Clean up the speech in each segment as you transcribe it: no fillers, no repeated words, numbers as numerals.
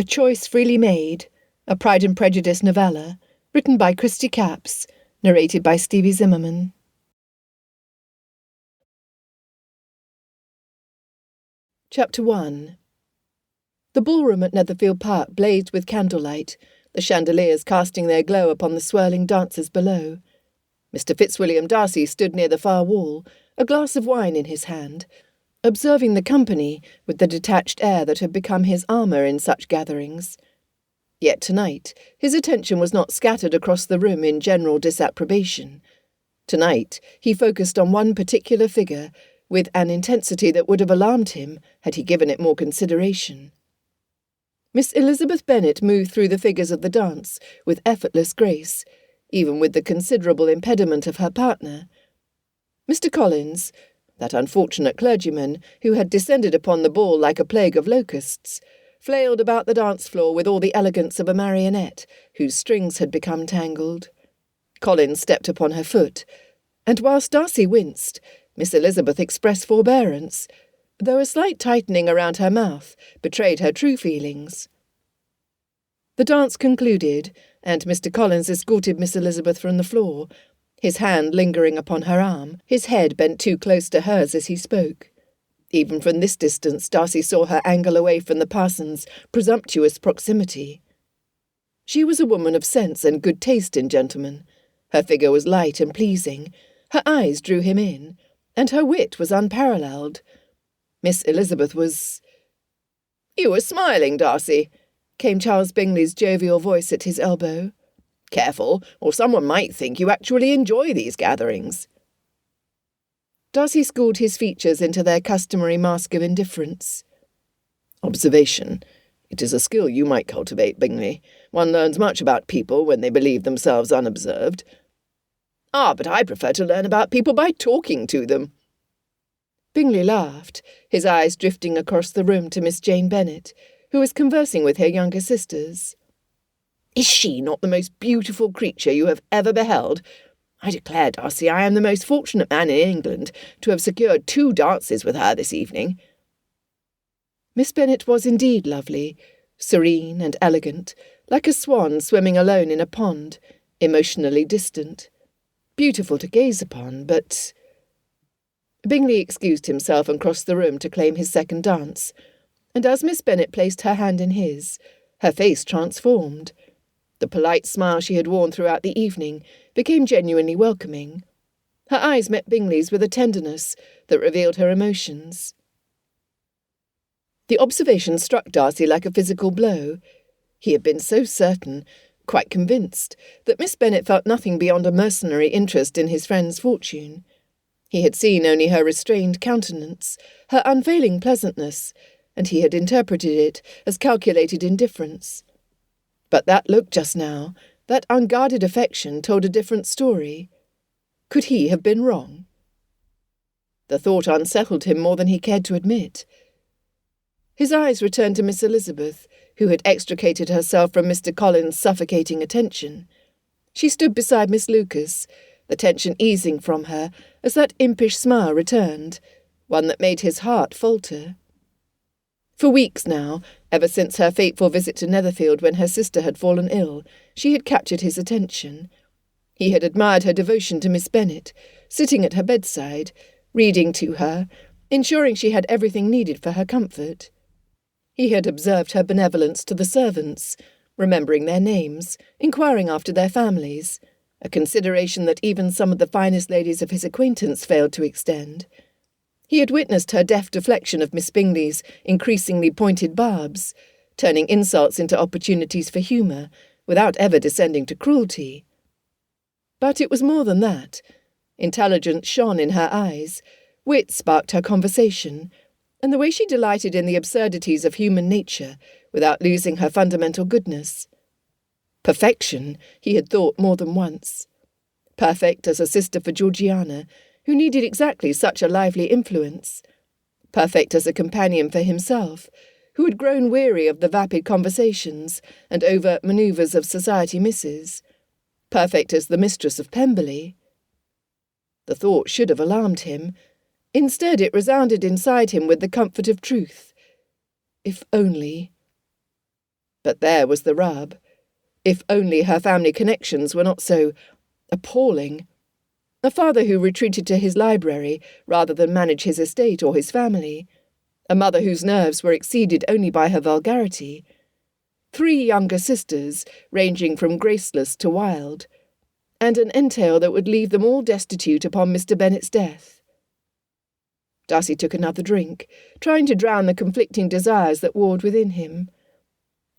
A Choice Freely Made, a Pride and Prejudice novella, written by Christy Capps, narrated by Stevie Zimmerman. Chapter 1. The ballroom at Netherfield Park blazed with candlelight, the chandeliers casting their glow upon the swirling dancers below. Mr. Fitzwilliam Darcy stood near the far wall, a glass of wine in his hand, observing the company with the detached air that had become his armour in such gatherings. Yet tonight his attention was not scattered across the room in general disapprobation. Tonight he focused on one particular figure with an intensity that would have alarmed him had he given it more consideration. Miss Elizabeth Bennet moved through the figures of the dance with effortless grace, even with the considerable impediment of her partner. Mr. Collins, that unfortunate clergyman who had descended upon the ball like a plague of locusts, flailed about the dance floor with all the elegance of a marionette whose strings had become tangled. Collins stepped upon her foot, and whilst Darcy winced, Miss Elizabeth expressed forbearance, though a slight tightening around her mouth betrayed her true feelings. The dance concluded, and Mr. Collins escorted Miss Elizabeth from the floor, his hand lingering upon her arm, his head bent too close to hers as he spoke. Even from this distance Darcy saw her angle away from the parson's presumptuous proximity. She was a woman of sense and good taste in gentlemen. Her figure was light and pleasing, her eyes drew him in, and her wit was unparalleled. Miss Elizabeth was— "You were smiling, Darcy," came Charles Bingley's jovial voice at his elbow. "Careful, or someone might think you actually enjoy these gatherings." Darcy schooled his features into their customary mask of indifference. "Observation. It is a skill you might cultivate, Bingley. One learns much about people when they believe themselves unobserved." "Ah, but I prefer to learn about people by talking to them." Bingley laughed, his eyes drifting across the room to Miss Jane Bennet, who was conversing with her younger sisters. "Is she not the most beautiful creature you have ever beheld? I declare, Darcy, I am the most fortunate man in England to have secured 2 dances with her this evening." Miss Bennet was indeed lovely, serene and elegant, like a swan swimming alone in a pond, emotionally distant. Beautiful to gaze upon, but— Bingley excused himself and crossed the room to claim his second dance, and as Miss Bennet placed her hand in his, her face transformed. The polite smile she had worn throughout the evening became genuinely welcoming. Her eyes met Bingley's with a tenderness that revealed her emotions. The observation struck Darcy like a physical blow. He had been so certain, quite convinced, that Miss Bennet felt nothing beyond a mercenary interest in his friend's fortune. He had seen only her restrained countenance, her unfailing pleasantness, and he had interpreted it as calculated indifference. But that look just now, that unguarded affection, told a different story. Could he have been wrong? The thought unsettled him more than he cared to admit. His eyes returned to Miss Elizabeth, who had extricated herself from Mr. Collins' suffocating attention. She stood beside Miss Lucas, the tension easing from her as that impish smile returned, one that made his heart falter. For weeks now, ever since her fateful visit to Netherfield when her sister had fallen ill, she had captured his attention. He had admired her devotion to Miss Bennet, sitting at her bedside, reading to her, ensuring she had everything needed for her comfort. He had observed her benevolence to the servants, remembering their names, inquiring after their families, a consideration that even some of the finest ladies of his acquaintance failed to extend. He had witnessed her deft deflection of Miss Bingley's increasingly pointed barbs, turning insults into opportunities for humour, without ever descending to cruelty. But it was more than that. Intelligence shone in her eyes, wit sparked her conversation, and the way she delighted in the absurdities of human nature without losing her fundamental goodness. Perfection, he had thought more than once. Perfect as a sister for Georgiana, who needed exactly such a lively influence. Perfect as a companion for himself, who had grown weary of the vapid conversations and overt manoeuvres of society misses. Perfect as the mistress of Pemberley. The thought should have alarmed him. Instead, it resounded inside him with the comfort of truth. If only— But there was the rub. If only her family connections were not so appalling. A father who retreated to his library rather than manage his estate or his family. A mother whose nerves were exceeded only by her vulgarity. 3 younger sisters, ranging from graceless to wild. And an entail that would leave them all destitute upon Mr. Bennet's death. Darcy took another drink, trying to drown the conflicting desires that warred within him.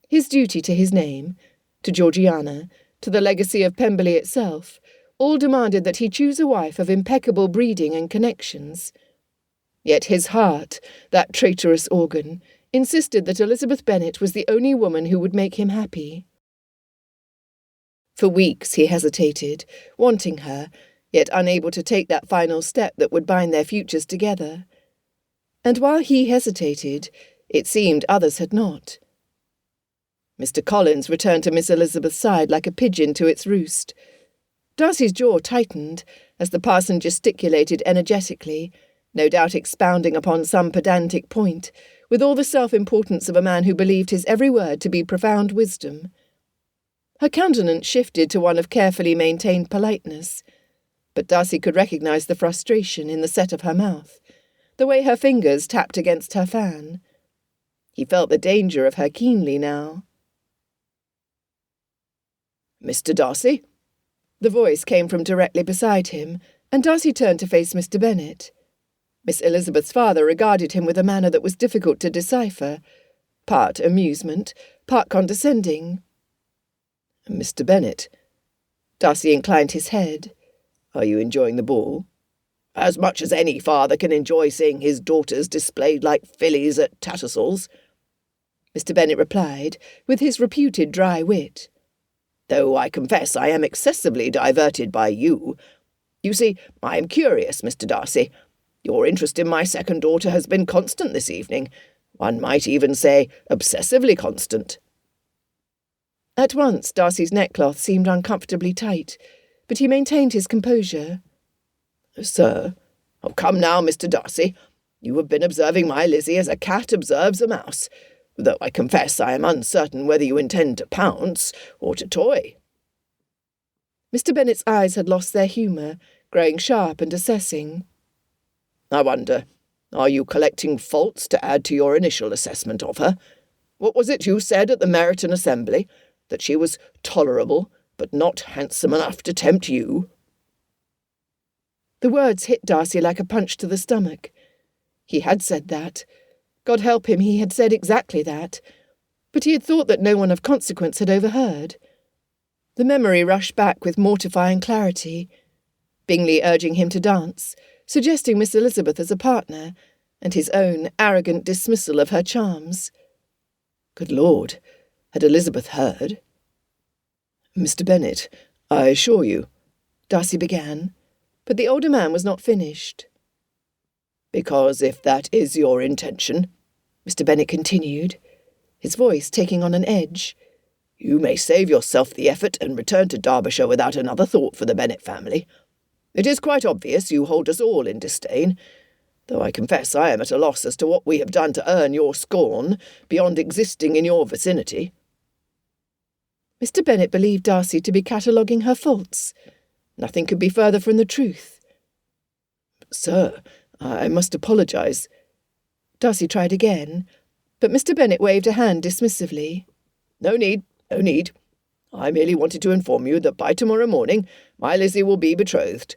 His duty to his name, to Georgiana, to the legacy of Pemberley itself, all demanded that he choose a wife of impeccable breeding and connections. Yet his heart, that traitorous organ, insisted that Elizabeth Bennet was the only woman who would make him happy. For weeks he hesitated, wanting her, yet unable to take that final step that would bind their futures together. And while he hesitated, it seemed others had not. Mr. Collins returned to Miss Elizabeth's side like a pigeon to its roost. Darcy's jaw tightened as the parson gesticulated energetically, no doubt expounding upon some pedantic point, with all the self-importance of a man who believed his every word to be profound wisdom. Her countenance shifted to one of carefully maintained politeness, but Darcy could recognise the frustration in the set of her mouth, the way her fingers tapped against her fan. He felt the danger of her keenly now. "Mr. Darcy?" The voice came from directly beside him, and Darcy turned to face Mr. Bennet. Miss Elizabeth's father regarded him with a manner that was difficult to decipher, part amusement, part condescending. "Mr. Bennet." Darcy inclined his head. "Are you enjoying the ball?" "As much as any father can enjoy seeing his daughters displayed like fillies at Tattersall's," Mr. Bennet replied, with his reputed dry wit. "Though I confess I am excessively diverted by you. You see, I am curious, Mr. Darcy. Your interest in my second daughter has been constant this evening. One might even say obsessively constant." At once Darcy's neckcloth seemed uncomfortably tight, but he maintained his composure. "Sir—" "Oh, come now, Mr. Darcy. You have been observing my Lizzie as a cat observes a mouse, though I confess I am uncertain whether you intend to pounce or to toy." Mr. Bennet's eyes had lost their humour, growing sharp and assessing. "I wonder, are you collecting faults to add to your initial assessment of her? What was it you said at the Meryton Assembly? That she was tolerable, but not handsome enough to tempt you?" The words hit Darcy like a punch to the stomach. He had said that. God help him, he had said exactly that. But he had thought that no one of consequence had overheard. The memory rushed back with mortifying clarity. Bingley urging him to dance, suggesting Miss Elizabeth as a partner, and his own arrogant dismissal of her charms. Good Lord, had Elizabeth heard? "Mr. Bennet, I assure you," Darcy began, but the older man was not finished. "Because if that is your intention," Mr. Bennet continued, his voice taking on an edge, "you may save yourself the effort and return to Derbyshire without another thought for the Bennet family. It is quite obvious you hold us all in disdain, though I confess I am at a loss as to what we have done to earn your scorn beyond existing in your vicinity." Mr. Bennet believed Darcy to be cataloguing her faults. Nothing could be further from the truth. "Sir, I must apologise." Darcy tried again, but Mr. Bennet waved a hand dismissively. No need. I merely wanted to inform you that by tomorrow morning my Lizzie will be betrothed.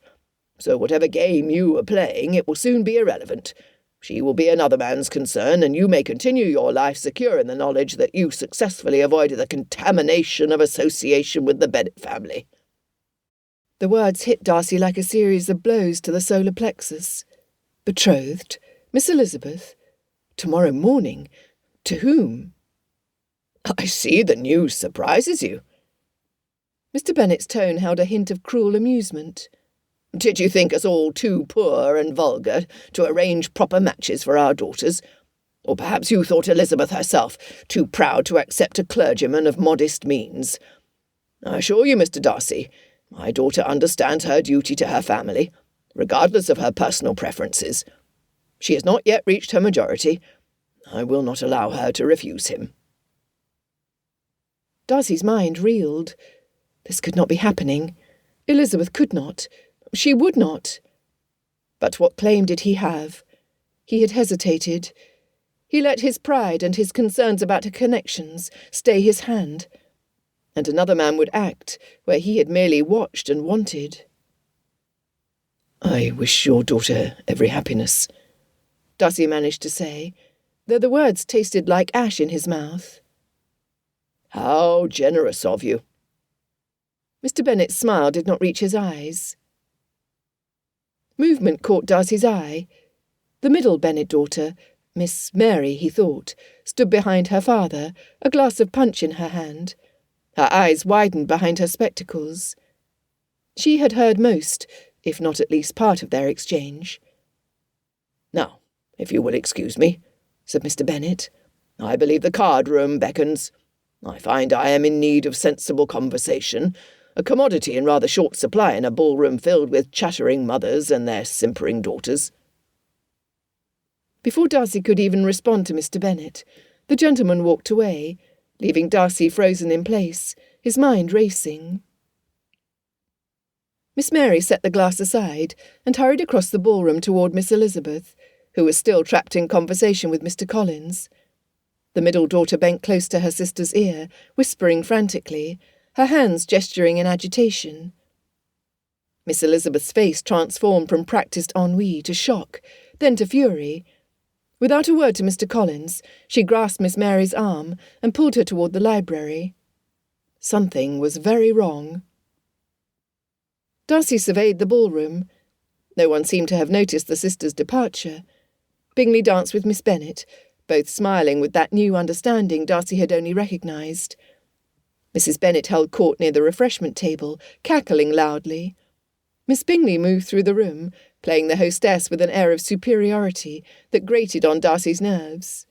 So whatever game you are playing, it will soon be irrelevant. She will be another man's concern, and you may continue your life secure in the knowledge that you successfully avoided the contamination of association with the Bennet family." The words hit Darcy like a series of blows to the solar plexus. Betrothed? Miss Elizabeth? Tomorrow morning? To whom? "I see the news surprises you." Mr. Bennet's tone held a hint of cruel amusement. "Did you think us all too poor and vulgar to arrange proper matches for our daughters? Or perhaps you thought Elizabeth herself too proud to accept a clergyman of modest means? I assure you, Mr. Darcy, my daughter understands her duty to her family, regardless of her personal preferences. She has not yet reached her majority. I will not allow her to refuse him." Darcy's mind reeled. This could not be happening. Elizabeth could not. She would not. But what claim did he have? He had hesitated. He let his pride and his concerns about her connections stay his hand. And another man would act where he had merely watched and wanted. "I wish your daughter every happiness," Darcy managed to say, though the words tasted like ash in his mouth. "How generous of you." Mr. Bennet's smile did not reach his eyes. Movement caught Darcy's eye. The middle Bennet daughter, Miss Mary, he thought, stood behind her father, a glass of punch in her hand. Her eyes widened behind her spectacles. She had heard most, if not at least part of their exchange. "Now, if you will excuse me," said Mr. Bennet, "I believe the card-room beckons. I find I am in need of sensible conversation, a commodity in rather short supply in a ballroom filled with chattering mothers and their simpering daughters." Before Darcy could even respond to Mr. Bennet, the gentleman walked away, leaving Darcy frozen in place, his mind racing. Miss Mary set the glass aside and hurried across the ballroom toward Miss Elizabeth, who was still trapped in conversation with Mr. Collins. The middle daughter bent close to her sister's ear, whispering frantically, her hands gesturing in agitation. Miss Elizabeth's face transformed from practised ennui to shock, then to fury. Without a word to Mr. Collins, she grasped Miss Mary's arm and pulled her toward the library. Something was very wrong. Darcy surveyed the ballroom. No one seemed to have noticed the sisters' departure. Bingley danced with Miss Bennet, both smiling with that new understanding Darcy had only recognised. Mrs. Bennet held court near the refreshment table, cackling loudly. Miss Bingley moved through the room, playing the hostess with an air of superiority that grated on Darcy's nerves.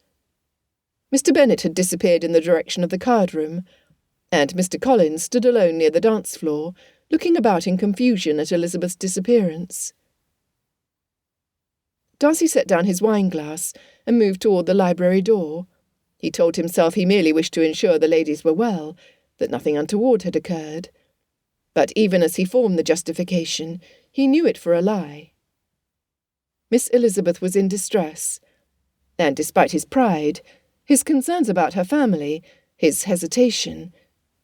Mr. Bennet had disappeared in the direction of the card-room, and Mr. Collins stood alone near the dance floor, looking about in confusion at Elizabeth's disappearance. Darcy set down his wine-glass and moved toward the library door. He told himself he merely wished to ensure the ladies were well, that nothing untoward had occurred. But even as he formed the justification, he knew it for a lie. Miss Elizabeth was in distress, and despite his pride, his concerns about her family, his hesitation,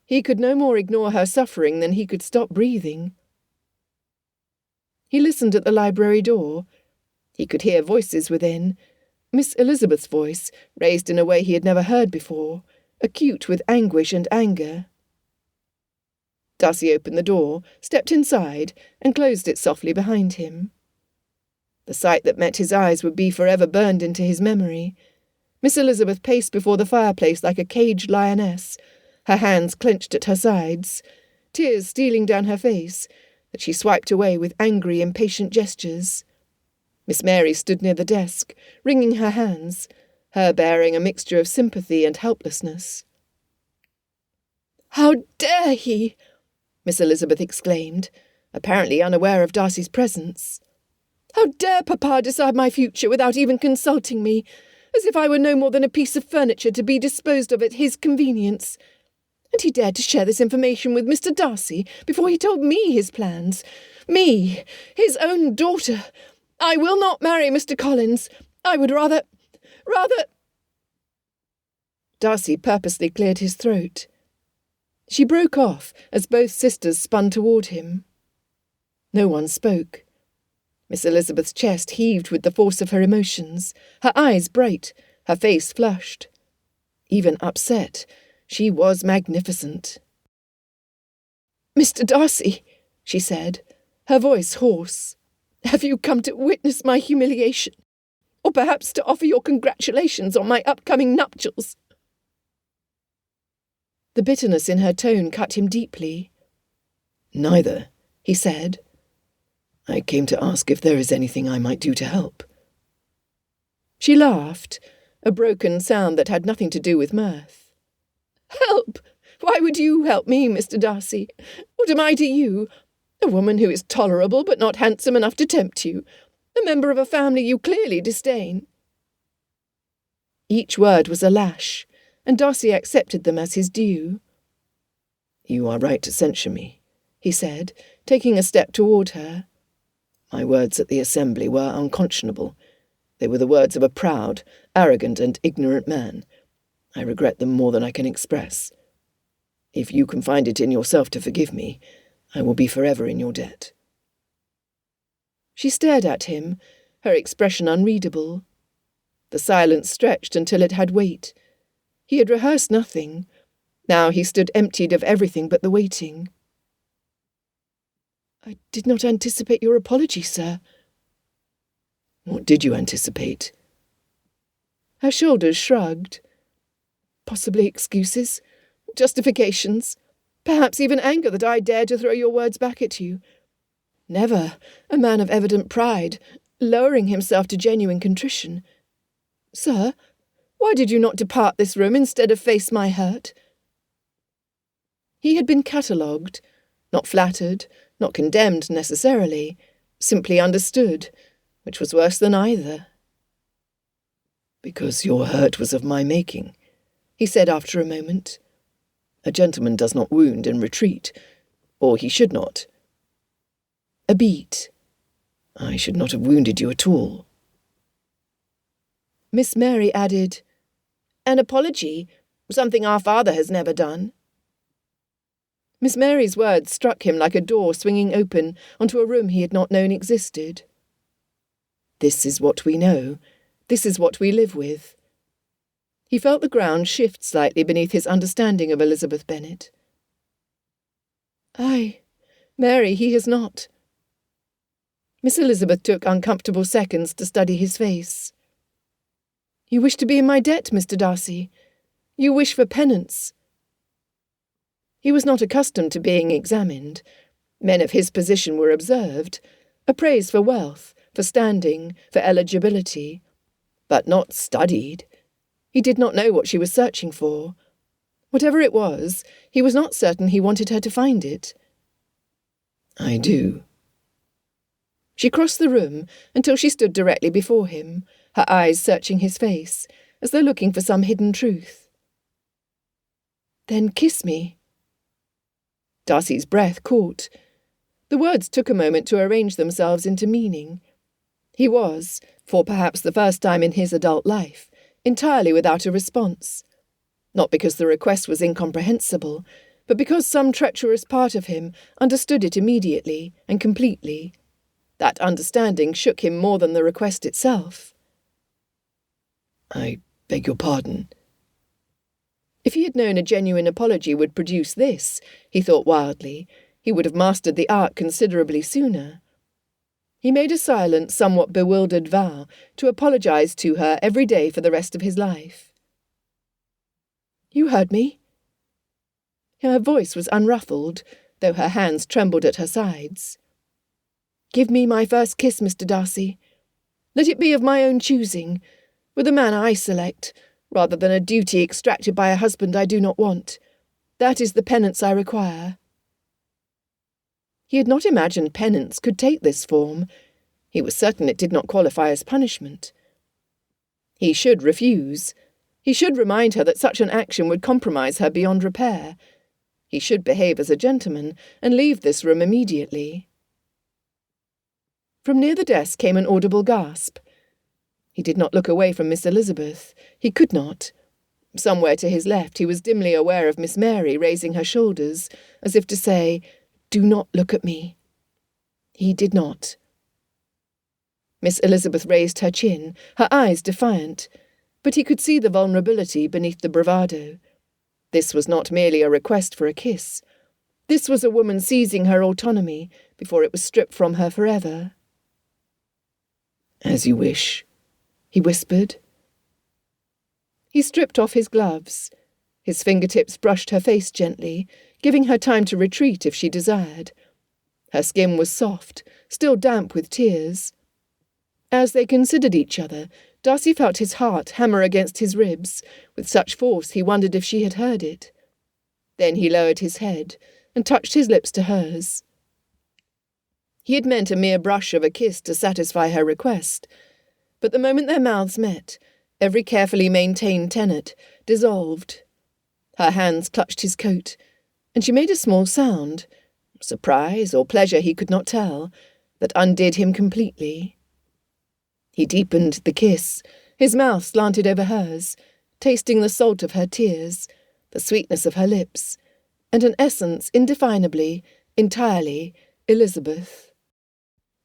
he could no more ignore her suffering than he could stop breathing. He listened at the library door. He could hear voices within. Miss Elizabeth's voice, raised in a way he had never heard before, acute with anguish and anger. Darcy opened the door, stepped inside, and closed it softly behind him. The sight that met his eyes would be forever burned into his memory. Miss Elizabeth paced before the fireplace like a caged lioness, her hands clenched at her sides, tears stealing down her face, that she swiped away with angry, impatient gestures. Miss Mary stood near the desk, wringing her hands, her bearing a mixture of sympathy and helplessness. "How dare he!" Miss Elizabeth exclaimed, apparently unaware of Darcy's presence. "How dare Papa decide my future without even consulting me, as if I were no more than a piece of furniture to be disposed of at his convenience? And he dared to share this information with Mr. Darcy before he told me his plans. Me, his own daughter. I will not marry Mr. Collins. I would rather... Darcy purposely cleared his throat. She broke off as both sisters spun toward him. No one spoke. Miss Elizabeth's chest heaved with the force of her emotions, her eyes bright, her face flushed. Even upset, she was magnificent. "Mr. Darcy," she said, her voice hoarse, "have you come to witness my humiliation, or perhaps to offer your congratulations on my upcoming nuptials?" The bitterness in her tone cut him deeply. "Neither," he said. "I came to ask if there is anything I might do to help." She laughed, a broken sound that had nothing to do with mirth. "Help! Why would you help me, Mr. Darcy? What am I to you? A woman who is tolerable but not handsome enough to tempt you. A member of a family you clearly disdain." Each word was a lash, and Darcy accepted them as his due. "You are right to censure me," he said, taking a step toward her. "My words at the assembly were unconscionable. They were the words of a proud, arrogant, and ignorant man. I regret them more than I can express. If you can find it in yourself to forgive me, I will be forever in your debt." She stared at him, her expression unreadable. The silence stretched until it had weight. He had rehearsed nothing. Now he stood emptied of everything but the waiting. "I did not anticipate your apology, sir." "What did you anticipate?" Her shoulders shrugged. "Possibly excuses, justifications, perhaps even anger that I dared to throw your words back at you. Never a man of evident pride, lowering himself to genuine contrition. Sir, why did you not depart this room instead of face my hurt?" He had been catalogued, not flattered, not condemned necessarily, simply understood, which was worse than either. "Because your hurt was of my making," he said after a moment. "A gentleman does not wound in retreat, or he should not." A beat. "I should not have wounded you at all." Miss Mary added, "An apology, something our father has never done." Miss Mary's words struck him like a door swinging open onto a room he had not known existed. This is what we know. This is what we live with. He felt the ground shift slightly beneath his understanding of Elizabeth Bennet. "Aye, Mary, he has not." Miss Elizabeth took uncomfortable seconds to study his face. "You wish to be in my debt, Mr. Darcy. You wish for penance." He was not accustomed to being examined. Men of his position were observed, appraised for wealth, for standing, for eligibility, but not studied. He did not know what she was searching for. Whatever it was, he was not certain he wanted her to find it. "I do." She crossed the room until she stood directly before him, her eyes searching his face, as though looking for some hidden truth. "Then kiss me." Darcy's breath caught. The words took a moment to arrange themselves into meaning. He was, for perhaps the first time in his adult life, entirely without a response. Not because the request was incomprehensible, but because some treacherous part of him understood it immediately and completely. That understanding shook him more than the request itself. "I beg your pardon." If he had known a genuine apology would produce this, he thought wildly, he would have mastered the art considerably sooner. He made a silent, somewhat bewildered vow to apologize to her every day for the rest of his life. "You heard me?" Her voice was unruffled, though her hands trembled at her sides. "Give me my first kiss, Mr. Darcy. Let it be of my own choosing, with a man I select, rather than a duty extracted by a husband I do not want. That is the penance I require." He had not imagined penance could take this form. He was certain it did not qualify as punishment. He should refuse. He should remind her that such an action would compromise her beyond repair. He should behave as a gentleman and leave this room immediately. From near the desk came an audible gasp. He did not look away from Miss Elizabeth. He could not. Somewhere to his left he was dimly aware of Miss Mary raising her shoulders, as if to say, "Do not look at me." He did not. Miss Elizabeth raised her chin, her eyes defiant, but he could see the vulnerability beneath the bravado. This was not merely a request for a kiss. This was a woman seizing her autonomy before it was stripped from her forever. "As you wish," he whispered. He stripped off his gloves. His fingertips brushed her face gently, giving her time to retreat if she desired. Her skin was soft, still damp with tears. As they considered each other, Darcy felt his heart hammer against his ribs, with such force he wondered if she had heard it. Then he lowered his head and touched his lips to hers. He had meant a mere brush of a kiss to satisfy her request, but the moment their mouths met, every carefully maintained tenet dissolved. Her hands clutched his coat, and she made a small sound, surprise or pleasure he could not tell, that undid him completely. He deepened the kiss, his mouth slanted over hers, tasting the salt of her tears, the sweetness of her lips, and an essence indefinably, entirely Elizabeth.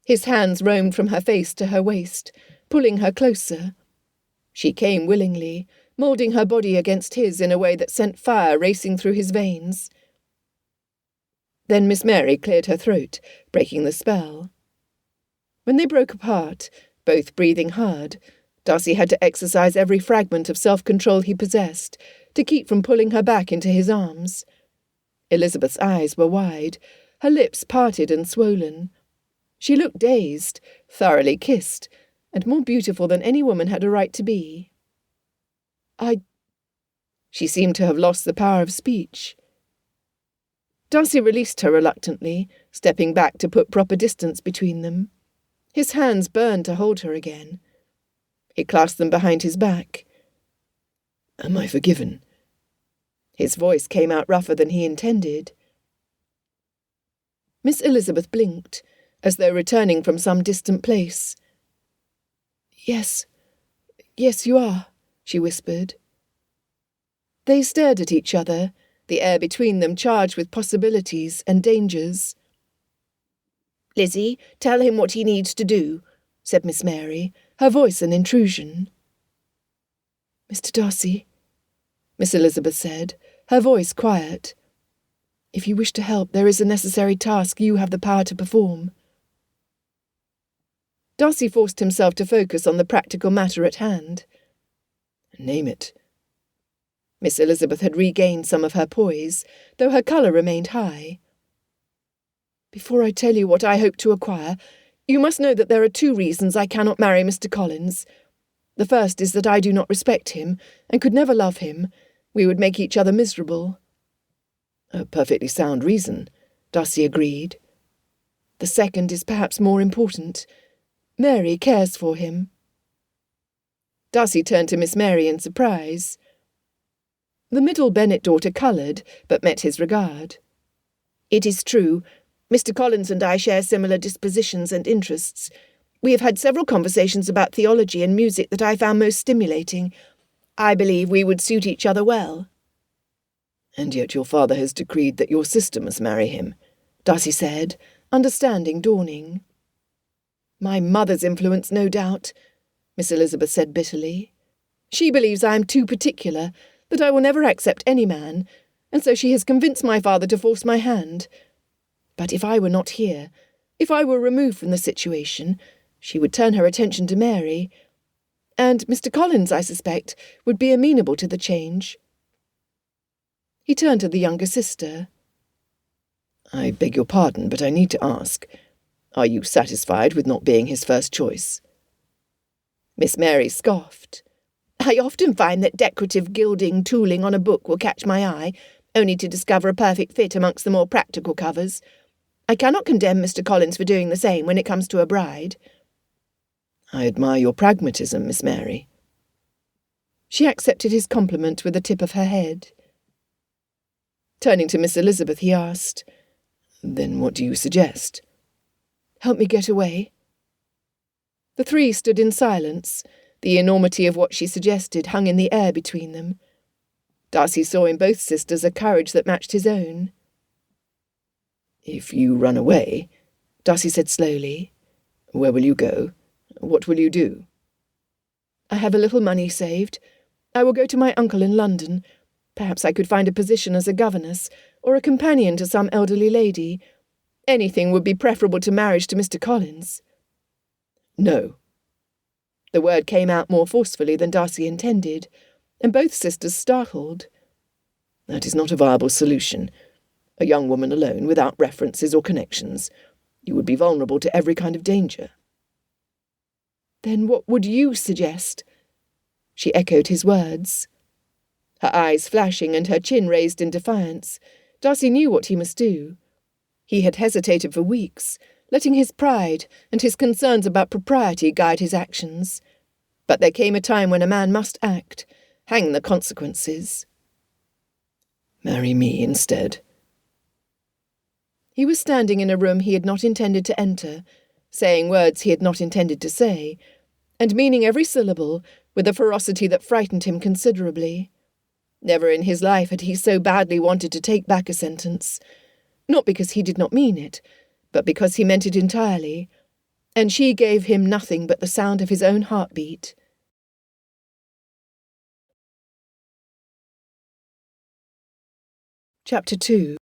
His hands roamed from her face to her waist, pulling her closer. She came willingly, moulding her body against his in a way that sent fire racing through his veins. Then Miss Mary cleared her throat, breaking the spell. When they broke apart, both breathing hard, Darcy had to exercise every fragment of self-control he possessed to keep from pulling her back into his arms. Elizabeth's eyes were wide, her lips parted and swollen. She looked dazed, thoroughly kissed, and more beautiful than any woman had a right to be. She seemed to have lost the power of speech. Darcy released her reluctantly, stepping back to put proper distance between them. His hands burned to hold her again. He clasped them behind his back. "Am I forgiven?" His voice came out rougher than he intended. Miss Elizabeth blinked, as though returning from some distant place. Yes, you are," she whispered. They stared at each other, the air between them charged with possibilities and dangers. "Lizzie, tell him what he needs to do," said Miss Mary, her voice an intrusion. "Mr. Darcy," Miss Elizabeth said, her voice quiet, "if you wish to help, there is a necessary task you have the power to perform." Darcy forced himself to focus on the practical matter at hand. "Name it." Miss Elizabeth had regained some of her poise, though her colour remained high. "Before I tell you what I hope to acquire, you must know that there are 2 reasons I cannot marry Mr. Collins. The first is that I do not respect him, and could never love him. We would make each other miserable." "A perfectly sound reason," Darcy agreed. "The second is perhaps more important. Mary cares for him." Darcy turned to Miss Mary in surprise. The middle Bennet daughter coloured, but met his regard. "It is true. Mr. Collins and I share similar dispositions and interests. We have had several conversations about theology and music that I found most stimulating. I believe we would suit each other well." "And yet your father has decreed that your sister must marry him," Darcy said, understanding dawning. "My mother's influence, no doubt," Miss Elizabeth said bitterly. "She believes I am too particular, that I will never accept any man, and so she has convinced my father to force my hand. But if I were not here, if I were removed from the situation, she would turn her attention to Mary, and Mr. Collins, I suspect, would be amenable to the change." He turned to the younger sister. "I beg your pardon, but I need to ask, are you satisfied with not being his first choice?" Miss Mary scoffed. "I often find that decorative gilding tooling on a book will catch my eye, only to discover a perfect fit amongst the more practical covers. I cannot condemn Mr. Collins for doing the same when it comes to a bride." "I admire your pragmatism, Miss Mary." She accepted his compliment with a tip of her head. Turning to Miss Elizabeth, he asked, "Then what do you suggest?" "Help me get away." The 3 stood in silence. The enormity of what she suggested hung in the air between them. Darcy saw in both sisters a courage that matched his own. "If you run away," Darcy said slowly, "where will you go? What will you do?" "I have a little money saved. I will go to my uncle in London. Perhaps I could find a position as a governess, or a companion to some elderly lady. Anything would be preferable to marriage to Mr. Collins." "No." The word came out more forcefully than Darcy intended, and both sisters startled. "That is not a viable solution. A young woman alone, without references or connections. You would be vulnerable to every kind of danger." "Then what would you suggest?" She echoed his words. Her eyes flashing and her chin raised in defiance, Darcy knew what he must do. He had hesitated for weeks, letting his pride and his concerns about propriety guide his actions. But there came a time when a man must act, hang the consequences. "Marry me instead," He was standing in a room he had not intended to enter, saying words he had not intended to say, and meaning every syllable with a ferocity that frightened him considerably. Never in his life had he so badly wanted to take back a sentence, not because he did not mean it, but because he meant it entirely, and she gave him nothing but the sound of his own heartbeat. Chapter 2.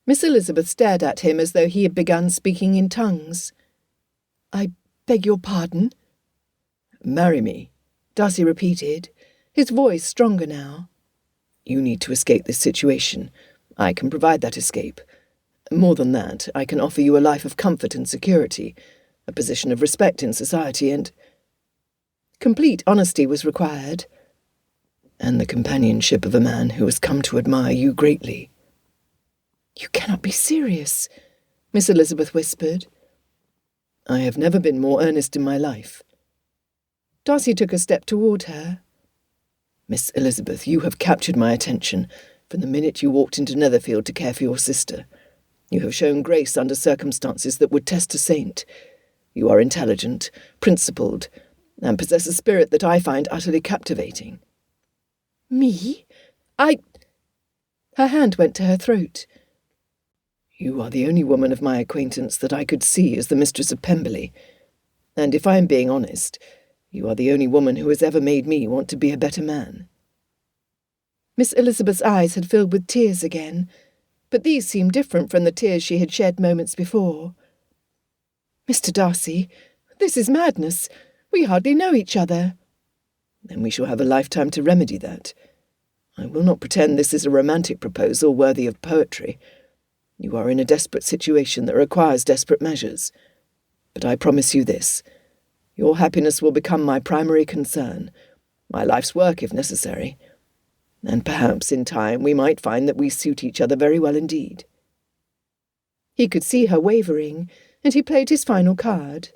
Miss Elizabeth stared at him as though he had begun speaking in tongues. "I beg your pardon?" "Marry me," Darcy repeated, his voice stronger now. "You need to escape this situation. I can provide that escape. More than that, I can offer you a life of comfort and security, a position of respect in society, and—" Complete honesty was required. "And the companionship of a man who has come to admire you greatly." "You cannot be serious," Miss Elizabeth whispered. "I have never been more earnest in my life." Darcy took a step toward her. "Miss Elizabeth, you have captured my attention from the minute you walked into Netherfield to care for your sister. You have shown grace under circumstances that would test a saint. You are intelligent, principled, and possess a spirit that I find utterly captivating." "Me? Her hand went to her throat. "You are the only woman of my acquaintance that I could see as the mistress of Pemberley, and if I am being honest, you are the only woman who has ever made me want to be a better man." Miss Elizabeth's eyes had filled with tears again, but these seemed different from the tears she had shed moments before. "Mr. Darcy, this is madness. We hardly know each other." "Then we shall have a lifetime to remedy that. I will not pretend this is a romantic proposal worthy of poetry. You are in a desperate situation that requires desperate measures. But I promise you this. Your happiness will become my primary concern, my life's work if necessary. And perhaps in time we might find that we suit each other very well indeed." He could see her wavering, and he played his final card.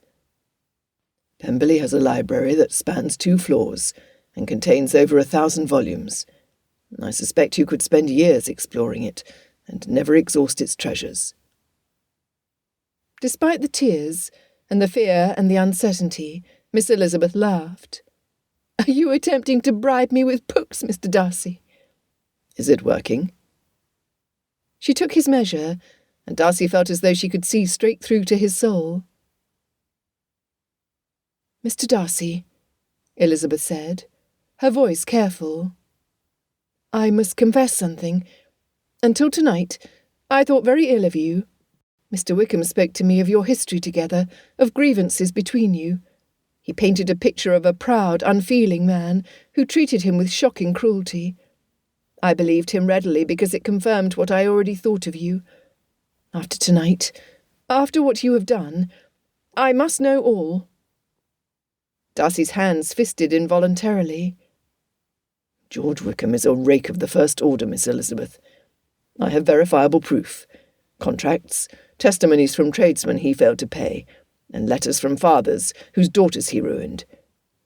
"Pemberley has a library that spans 2 floors and contains over 1,000 volumes. I suspect you could spend years exploring it and never exhaust its treasures." Despite the tears, and the fear and the uncertainty, Miss Elizabeth laughed. "Are you attempting to bribe me with books, Mr. Darcy?" "Is it working?" She took his measure, and Darcy felt as though she could see straight through to his soul. "Mr. Darcy," Elizabeth said, her voice careful, "I must confess something. Until tonight, I thought very ill of you. Mr. Wickham spoke to me of your history together, of grievances between you. He painted a picture of a proud, unfeeling man who treated him with shocking cruelty. I believed him readily because it confirmed what I already thought of you. After tonight, after what you have done, I must know all." Darcy's hands fisted involuntarily. "George Wickham is a rake of the first order, Miss Elizabeth. I have verifiable proof. Contracts, testimonies from tradesmen he failed to pay, and letters from fathers whose daughters he ruined.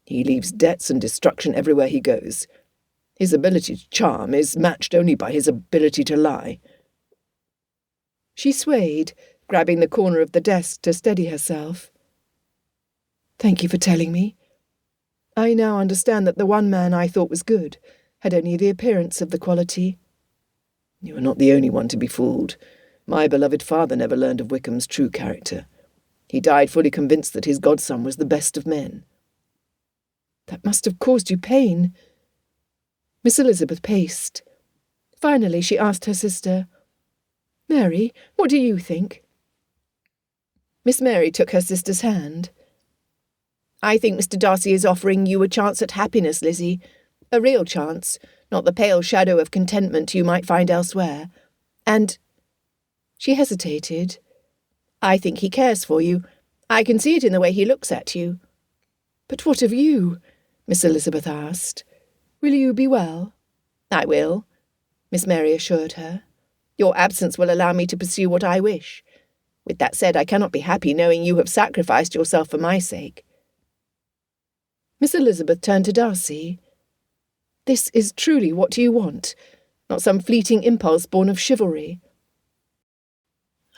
He leaves debts and destruction everywhere he goes. His ability to charm is matched only by his ability to lie." She swayed, grabbing the corner of the desk to steady herself. "Thank you for telling me. I now understand that the one man I thought was good had only the appearance of the quality." "You are not the only one to be fooled. My beloved father never learned of Wickham's true character. He died fully convinced that his godson was the best of men." "That must have caused you pain." Miss Elizabeth paced. Finally she asked her sister, "Mary, what do you think?" Miss Mary took her sister's hand. "I think Mr. Darcy is offering you a chance at happiness, Lizzie. A real chance, not the pale shadow of contentment you might find elsewhere. And—" She hesitated. "I think he cares for you. I can see it in the way he looks at you." "But what of you?" Miss Elizabeth asked. "Will you be well?" "I will," Miss Mary assured her. "Your absence will allow me to pursue what I wish. With that said, I cannot be happy knowing you have sacrificed yourself for my sake." Miss Elizabeth turned to Darcy. "This is truly what you want, not some fleeting impulse born of chivalry."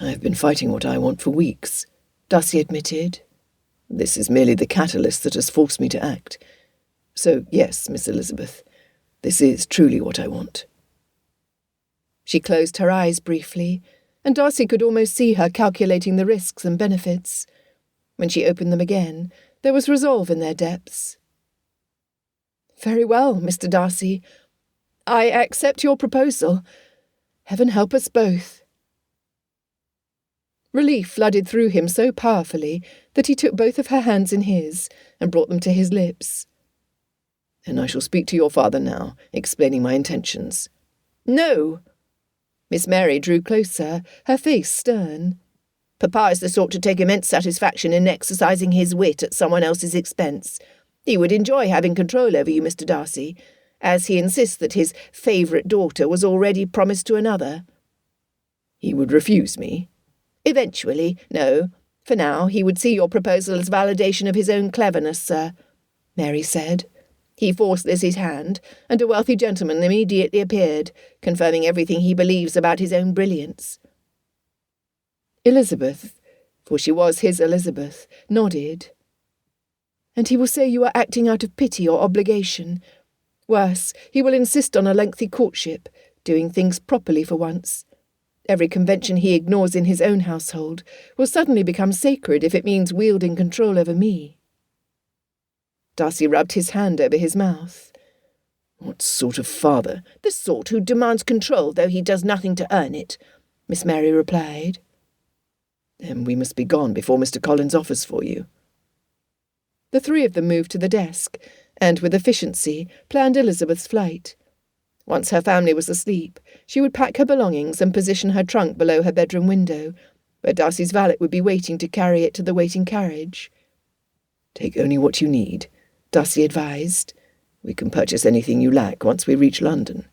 "I've been fighting what I want for weeks," Darcy admitted. "This is merely the catalyst that has forced me to act. So, yes, Miss Elizabeth, this is truly what I want." She closed her eyes briefly, and Darcy could almost see her calculating the risks and benefits. When she opened them again, there was resolve in their depths. "Very well, Mr. Darcy. I accept your proposal. Heaven help us both." Relief flooded through him so powerfully that he took both of her hands in his and brought them to his lips. "And I shall speak to your father now, explaining my intentions." "No!" Miss Mary drew closer, her face stern. "Papa is the sort to take immense satisfaction in exercising his wit at someone else's expense. He would enjoy having control over you, Mr. Darcy, as he insists that his favourite daughter was already promised to another." "He would refuse me?" "Eventually, no. For now, he would see your proposal as validation of his own cleverness, sir," Mary said. He forced Lizzie's hand, and a wealthy gentleman immediately appeared, confirming everything he believes about his own brilliance. Elizabeth, for she was his Elizabeth, nodded. "And he will say you are acting out of pity or obligation. Worse, he will insist on a lengthy courtship, doing things properly for once. Every convention he ignores in his own household will suddenly become sacred if it means wielding control over me." Darcy rubbed his hand over his mouth. "What sort of father?" "The sort who demands control, though he does nothing to earn it," Miss Mary replied. "Then we must be gone before Mr. Collins offers for you." The three of them moved to the desk, and with efficiency planned Elizabeth's flight. Once her family was asleep, she would pack her belongings and position her trunk below her bedroom window, where Darcy's valet would be waiting to carry it to the waiting carriage. "Take only what you need," Darcy advised. "We can purchase anything you lack once we reach London."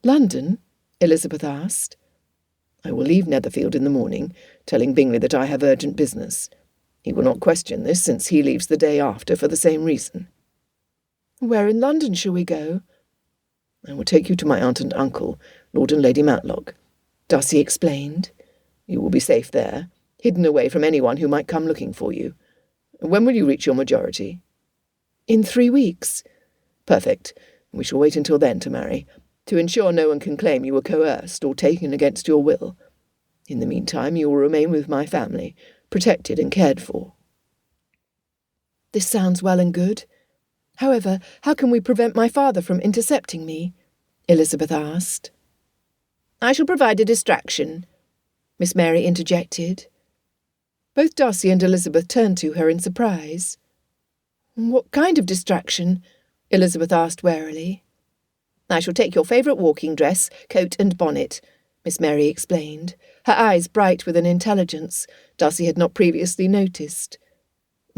"London?" Elizabeth asked. "I will leave Netherfield in the morning, telling Bingley that I have urgent business. He will not question this, since he leaves the day after for the same reason." "Where in London shall we go?" "I will take you to my aunt and uncle, Lord and Lady Matlock," Darcy explained. "You will be safe there, hidden away from anyone who might come looking for you. When will you reach your majority?" "In 3 weeks." "Perfect. We shall wait until then to marry, to ensure no one can claim you were coerced or taken against your will. In the meantime, you will remain with my family, protected and cared for." "This sounds well and good. However, how can we prevent my father from intercepting me?" Elizabeth asked. "I shall provide a distraction," Miss Mary interjected. Both Darcy and Elizabeth turned to her in surprise. "What kind of distraction?" Elizabeth asked warily. "I shall take your favourite walking dress, coat and bonnet," Miss Mary explained, her eyes bright with an intelligence Darcy had not previously noticed.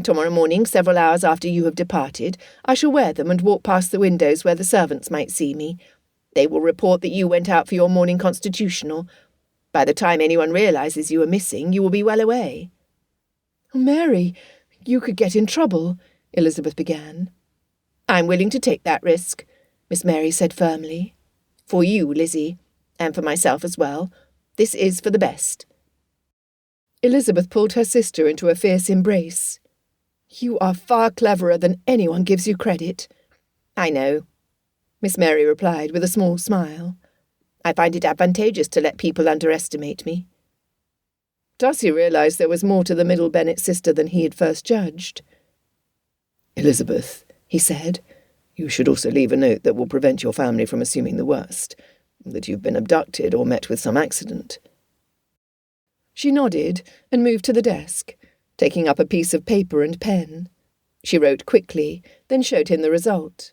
"Tomorrow morning, several hours after you have departed, I shall wear them and walk past the windows where the servants might see me. They will report that you went out for your morning constitutional. By the time anyone realises you are missing, you will be well away." "Mary, you could get in trouble," Elizabeth began. "I'm willing to take that risk," Miss Mary said firmly. "For you, Lizzie, and for myself as well. This is for the best." Elizabeth pulled her sister into a fierce embrace. "You are far cleverer than anyone gives you credit." "I know," Miss Mary replied with a small smile. "I find it advantageous to let people underestimate me." Darcy realised there was more to the middle Bennet sister than he had first judged. "Elizabeth," he said, "you should also leave a note that will prevent your family from assuming the worst, that you've been abducted or met with some accident." She nodded and moved to the desk, taking up a piece of paper and pen. She wrote quickly, then showed him the result.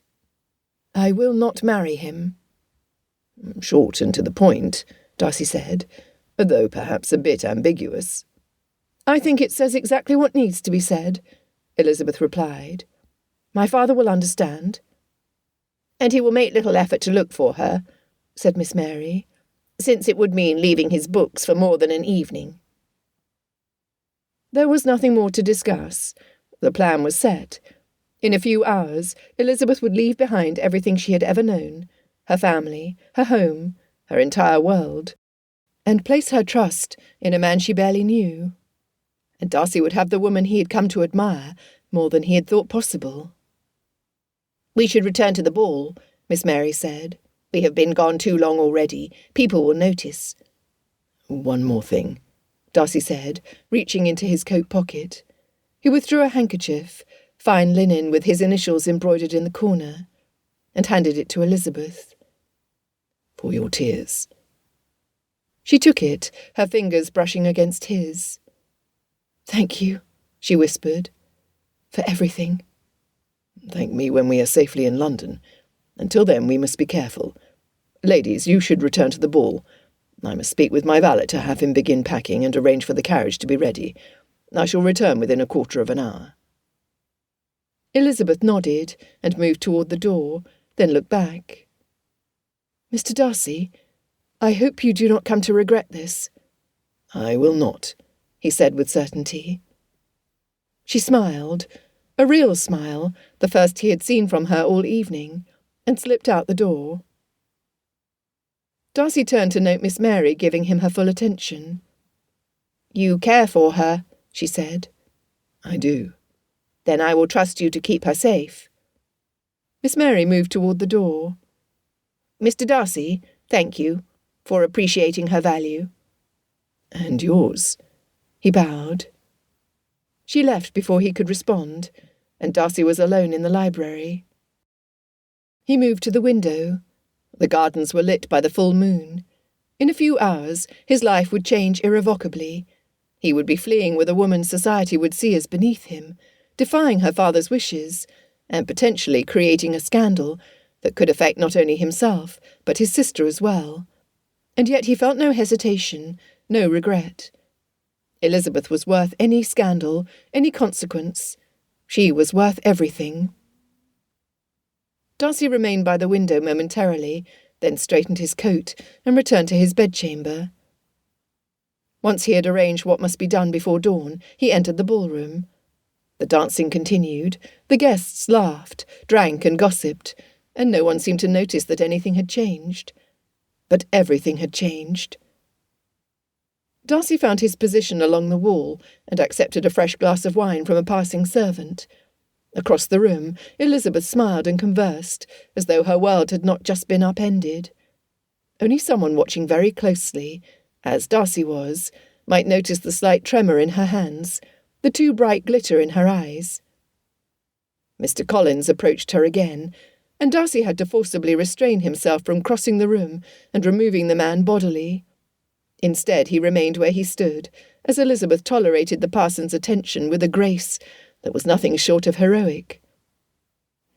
"I will not marry him." "Short and to the point," Darcy said, "though perhaps a bit ambiguous." "I think it says exactly what needs to be said," Elizabeth replied. "My father will understand." "And he will make little effort to look for her," said Miss Mary, "since it would mean leaving his books for more than an evening." There was nothing more to discuss. The plan was set. In a few hours, Elizabeth would leave behind everything she had ever known, her family, her home, her entire world. and place her trust in a man she barely knew. And Darcy would have the woman he had come to admire more than he had thought possible. "We should return to the ball," Miss Mary said. "We have been gone too long already. People will notice." "One more thing," Darcy said, reaching into his coat pocket. He withdrew a handkerchief, fine linen with his initials embroidered in the corner, and handed it to Elizabeth. "For your tears." She took it, her fingers brushing against his. "Thank you," she whispered, "for everything." "Thank me when we are safely in London. Until then we must be careful. Ladies, you should return to the ball. I must speak with my valet to have him begin packing and arrange for the carriage to be ready. I shall return within a quarter of an hour." Elizabeth nodded and moved toward the door, then looked back. "Mr. Darcy, I hope you do not come to regret this." "I will not," he said with certainty. She smiled, a real smile, the first he had seen from her all evening, and slipped out the door. Darcy turned to note Miss Mary giving him her full attention. "You care for her," she said. "I do." "Then I will trust you to keep her safe." Miss Mary moved toward the door. "Mr. Darcy, thank you for appreciating her value." "And yours." He bowed. She left before he could respond, and Darcy was alone in the library. He moved to the window. The gardens were lit by the full moon. In a few hours his life would change irrevocably. He would be fleeing with a woman society would see as beneath him, defying her father's wishes, and potentially creating a scandal that could affect not only himself, but his sister as well. And yet he felt no hesitation, no regret. Elizabeth was worth any scandal, any consequence. She was worth everything. Darcy remained by the window momentarily, then straightened his coat and returned to his bedchamber. Once he had arranged what must be done before dawn, he entered the ballroom. The dancing continued, the guests laughed, drank and gossiped, and no one seemed to notice that anything had changed. But everything had changed. Darcy found his position along the wall and accepted a fresh glass of wine from a passing servant. Across the room, Elizabeth smiled and conversed, as though her world had not just been upended. Only someone watching very closely, as Darcy was, might notice the slight tremor in her hands, the too bright glitter in her eyes. Mr. Collins approached her again, and Darcy had to forcibly restrain himself from crossing the room and removing the man bodily. Instead, he remained where he stood, as Elizabeth tolerated the parson's attention with a grace that was nothing short of heroic.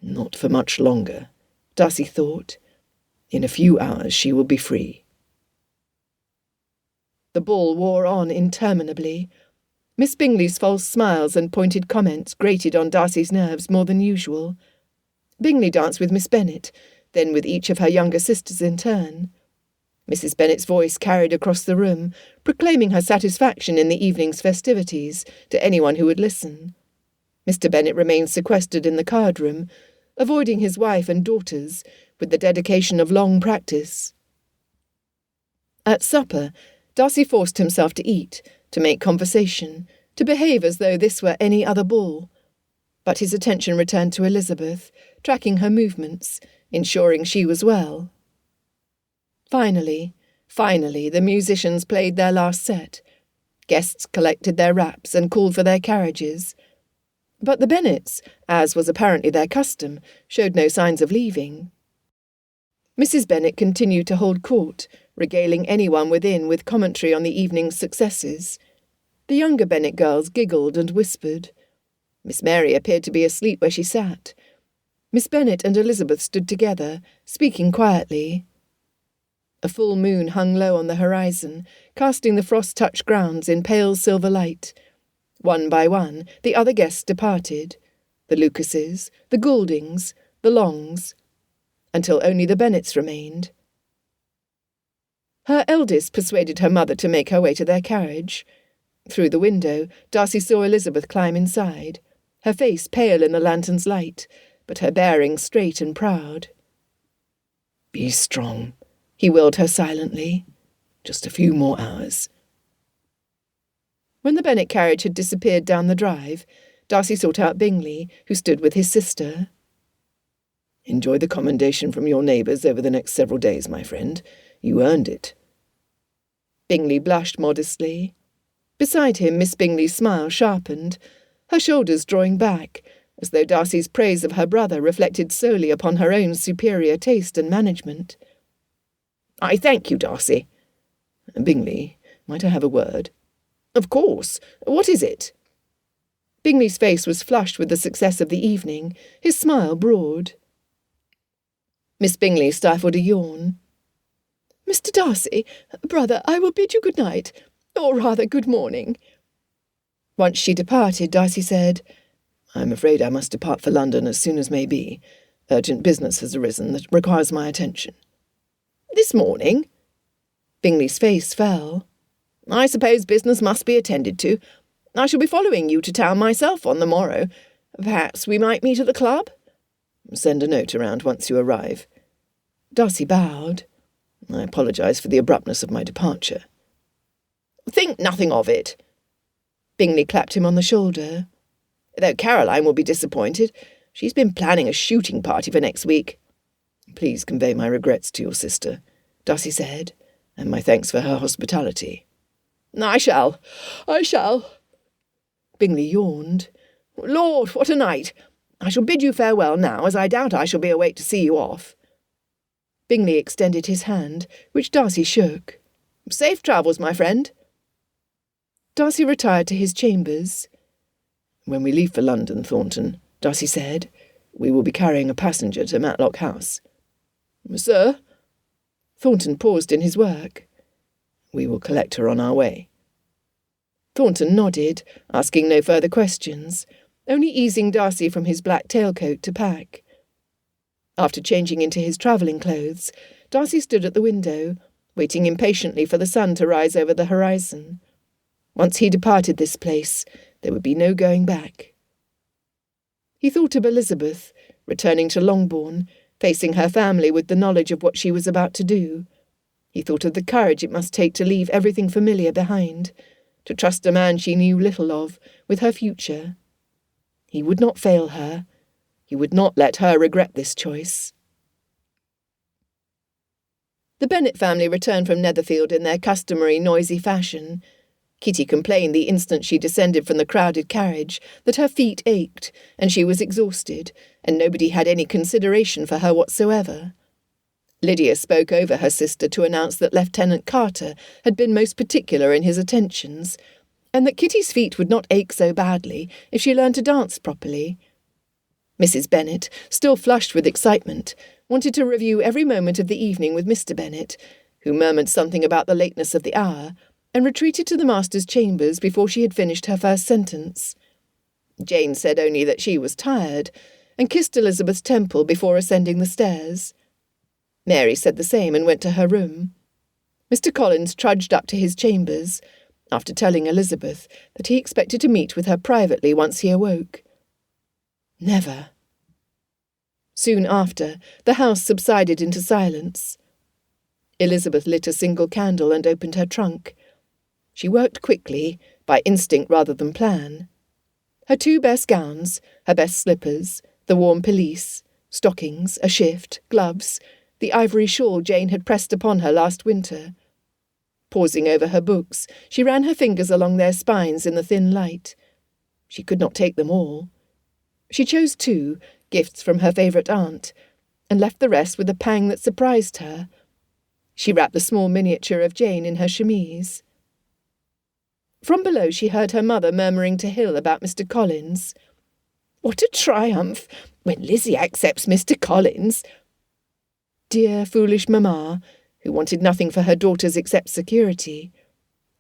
"Not for much longer," Darcy thought. "In a few hours she will be free." The ball wore on interminably. Miss Bingley's false smiles and pointed comments grated on Darcy's nerves more than usual. Bingley danced with Miss Bennet, then with each of her younger sisters in turn. Mrs. Bennet's voice carried across the room, proclaiming her satisfaction in the evening's festivities to anyone who would listen. Mr. Bennet remained sequestered in the card-room, avoiding his wife and daughters with the dedication of long practice. At supper, Darcy forced himself to eat, to make conversation, to behave as though this were any other ball. But his attention returned to Elizabeth, tracking her movements, ensuring she was well. Finally, the musicians played their last set. Guests collected their wraps and called for their carriages. But the Bennets, as was apparently their custom, showed no signs of leaving. Mrs. Bennet continued to hold court, regaling anyone within with commentary on the evening's successes. The younger Bennet girls giggled and whispered. Miss Mary appeared to be asleep where she sat. Miss Bennet and Elizabeth stood together, speaking quietly. A full moon hung low on the horizon, casting the frost-touched grounds in pale silver light. One by one, the other guests departed, the Lucases, the Gouldings, the Longs, until only the Bennets remained. Her eldest persuaded her mother to make her way to their carriage. Through the window, Darcy saw Elizabeth climb inside, her face pale in the lantern's light, but her bearing straight and proud. "Be strong," he willed her silently. Just a few more hours. When the Bennet carriage had disappeared down the drive, Darcy sought out Bingley, who stood with his sister. Enjoy the commendation from your neighbours over the next several days, my friend. You earned it. Bingley blushed modestly. Beside him, Miss Bingley's smile sharpened, her shoulders drawing back, as though Darcy's praise of her brother reflected solely upon her own superior taste and management. I thank you, Darcy. Bingley, might I have a word? Of course. What is it? Bingley's face was flushed with the success of the evening, his smile broad. Miss Bingley stifled a yawn. Mr. Darcy, brother, I will bid you good night, or rather good morning. Once she departed, Darcy said, I'm afraid I must depart for London as soon as may be. Urgent business has arisen that requires my attention. This morning? Bingley's face fell. I suppose business must be attended to. I shall be following you to town myself on the morrow. Perhaps we might meet at the club? Send a note around once you arrive. Darcy bowed. I apologise for the abruptness of my departure. Think nothing of it. Bingley clapped him on the shoulder. Though Caroline will be disappointed. She's been planning a shooting party for next week. Please convey my regrets to your sister, Darcy said, and my thanks for her hospitality. I shall. Bingley yawned. Lord, what a night! I shall bid you farewell now, as I doubt I shall be awake to see you off. Bingley extended his hand, which Darcy shook. Safe travels, my friend. Darcy retired to his chambers. When we leave for London, Thornton, Darcy said, we will be carrying a passenger to Matlock House. Sir? Thornton paused in his work. We will collect her on our way. Thornton nodded, asking no further questions, only easing Darcy from his black tailcoat to pack. After changing into his travelling clothes, Darcy stood at the window, waiting impatiently for the sun to rise over the horizon. Once he departed this place, there would be no going back. He thought of Elizabeth, returning to Longbourn, facing her family with the knowledge of what she was about to do. He thought of the courage it must take to leave everything familiar behind, to trust a man she knew little of, with her future. He would not fail her. He would not let her regret this choice. The Bennet family returned from Netherfield in their customary noisy fashion. Kitty complained the instant she descended from the crowded carriage that her feet ached, and she was exhausted, and nobody had any consideration for her whatsoever. Lydia spoke over her sister to announce that Lieutenant Carter had been most particular in his attentions, and that Kitty's feet would not ache so badly if she learned to dance properly. Mrs. Bennet, still flushed with excitement, wanted to review every moment of the evening with Mr. Bennet, who murmured something about the lateness of the hour, and retreated to the master's chambers before she had finished her first sentence. Jane said only that she was tired, and kissed Elizabeth's temple before ascending the stairs. Mary said the same and went to her room. Mr. Collins trudged up to his chambers, after telling Elizabeth that he expected to meet with her privately once he awoke. Never. Soon after, the house subsided into silence. Elizabeth lit a single candle and opened her trunk. She worked quickly, by instinct rather than plan. Her 2 best gowns, her best slippers, the warm pelisse, stockings, a shift, gloves, the ivory shawl Jane had pressed upon her last winter. Pausing over her books, she ran her fingers along their spines in the thin light. She could not take them all. She chose 2, gifts from her favourite aunt, and left the rest with a pang that surprised her. She wrapped the small miniature of Jane in her chemise. From below she heard her mother murmuring to Hill about Mr. Collins. What a triumph, when Lizzie accepts Mr. Collins! Dear, foolish mamma, who wanted nothing for her daughters except security.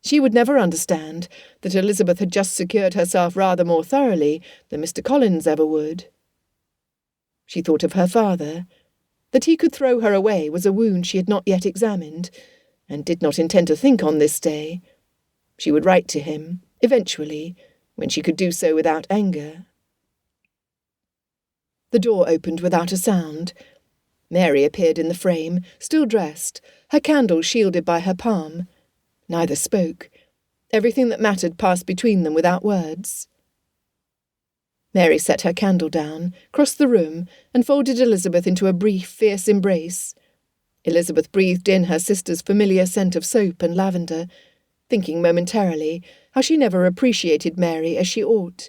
She would never understand that Elizabeth had just secured herself rather more thoroughly than Mr. Collins ever would. She thought of her father. That he could throw her away was a wound she had not yet examined, and did not intend to think on this day. She would write to him, eventually, when she could do so without anger. The door opened without a sound. Mary appeared in the frame, still dressed, her candle shielded by her palm. Neither spoke. Everything that mattered passed between them without words. Mary set her candle down, crossed the room, and folded Elizabeth into a brief, fierce embrace. Elizabeth breathed in her sister's familiar scent of soap and lavender, thinking momentarily how she never appreciated Mary as she ought.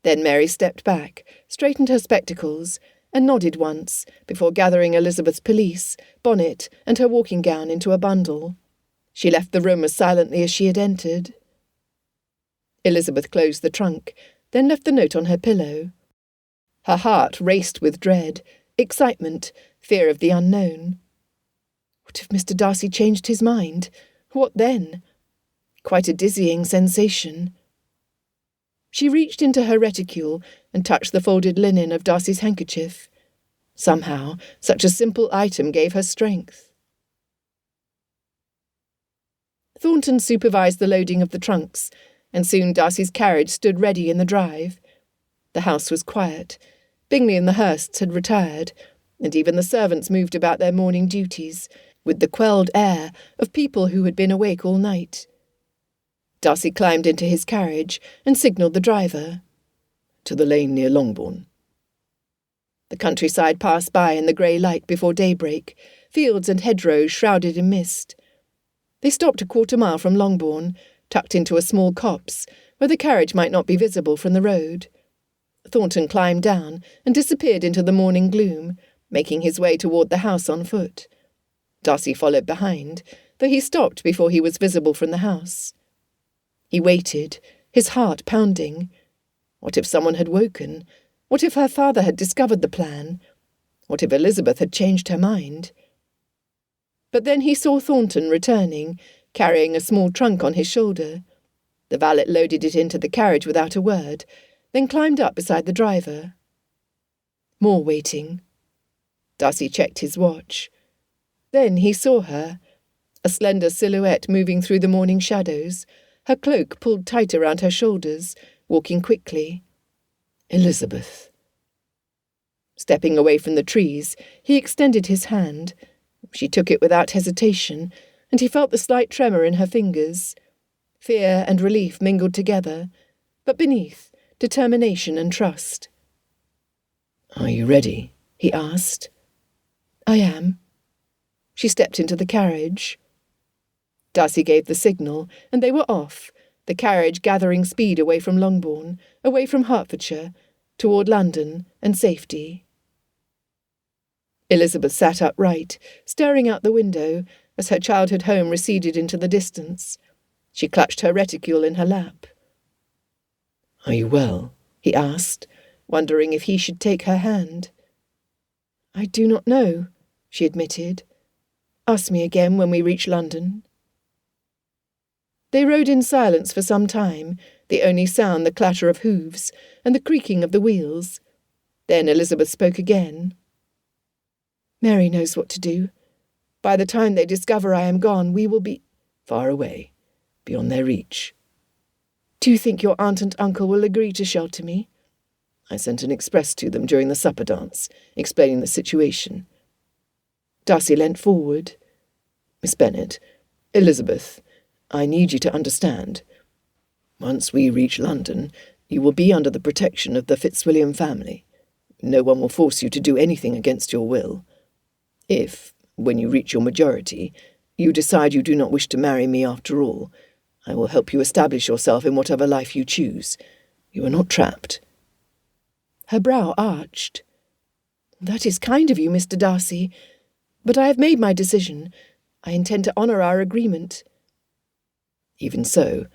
Then Mary stepped back, straightened her spectacles, and nodded once before gathering Elizabeth's pelisse, bonnet, and her walking gown into a bundle. She left the room as silently as she had entered. Elizabeth closed the trunk, then left the note on her pillow. Her heart raced with dread, excitement, fear of the unknown. What if Mr. Darcy changed his mind? What then? Quite a dizzying sensation. She reached into her reticule and touched the folded linen of Darcy's handkerchief. Somehow, such a simple item gave her strength. Thornton supervised the loading of the trunks, and soon Darcy's carriage stood ready in the drive. The house was quiet. Bingley and the Hursts had retired, and even the servants moved about their morning duties, with the quelled air of people who had been awake all night. Darcy climbed into his carriage and signalled the driver. To the lane near Longbourn. The countryside passed by in the grey light before daybreak, fields and hedgerows shrouded in mist. They stopped a quarter-mile from Longbourn, tucked into a small copse, where the carriage might not be visible from the road. Thornton climbed down and disappeared into the morning gloom, making his way toward the house on foot. Darcy followed behind, though he stopped before he was visible from the house. He waited, his heart pounding. What if someone had woken? What if her father had discovered the plan? What if Elizabeth had changed her mind? But then he saw Thornton returning, carrying a small trunk on his shoulder. The valet loaded it into the carriage without a word, then climbed up beside the driver. More waiting. Darcy checked his watch. Then he saw her, a slender silhouette moving through the morning shadows, her cloak pulled tight around her shoulders, walking quickly. Elizabeth. Stepping away from the trees, he extended his hand. She took it without hesitation, and he felt the slight tremor in her fingers. Fear and relief mingled together, but beneath, determination and trust. Are you ready? He asked. I am. She stepped into the carriage. Darcy gave the signal, and they were off, the carriage gathering speed away from Longbourn, away from Hertfordshire, toward London and safety. Elizabeth sat upright, staring out the window, as her childhood home receded into the distance. She clutched her reticule in her lap. Are you well? He asked, wondering if he should take her hand. I do not know, she admitted. Ask me again when we reach London. They rode in silence for some time, the only sound the clatter of hooves and the creaking of the wheels. Then Elizabeth spoke again. Mary knows what to do. By the time they discover I am gone, we will be far away, beyond their reach. Do you think your aunt and uncle will agree to shelter me? I sent an express to them during the supper dance, explaining the situation. Darcy leant forward. Miss Bennet, Elizabeth, I need you to understand. Once we reach London, you will be under the protection of the Fitzwilliam family. No one will force you to do anything against your will. If, when you reach your majority, you decide you do not wish to marry me after all, I will help you establish yourself in whatever life you choose. You are not trapped. Her brow arched. That is kind of you, Mr. Darcy, but I have made my decision. I intend to honour our agreement. Even so,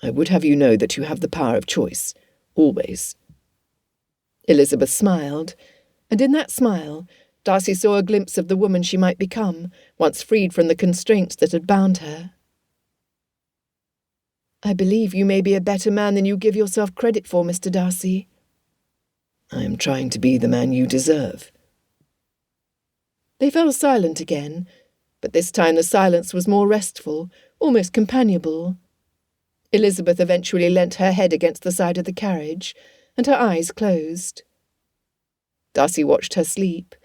I would have you know that you have the power of choice, always. Elizabeth smiled, and in that smile, Darcy saw a glimpse of the woman she might become, once freed from the constraints that had bound her. I believe you may be a better man than you give yourself credit for, Mr. Darcy. I am trying to be the man you deserve. They fell silent again, but this time the silence was more restful, almost companionable. Elizabeth eventually leant her head against the side of the carriage, and her eyes closed. Darcy watched her sleep,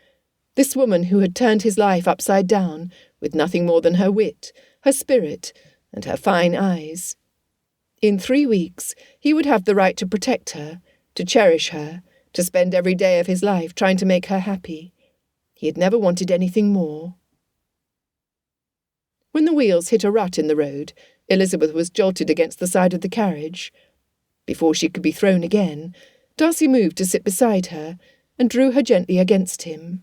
This woman who had turned his life upside down with nothing more than her wit, her spirit, and her fine eyes. In 3 weeks, he would have the right to protect her, to cherish her, to spend every day of his life trying to make her happy. He had never wanted anything more. When the wheels hit a rut in the road, Elizabeth was jolted against the side of the carriage. Before she could be thrown again, Darcy moved to sit beside her and drew her gently against him.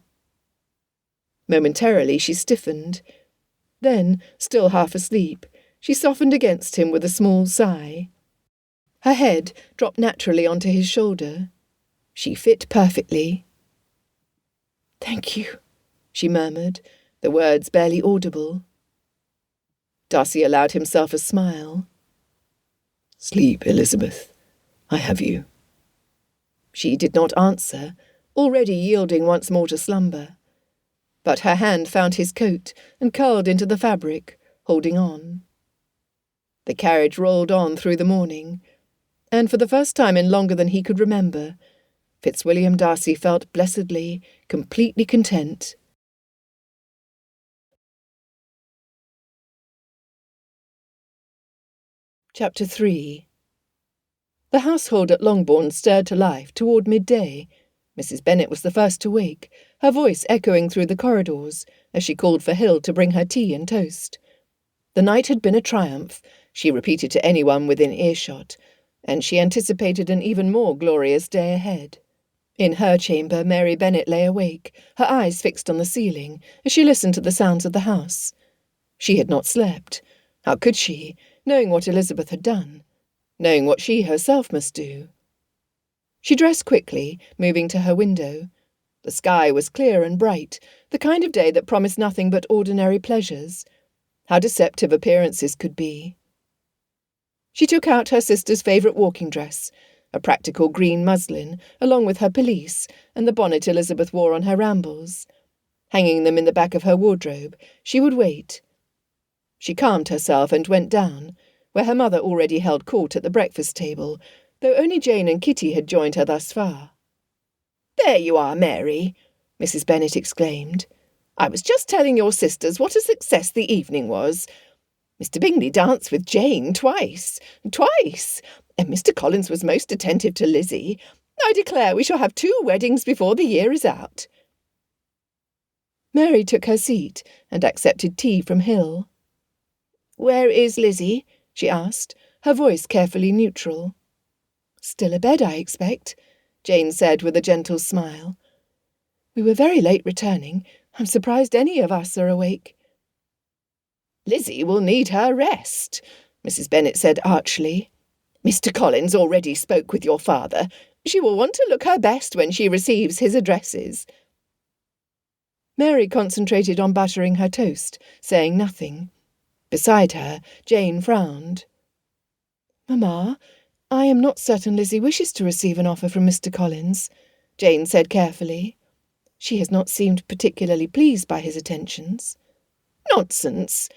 Momentarily she stiffened. Then, still half asleep, she softened against him with a small sigh. Her head dropped naturally onto his shoulder. She fit perfectly. "Thank you," she murmured, the words barely audible. Darcy allowed himself a smile. "Sleep, Elizabeth. I have you." She did not answer, already yielding once more to slumber. But her hand found his coat and curled into the fabric, holding on. The carriage rolled on through the morning, and for the first time in longer than he could remember, Fitzwilliam Darcy felt blessedly, completely content. Chapter 3. The household at Longbourn stirred to life toward midday. Mrs. Bennet was the first to wake, her voice echoing through the corridors as she called for Hill to bring her tea and toast. The night had been a triumph, she repeated to anyone within earshot, and she anticipated an even more glorious day ahead. In her chamber, Mary Bennet lay awake, her eyes fixed on the ceiling, as she listened to the sounds of the house. She had not slept. How could she, knowing what Elizabeth had done, knowing what she herself must do? She dressed quickly, moving to her window. The sky was clear and bright, the kind of day that promised nothing but ordinary pleasures. How deceptive appearances could be. She took out her sister's favourite walking dress, a practical green muslin, along with her pelisse and the bonnet Elizabeth wore on her rambles. Hanging them in the back of her wardrobe, she would wait. She calmed herself and went down, where her mother already held court at the breakfast table, though only Jane and Kitty had joined her thus far. "There you are, Mary," Mrs. Bennet exclaimed. "I was just telling your sisters what a success the evening was. Mr. Bingley danced with Jane twice, and Mr. Collins was most attentive to Lizzie. I declare we shall have 2 weddings before the year is out." Mary took her seat and accepted tea from Hill. "Where is Lizzie?" she asked, her voice carefully neutral. "Still abed, I expect," Jane said with a gentle smile. "We were very late returning. I'm surprised any of us are awake." "Lizzie will need her rest," Mrs. Bennet said archly. "Mr. Collins already spoke with your father. She will want to look her best when she receives his addresses." Mary concentrated on buttering her toast, saying nothing. Beside her, Jane frowned. "Mamma, I am not certain Lizzie wishes to receive an offer from Mr. Collins," Jane said carefully. "She has not seemed particularly pleased by his attentions." "Nonsense!"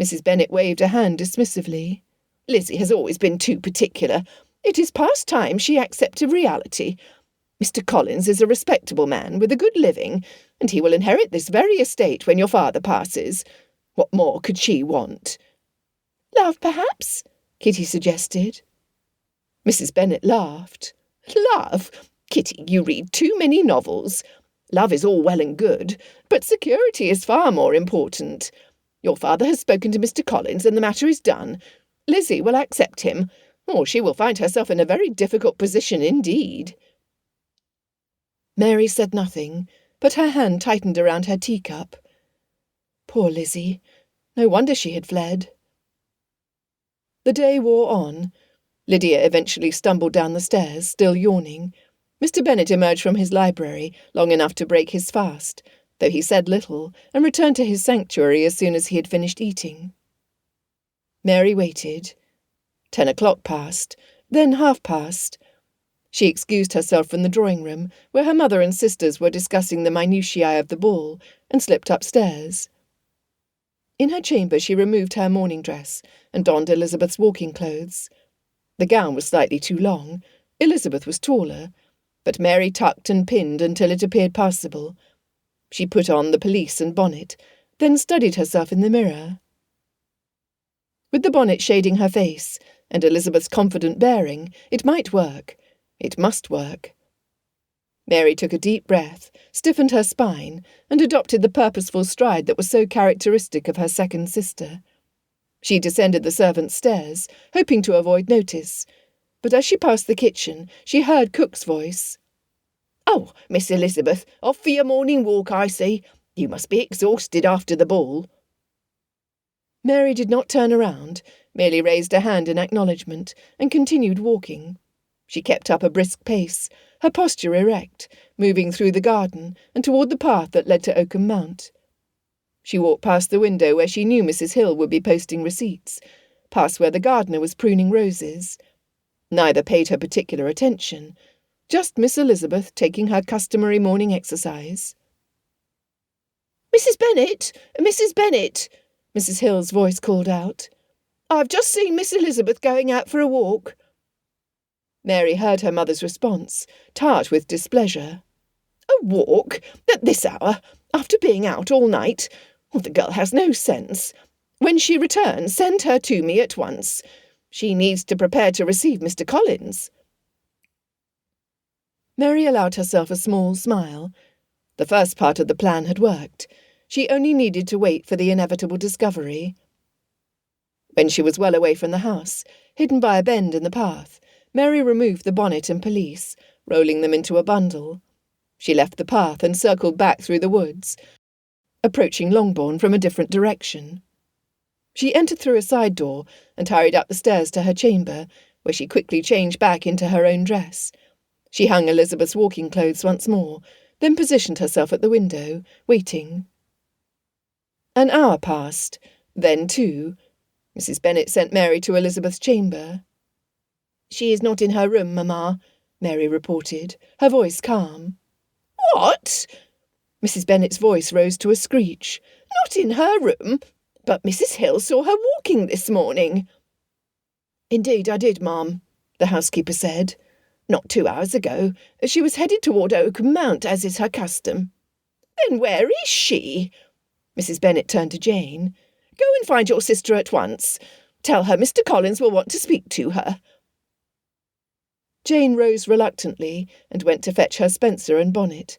Mrs. Bennet waved a hand dismissively. "Lizzie has always been too particular. It is past time she accepted reality. Mr. Collins is a respectable man with a good living, and he will inherit this very estate when your father passes. What more could she want?" "Love, perhaps?" Kitty suggested. Mrs. Bennet laughed. "Love? Kitty, you read too many novels. Love is all well and good, but security is far more important. Your father has spoken to Mr. Collins, and the matter is done. Lizzie will accept him, or she will find herself in a very difficult position indeed." Mary said nothing, but her hand tightened around her teacup. Poor Lizzie. No wonder she had fled. The day wore on. Lydia eventually stumbled down the stairs, still yawning. Mr. Bennet emerged from his library long enough to break his fast, though he said little, and returned to his sanctuary as soon as he had finished eating. Mary waited. 10 o'clock passed, then 1/2 past. She excused herself from the drawing-room, where her mother and sisters were discussing the minutiae of the ball, and slipped upstairs. In her chamber she removed her morning dress and donned Elizabeth's walking clothes. The gown was slightly too long. Elizabeth was taller, but Mary tucked and pinned until it appeared passable. She put on the pelisse and bonnet, then studied herself in the mirror. With the bonnet shading her face, and Elizabeth's confident bearing, it might work. It must work. Mary took a deep breath, stiffened her spine, and adopted the purposeful stride that was so characteristic of her second sister. She descended the servants' stairs, hoping to avoid notice, but as she passed the kitchen, she heard Cook's voice. "Oh, Miss Elizabeth, off for your morning walk, I see. You must be exhausted after the ball." Mary did not turn around, merely raised a hand in acknowledgement, and continued walking. She kept up a brisk pace, her posture erect, moving through the garden and toward the path that led to Oakham Mount. She walked past the window where she knew Mrs. Hill would be posting receipts, past where the gardener was pruning roses. Neither paid her particular attention, just Miss Elizabeth taking her customary morning exercise. "Mrs. Bennet! Mrs. Bennet!" Mrs. Hill's voice called out. "I've just seen Miss Elizabeth going out for a walk." Mary heard her mother's response, tart with displeasure. "A walk? At this hour? After being out all night? The girl has no sense. When she returns, send her to me at once. She needs to prepare to receive Mr. Collins." Mary allowed herself a small smile. The first part of the plan had worked. She only needed to wait for the inevitable discovery. When she was well away from the house, hidden by a bend in the path, Mary removed the bonnet and pelisse, rolling them into a bundle. She left the path and circled back through the woods, approaching Longbourn from a different direction. She entered through a side door and hurried up the stairs to her chamber, where she quickly changed back into her own dress. She hung Elizabeth's walking clothes once more, then positioned herself at the window, waiting. An hour passed, then 2. Mrs. Bennet sent Mary to Elizabeth's chamber. "She is not in her room, Mamma," Mary reported, her voice calm. "What?" Mrs. Bennet's voice rose to a screech. "Not in her room? But Mrs. Hill saw her walking this morning." "Indeed I did, ma'am," the housekeeper said. "Not 2 hours ago. She was headed toward Oakham Mount, as is her custom." "Then where is she?" Mrs. Bennet turned to Jane. "Go and find your sister at once. Tell her Mr. Collins will want to speak to her." Jane rose reluctantly and went to fetch her spencer and bonnet.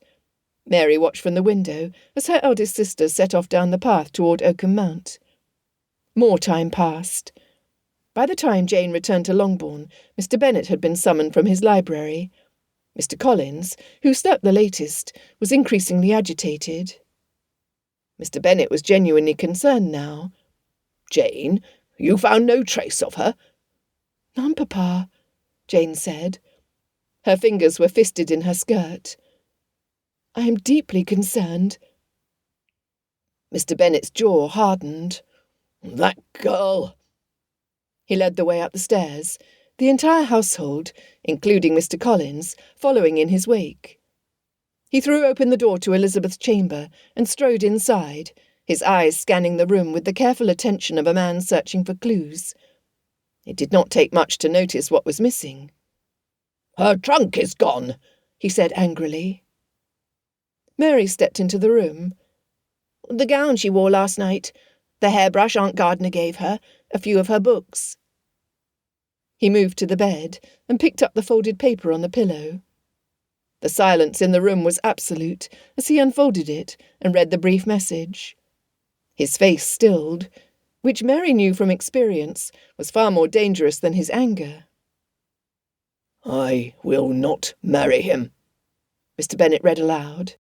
Mary watched from the window as her eldest sister set off down the path toward Oakham Mount. More time passed. By the time Jane returned to Longbourn, Mr. Bennet had been summoned from his library. Mr. Collins, who slept the latest, was increasingly agitated. Mr. Bennet was genuinely concerned now. "Jane, you found no trace of her?" "None, Papa," Jane said. Her fingers were fisted in her skirt. "I am deeply concerned." Mr. Bennet's jaw hardened. "That girl!" He led the way up the stairs, the entire household, including Mr. Collins, following in his wake. He threw open the door to Elizabeth's chamber and strode inside, his eyes scanning the room with the careful attention of a man searching for clues. It did not take much to notice what was missing. "Her trunk is gone," he said angrily. Mary stepped into the room. "The gown she wore last night, the hairbrush Aunt Gardiner gave her, a few of her books." He moved to the bed and picked up the folded paper on the pillow. The silence in the room was absolute as he unfolded it and read the brief message. His face stilled, which Mary knew from experience was far more dangerous than his anger. "I will not marry him," Mr. Bennet read aloud.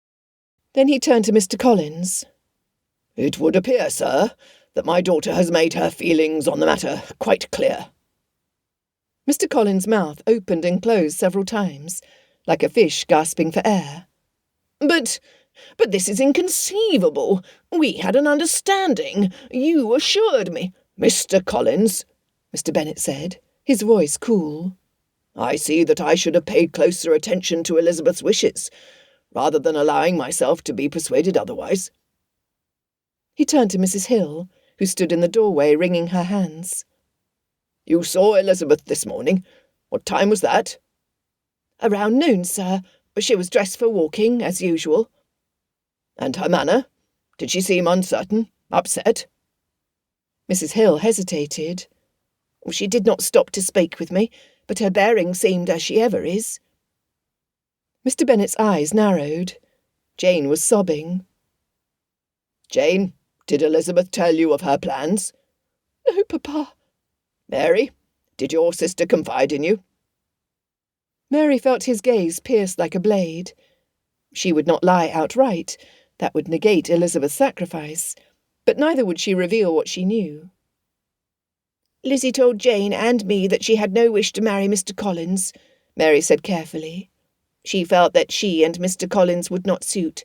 Then he turned to Mr. Collins. "It would appear, sir, that my daughter has made her feelings on the matter quite clear." Mr. Collins' mouth opened and closed several times, like a fish gasping for air. But this is inconceivable. We had an understanding. You assured me—" "Mr. Collins," Mr. Bennet said, his voice cool. "I see that I should have paid closer attention to Elizabeth's wishes, rather than allowing myself to be persuaded otherwise." He turned to Mrs. Hill, who stood in the doorway wringing her hands. "You saw Elizabeth this morning. What time was that?" "Around noon, sir. She was dressed for walking, as usual." And her manner? Did she seem uncertain, upset?" Mrs. Hill hesitated. "She did not stop to speak with me, but her bearing seemed as she ever is." Mr. Bennet's eyes narrowed. Jane was sobbing. "Jane, did Elizabeth tell you of her plans?" "No, Papa." "Mary, did your sister confide in you?" Mary felt his gaze pierce like a blade. She would not lie outright. That would negate Elizabeth's sacrifice. But neither would she reveal what she knew. "Lizzie told Jane and me that she had no wish to marry Mr. Collins," Mary said carefully. "She felt that she and Mr. Collins would not suit.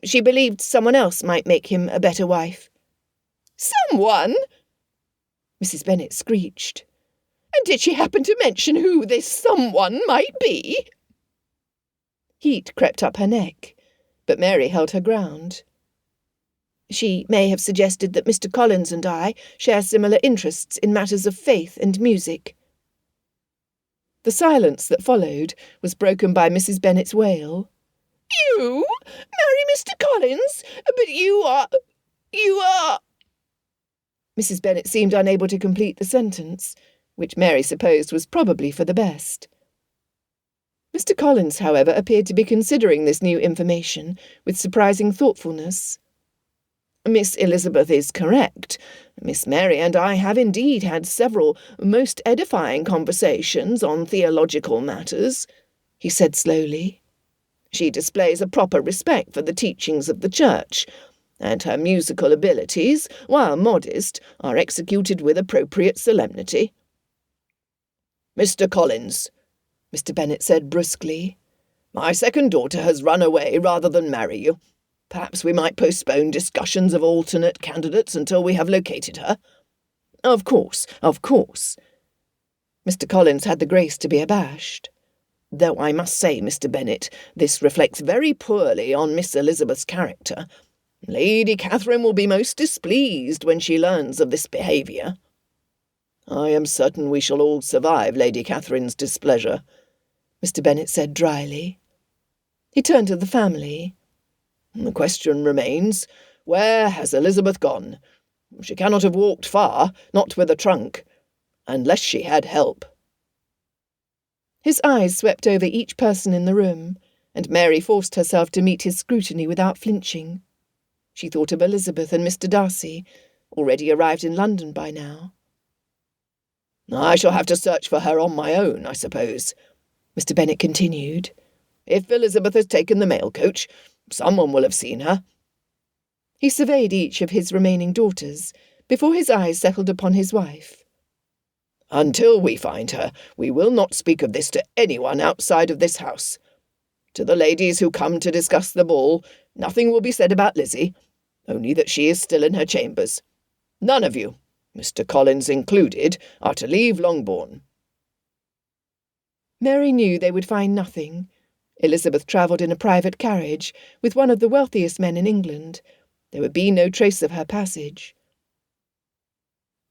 She believed someone else might make him a better wife." "Someone?" Mrs. Bennet screeched. "And did she happen to mention who this someone might be?" Heat crept up her neck, but Mary held her ground. "She may have suggested that Mr. Collins and I share similar interests in matters of faith and music." The silence that followed was broken by Mrs. Bennet's wail. "You marry Mr. Collins? But you are... Mrs. Bennet seemed unable to complete the sentence, which Mary supposed was probably for the best. Mr. Collins, however, appeared to be considering this new information with surprising thoughtfulness. "Miss Elizabeth is correct. Miss Mary and I have indeed had several most edifying conversations on theological matters," he said slowly. "She displays a proper respect for the teachings of the Church, and her musical abilities, while modest, are executed with appropriate solemnity." "Mr. Collins," Mr. Bennet said brusquely, "my second daughter has run away rather than marry you. Perhaps we might postpone discussions of alternate candidates until we have located her." Of course. Mr. Collins had the grace to be abashed. "Though I must say, Mr. Bennet, this reflects very poorly on Miss Elizabeth's character. Lady Catherine will be most displeased when she learns of this behaviour." "I am certain we shall all survive Lady Catherine's displeasure," Mr. Bennet said dryly. He turned to the family. "The question remains, where has Elizabeth gone? She cannot have walked far, not with a trunk, unless she had help." His eyes swept over each person in the room, and Mary forced herself to meet his scrutiny without flinching. She thought of Elizabeth and Mr. Darcy, already arrived in London by now. "I shall have to search for her on my own, I suppose," Mr. Bennet continued. "If Elizabeth has taken the mail coach, someone will have seen her." He surveyed each of his remaining daughters before his eyes settled upon his wife. "Until we find her, we will not speak of this to anyone outside of this house. To the ladies who come to discuss the ball, nothing will be said about Lizzie, only that she is still in her chambers. None of you, Mr. Collins included, are to leave Longbourn." Mary knew they would find nothing. Elizabeth travelled in a private carriage with one of the wealthiest men in England. There would be no trace of her passage.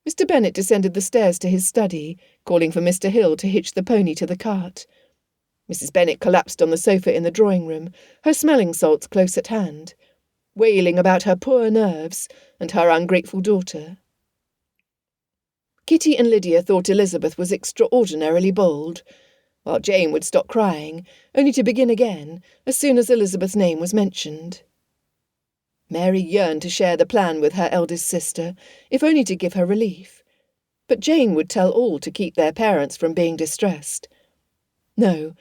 Mr. Bennet descended the stairs to his study, calling for Mr. Hill to hitch the pony to the cart. Mrs. Bennet collapsed on the sofa in the drawing-room, her smelling salts close at hand, wailing about her poor nerves and her ungrateful daughter. Kitty and Lydia thought Elizabeth was extraordinarily bold, while Jane would stop crying, only to begin again as soon as Elizabeth's name was mentioned. Mary yearned to share the plan with her eldest sister, if only to give her relief. But Jane would tell all to keep their parents from being distressed. No,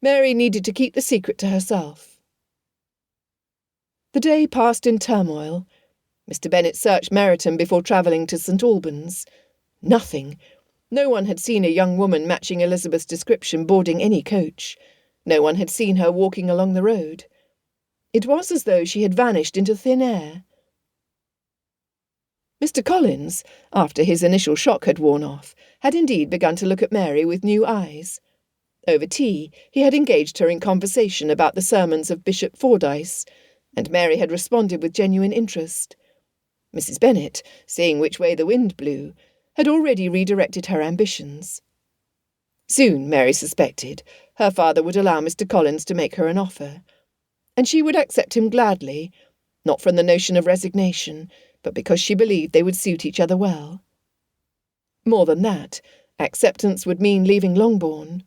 Mary needed to keep the secret to herself. The day passed in turmoil. Mr. Bennet searched Meryton before travelling to St. Albans. Nothing. No one had seen a young woman matching Elizabeth's description boarding any coach. No one had seen her walking along the road. It was as though she had vanished into thin air. Mr. Collins, after his initial shock had worn off, had indeed begun to look at Mary with new eyes. Over tea, he had engaged her in conversation about the sermons of Bishop Fordyce, and Mary had responded with genuine interest. Mrs. Bennet, seeing which way the wind blew, had already redirected her ambitions. Soon, Mary suspected, her father would allow Mr. Collins to make her an offer, and she would accept him gladly, not from the notion of resignation, but because she believed they would suit each other well. More than that, acceptance would mean leaving Longbourn.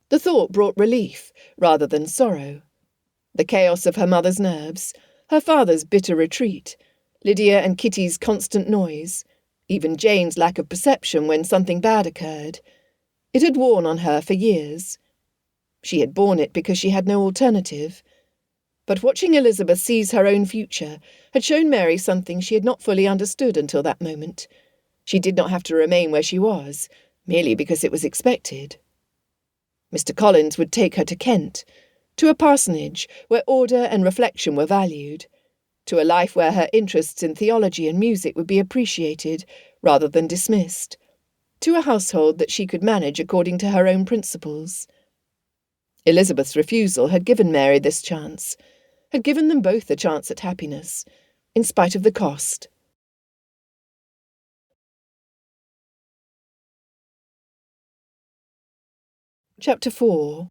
The thought brought relief rather than sorrow. The chaos of her mother's nerves, her father's bitter retreat, Lydia and Kitty's constant noise, even Jane's lack of perception when something bad occurred. It had worn on her for years. She had borne it because she had no alternative. But watching Elizabeth seize her own future had shown Mary something she had not fully understood until that moment. She did not have to remain where she was, merely because it was expected. Mr. Collins would take her to Kent, to a parsonage where order and reflection were valued, to a life where her interests in theology and music would be appreciated rather than dismissed, to a household that she could manage according to her own principles. Elizabeth's refusal had given Mary this chance, had given them both a chance at happiness, in spite of the cost. Chapter 4.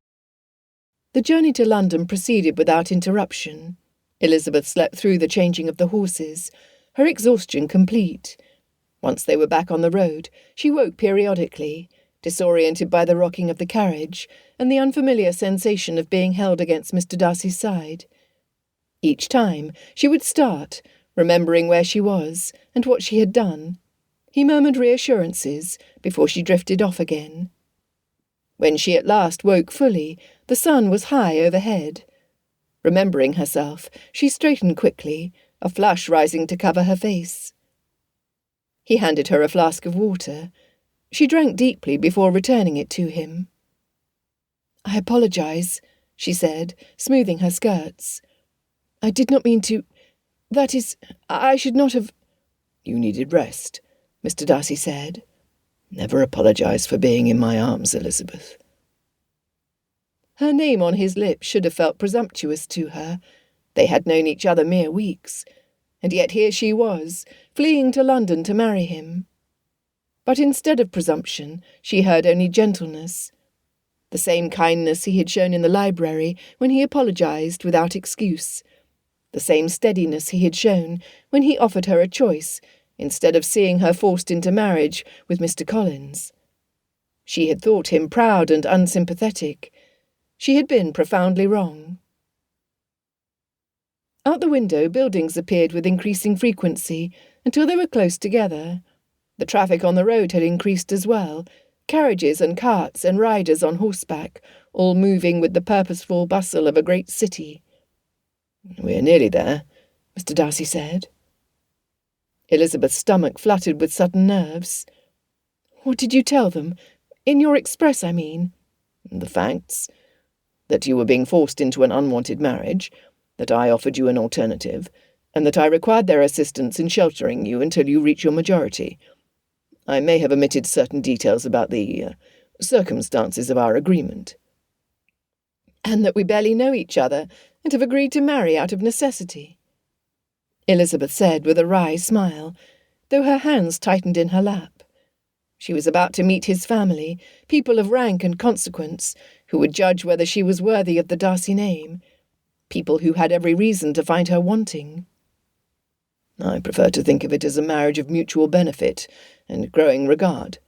The journey to London proceeded without interruption. Elizabeth slept through the changing of the horses, her exhaustion complete. Once they were back on the road, she woke periodically, disoriented by the rocking of the carriage and the unfamiliar sensation of being held against Mr. Darcy's side. Each time she would start, remembering where she was and what she had done. He murmured reassurances before she drifted off again. When she at last woke fully, the sun was high overhead. Remembering herself, she straightened quickly, a flush rising to cover her face. He handed her a flask of water. She drank deeply before returning it to him. "I apologize," she said, smoothing her skirts. "I did not mean to... That is, I should not have..." "You needed rest," Mr. Darcy said. "Never apologize for being in my arms, Elizabeth." Her name on his lips should have felt presumptuous to her. They had known each other mere weeks, and yet here she was, fleeing to London to marry him. But instead of presumption, she heard only gentleness. The same kindness he had shown in the library when he apologized without excuse. The same steadiness he had shown when he offered her a choice, instead of seeing her forced into marriage with Mr. Collins. She had thought him proud and unsympathetic. She had been profoundly wrong. Out the window, buildings appeared with increasing frequency until they were close together. The traffic on the road had increased as well, carriages and carts and riders on horseback, all moving with the purposeful bustle of a great city. "We're nearly there," Mr. Darcy said. Elizabeth's stomach fluttered with sudden nerves. "What did you tell them? In your express, I mean." "The facts. That you were being forced into an unwanted marriage, that I offered you an alternative, and that I required their assistance in sheltering you until you reach your majority. I may have omitted certain details about the circumstances of our agreement." "And that we barely know each other and have agreed to marry out of necessity," Elizabeth said with a wry smile, though her hands tightened in her lap. She was about to meet his family, people of rank and consequence, who would judge whether she was worthy of the Darcy name, people who had every reason to find her wanting. "I prefer to think of it as a marriage of mutual benefit and growing regard."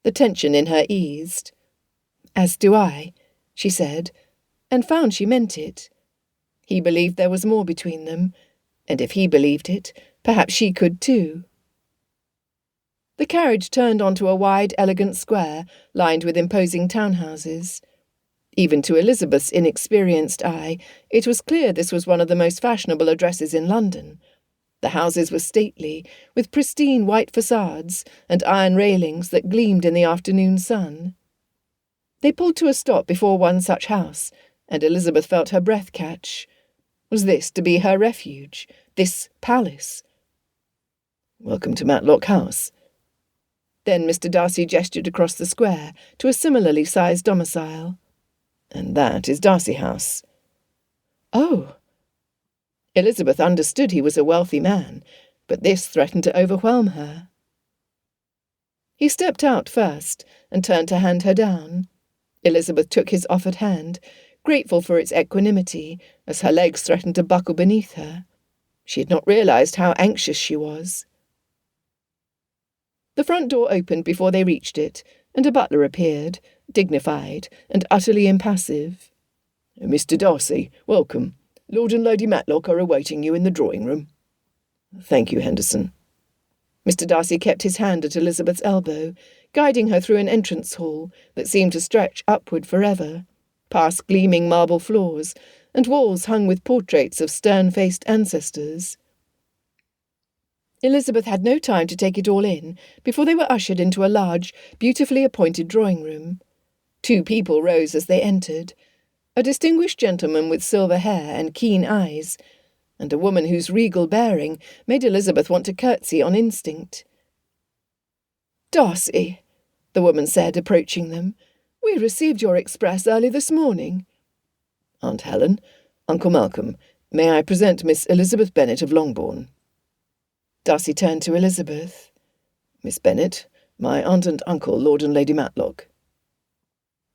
The tension in her eased. "As do I," she said, and found she meant it. He believed there was more between them, and if he believed it, perhaps she could too. The carriage turned onto a wide, elegant square lined with imposing townhouses. Even to Elizabeth's inexperienced eye, it was clear this was one of the most fashionable addresses in London. The houses were stately, with pristine white facades and iron railings that gleamed in the afternoon sun. They pulled to a stop before one such house, and Elizabeth felt her breath catch. Was this to be her refuge, this palace? "Welcome to Matlock House." Then Mr. Darcy gestured across the square to a similarly sized domicile. "And that is Darcy House." "Oh." Elizabeth understood he was a wealthy man, but this threatened to overwhelm her. He stepped out first and turned to hand her down. Elizabeth took his offered hand, grateful for its equanimity, as her legs threatened to buckle beneath her. She had not realised how anxious she was. The front door opened before they reached it, and a butler appeared, dignified and utterly impassive. "Mr. Darcy, welcome. Lord and Lady Matlock are awaiting you in the drawing-room." "Thank you, Henderson." Mr. Darcy kept his hand at Elizabeth's elbow, guiding her through an entrance hall that seemed to stretch upward forever, past gleaming marble floors and walls hung with portraits of stern-faced ancestors. Elizabeth had no time to take it all in before they were ushered into a large, beautifully appointed drawing-room. 2 people rose as they entered, a distinguished gentleman with silver hair and keen eyes, and a woman whose regal bearing made Elizabeth want to curtsy on instinct. "Darcy," the woman said, approaching them, "we received your express early this morning." "Aunt Helen, Uncle Malcolm, may I present Miss Elizabeth Bennet of Longbourn?" Darcy turned to Elizabeth. "Miss Bennet, my aunt and uncle, Lord and Lady Matlock."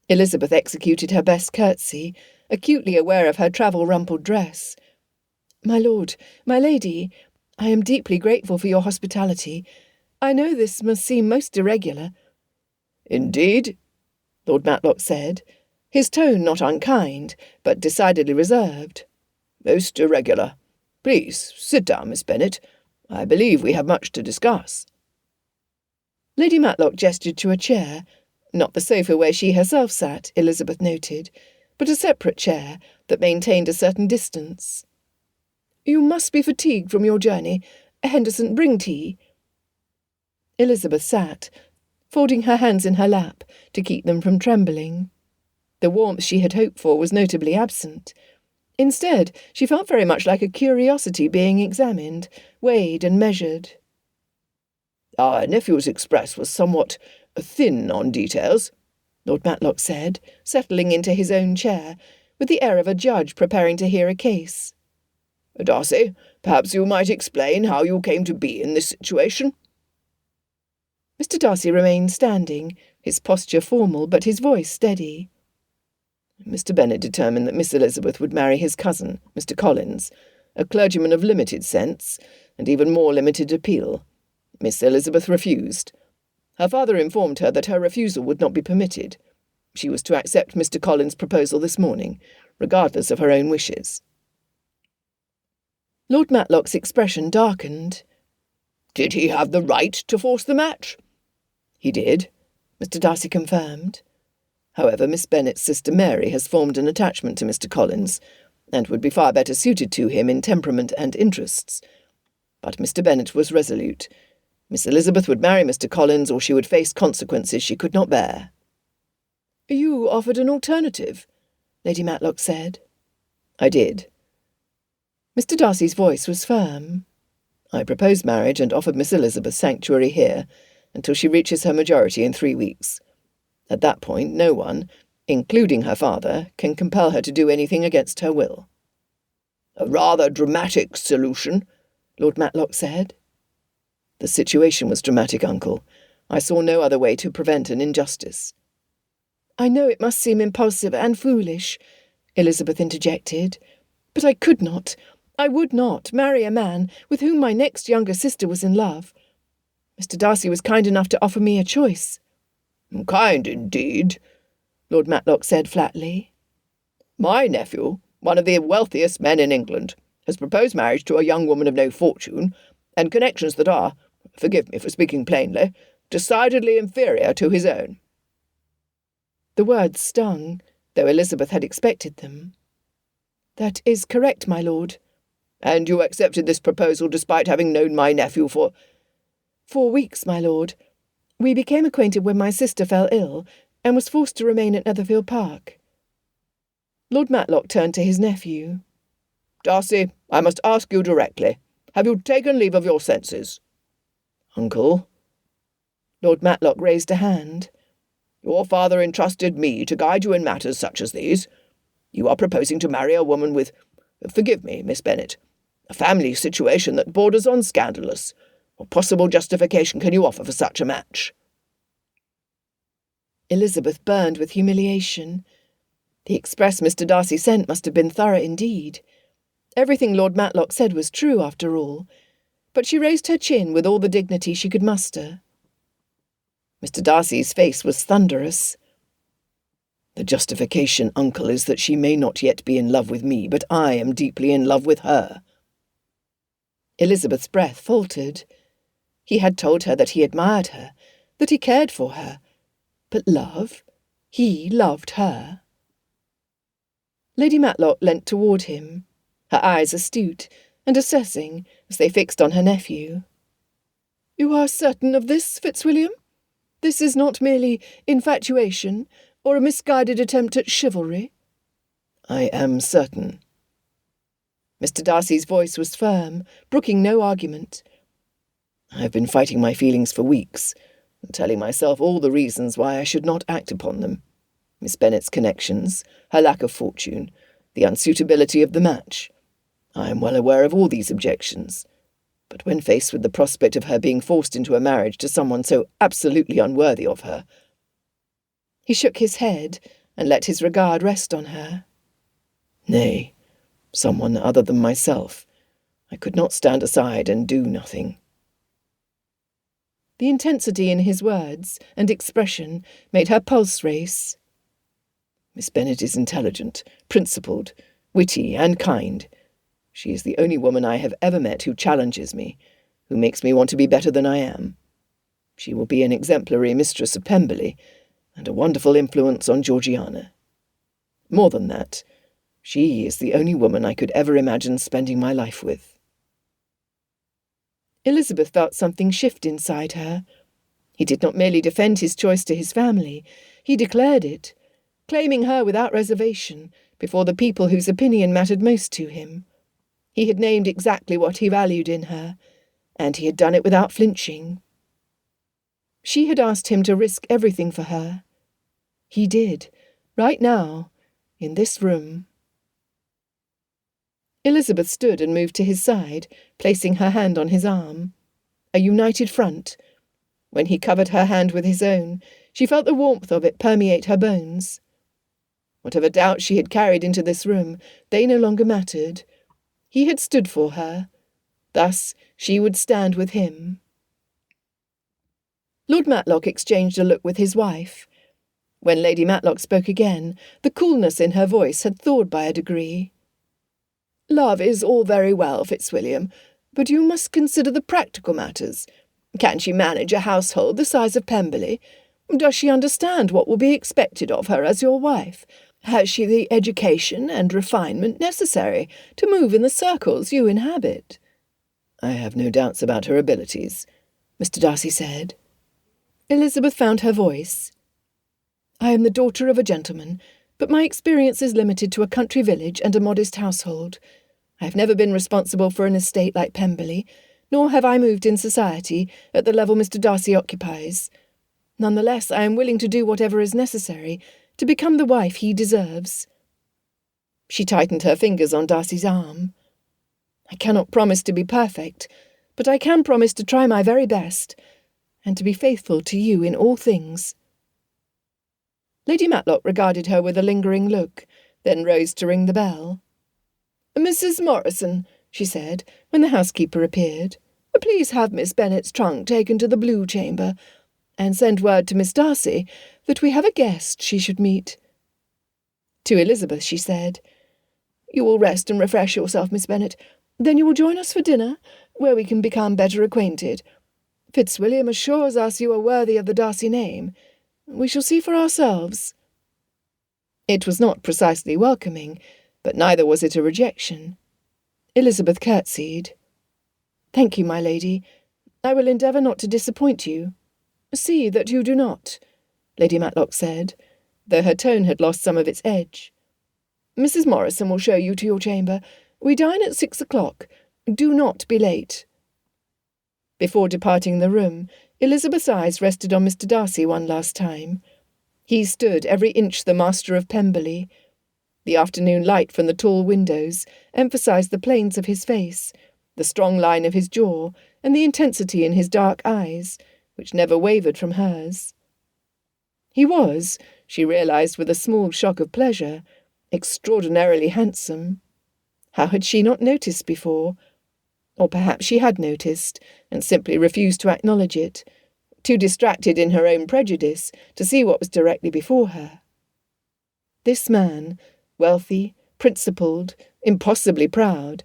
Elizabeth executed her best curtsy, acutely aware of her travel-rumpled dress. "My lord, my lady, I am deeply grateful for your hospitality. I know this must seem most irregular." "Indeed?" Lord Matlock said, his tone not unkind, but decidedly reserved. "Most irregular. Please, sit down, Miss Bennet. I believe we have much to discuss." Lady Matlock gestured to a chair, not the sofa where she herself sat, Elizabeth noted, but a separate chair that maintained a certain distance. "You must be fatigued from your journey. Henderson, bring tea." Elizabeth sat, folding her hands in her lap to keep them from trembling. The warmth she had hoped for was notably absent. Instead, she felt very much like a curiosity being examined, weighed and measured. "Our nephew's express was somewhat thin on details," Lord Matlock said, settling into his own chair, with the air of a judge preparing to hear a case. "Darcy, perhaps you might explain how you came to be in this situation?" Mr. Darcy remained standing, his posture formal but his voice steady. "Mr. Bennet determined that Miss Elizabeth would marry his cousin, Mr. Collins, a clergyman of limited sense and even more limited appeal. Miss Elizabeth refused. Her father informed her that her refusal would not be permitted. She was to accept Mr. Collins' proposal this morning, regardless of her own wishes." Lord Matlock's expression darkened. "Did he have the right to force the match?" "He did," Mr. Darcy confirmed. "However, Miss Bennet's sister Mary has formed an attachment to Mr. Collins, and would be far better suited to him in temperament and interests. But Mr. Bennet was resolute. Miss Elizabeth would marry Mr. Collins, or she would face consequences she could not bear." "You offered an alternative," Lady Matlock said. "I did." Mr. Darcy's voice was firm. "I proposed marriage and offered Miss Elizabeth sanctuary here until she reaches her majority in 3 weeks. At that point, no one, including her father, can compel her to do anything against her will." "A rather dramatic solution," Lord Matlock said. "The situation was dramatic, uncle. I saw no other way to prevent an injustice." "I know it must seem impulsive and foolish," Elizabeth interjected, "but I could not, I would not marry a man with whom my next younger sister was in love. Mr. Darcy was kind enough to offer me a choice." "Kind indeed," Lord Matlock said flatly. "My nephew, one of the wealthiest men in England, has proposed marriage to a young woman of no fortune, and connections that are, forgive me for speaking plainly, decidedly inferior to his own." The words stung, though Elizabeth had expected them. "That is correct, my lord." "And you accepted this proposal despite having known my nephew for—" "4 weeks, my lord. We became acquainted when my sister fell ill, and was forced to remain at Netherfield Park." Lord Matlock turned to his nephew. "Darcy, I must ask you directly. Have you taken leave of your senses?" "Uncle?" Lord Matlock raised a hand. "Your father entrusted me to guide you in matters such as these. You are proposing to marry a woman with, forgive me, Miss Bennet, a family situation that borders on scandalous. What possible justification can you offer for such a match?" Elizabeth burned with humiliation. The express Mr. Darcy sent must have been thorough indeed. Everything Lord Matlock said was true, after all, but she raised her chin with all the dignity she could muster. Mr. Darcy's face was thunderous. The justification, uncle, is that she may not yet be in love with me, but I am deeply in love with her. Elizabeth's breath faltered. He had told her that he admired her, that he cared for her. But love? He loved her. Lady Matlock leant toward him, her eyes astute and assessing as they fixed on her nephew. "You are certain of this, Fitzwilliam? This is not merely infatuation or a misguided attempt at chivalry?" "I am certain." Mr. Darcy's voice was firm, brooking no argument. "I have been fighting my feelings for weeks, and telling myself all the reasons why I should not act upon them. Miss Bennet's connections, her lack of fortune, the unsuitability of the match. I am well aware of all these objections, but when faced with the prospect of her being forced into a marriage to someone so absolutely unworthy of her—" He shook his head and let his regard rest on her. "Nay, someone other than myself. I could not stand aside and do nothing." The intensity in his words and expression made her pulse race. "Miss Bennet is intelligent, principled, witty, and kind. She is the only woman I have ever met who challenges me, who makes me want to be better than I am. She will be an exemplary mistress of Pemberley, and a wonderful influence on Georgiana. More than that, she is the only woman I could ever imagine spending my life with." Elizabeth felt something shift inside her. He did not merely defend his choice to his family, he declared it, claiming her without reservation before the people whose opinion mattered most to him. He had named exactly what he valued in her, and he had done it without flinching. She had asked him to risk everything for her. He did, right now, in this room. Elizabeth stood and moved to his side, placing her hand on his arm. A united front. When he covered her hand with his own, she felt the warmth of it permeate her bones. Whatever doubts she had carried into this room, they no longer mattered. He had stood for her. Thus she would stand with him. Lord Matlock exchanged a look with his wife. When Lady Matlock spoke again, the coolness in her voice had thawed by a degree. "Love is all very well, Fitzwilliam, but you must consider the practical matters. Can she manage a household the size of Pemberley? Does she understand what will be expected of her as your wife? Has she the education and refinement necessary to move in the circles you inhabit?" "I have no doubts about her abilities," Mr. Darcy said. Elizabeth found her voice. "I am the daughter of a gentleman, but my experience is limited to a country village and a modest household. I have never been responsible for an estate like Pemberley, nor have I moved in society at the level Mr. Darcy occupies. Nonetheless, I am willing to do whatever is necessary to become the wife he deserves." She tightened her fingers on Darcy's arm. "I cannot promise to be perfect, but I can promise to try my very best, and to be faithful to you in all things." Lady Matlock regarded her with a lingering look, then rose to ring the bell. "Mrs. Morrison," she said, when the housekeeper appeared, "please have Miss Bennet's trunk taken to the Blue Chamber, and send word to Miss Darcy that we have a guest she should meet." To Elizabeth she said, "You will rest and refresh yourself, Miss Bennet. Then you will join us for dinner, where we can become better acquainted. Fitzwilliam assures us you are worthy of the Darcy name. We shall see for ourselves." It was not precisely welcoming, but neither was it a rejection. Elizabeth curtsied. "Thank you, my lady. I will endeavour not to disappoint you." "See that you do not," Lady Matlock said, though her tone had lost some of its edge. "Mrs. Morrison will show you to your chamber. We dine at 6 o'clock. Do not be late." Before departing the room, Elizabeth's eyes rested on Mr. Darcy one last time. He stood every inch the master of Pemberley. The afternoon light from the tall windows emphasised the planes of his face, the strong line of his jaw, and the intensity in his dark eyes, which never wavered from hers. He was, she realised with a small shock of pleasure, extraordinarily handsome. How had she not noticed before? Or perhaps she had noticed, and simply refused to acknowledge it, too distracted in her own prejudice to see what was directly before her. This man, wealthy, principled, impossibly proud,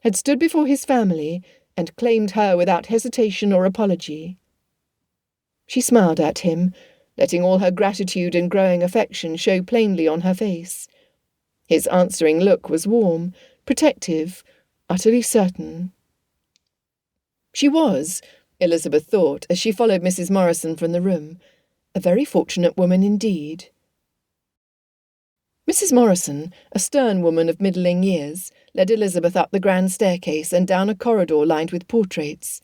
had stood before his family and claimed her without hesitation or apology. She smiled at him, letting all her gratitude and growing affection show plainly on her face. His answering look was warm, protective, utterly certain. She was, Elizabeth thought, as she followed Mrs. Morrison from the room, a very fortunate woman indeed. Mrs. Morrison, a stern woman of middling years, led Elizabeth up the grand staircase and down a corridor lined with portraits.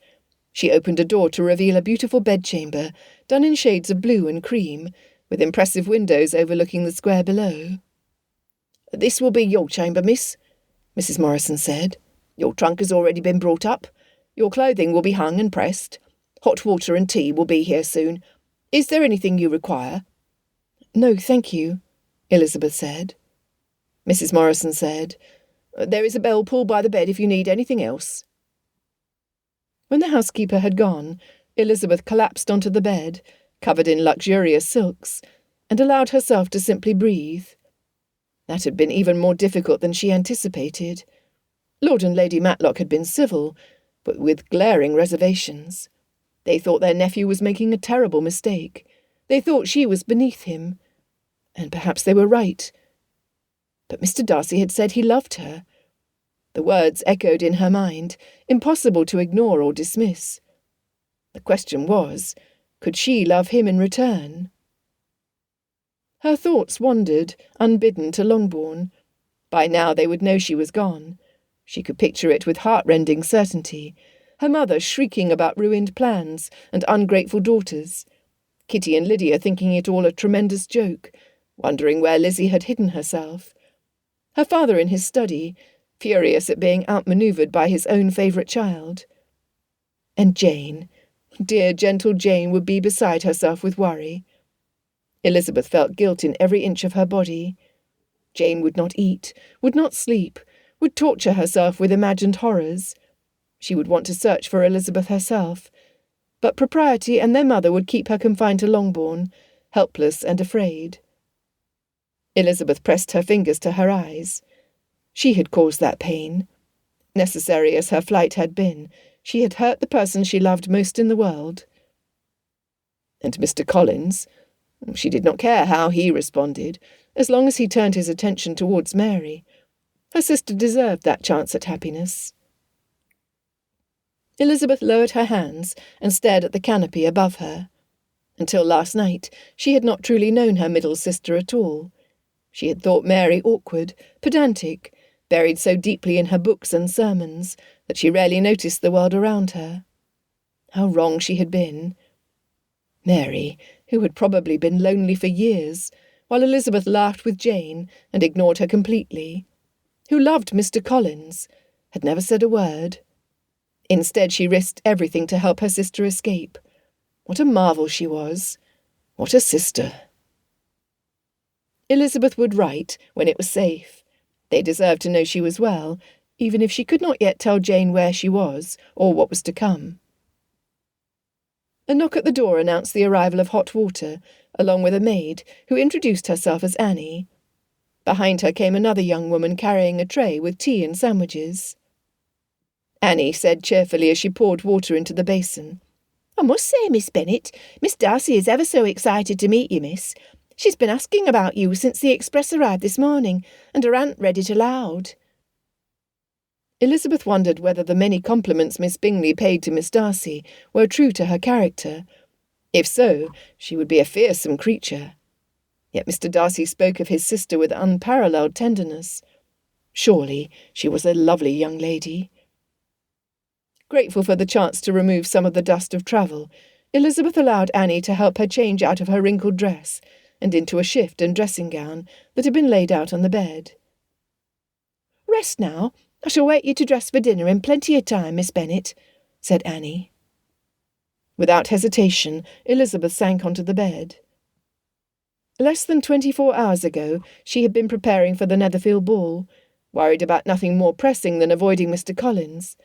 She opened a door to reveal a beautiful bedchamber, done in shades of blue and cream, with impressive windows overlooking the square below. "This will be your chamber, miss," Mrs. Morrison said. "Your trunk has already been brought up. Your clothing will be hung and pressed. Hot water and tea will be here soon. Is there anything you require?" "No, thank you," Elizabeth said. Mrs. Morrison said, "There is a bell pulled by the bed if you need anything else." When the housekeeper had gone, Elizabeth collapsed onto the bed, covered in luxurious silks, and allowed herself to simply breathe. That had been even more difficult than she anticipated. Lord and Lady Matlock had been civil, but with glaring reservations. They thought their nephew was making a terrible mistake. They thought she was beneath him. And perhaps they were right. But Mr. Darcy had said he loved her. The words echoed in her mind, impossible to ignore or dismiss. The question was, could she love him in return? Her thoughts wandered, unbidden, to Longbourn. By now they would know she was gone. She could picture it with heart-rending certainty. Her mother shrieking about ruined plans and ungrateful daughters. Kitty and Lydia thinking it all a tremendous joke, wondering where Lizzie had hidden herself. Her father in his study, furious at being outmanoeuvred by his own favourite child. And Jane, dear gentle Jane, would be beside herself with worry. Elizabeth felt guilt in every inch of her body. Jane would not eat, would not sleep, would torture herself with imagined horrors. She would want to search for Elizabeth herself, but Propriety and their mother would keep her confined to Longbourn, helpless and afraid. Elizabeth pressed her fingers to her eyes. She had caused that pain. Necessary as her flight had been, she had hurt the person she loved most in the world. And Mr. Collins, she did not care how he responded, as long as he turned his attention towards Mary. Her sister deserved that chance at happiness. Elizabeth lowered her hands and stared at the canopy above her. Until last night, she had not truly known her middle sister at all. She had thought Mary awkward, pedantic, buried so deeply in her books and sermons that she rarely noticed the world around her. How wrong she had been. Mary, who had probably been lonely for years, while Elizabeth laughed with Jane and ignored her completely, who loved Mr. Collins, had never said a word. Instead, she risked everything to help her sister escape. What a marvel she was. What a sister. Elizabeth would write when it was safe. They deserved to know she was well, even if she could not yet tell Jane where she was or what was to come. A knock at the door announced the arrival of hot water, along with a maid, who introduced herself as Annie. Behind her came another young woman carrying a tray with tea and sandwiches. Annie said cheerfully as she poured water into the basin, "I must say, Miss Bennet, Miss Darcy is ever so excited to meet you, miss. She's been asking about you since the express arrived this morning, and her aunt read it aloud." Elizabeth wondered whether the many compliments Miss Bingley paid to Miss Darcy were true to her character. If so, she would be a fearsome creature. Yet Mr. Darcy spoke of his sister with unparalleled tenderness. Surely she was a lovely young lady. Grateful for the chance to remove some of the dust of travel, Elizabeth allowed Annie to help her change out of her wrinkled dress and into a shift and dressing gown that had been laid out on the bed. "Rest now. I shall wait you to dress for dinner in plenty of time, Miss Bennet," said Annie. Without hesitation, Elizabeth sank onto the bed. Less than 24 hours ago, she had been preparing for the Netherfield ball, worried about nothing more pressing than avoiding Mr. Collins.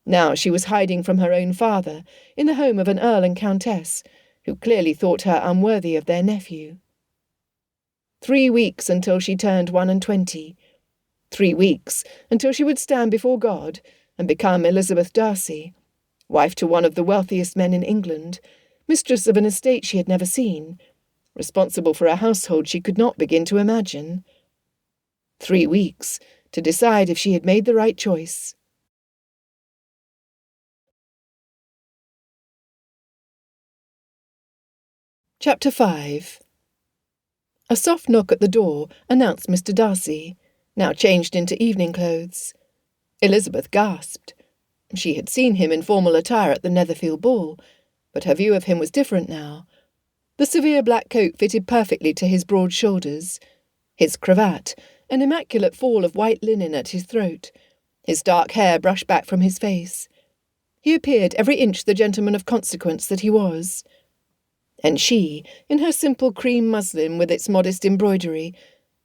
Now she was hiding from her own father in the home of an earl and countess, who clearly thought her unworthy of their nephew. 3 weeks until she turned 21. 3 weeks until she would stand before God and become Elizabeth Darcy, wife to one of the wealthiest men in England, mistress of an estate she had never seen, responsible for a household she could not begin to imagine. 3 weeks to decide if she had made the right choice. Chapter 5. A soft knock at the door announced Mr. Darcy, now changed into evening clothes. Elizabeth gasped. She had seen him in formal attire at the Netherfield ball, but her view of him was different now. The severe black coat fitted perfectly to his broad shoulders, his cravat, an immaculate fall of white linen at his throat, his dark hair brushed back from his face. He appeared every inch the gentleman of consequence that he was. And she, in her simple cream muslin with its modest embroidery,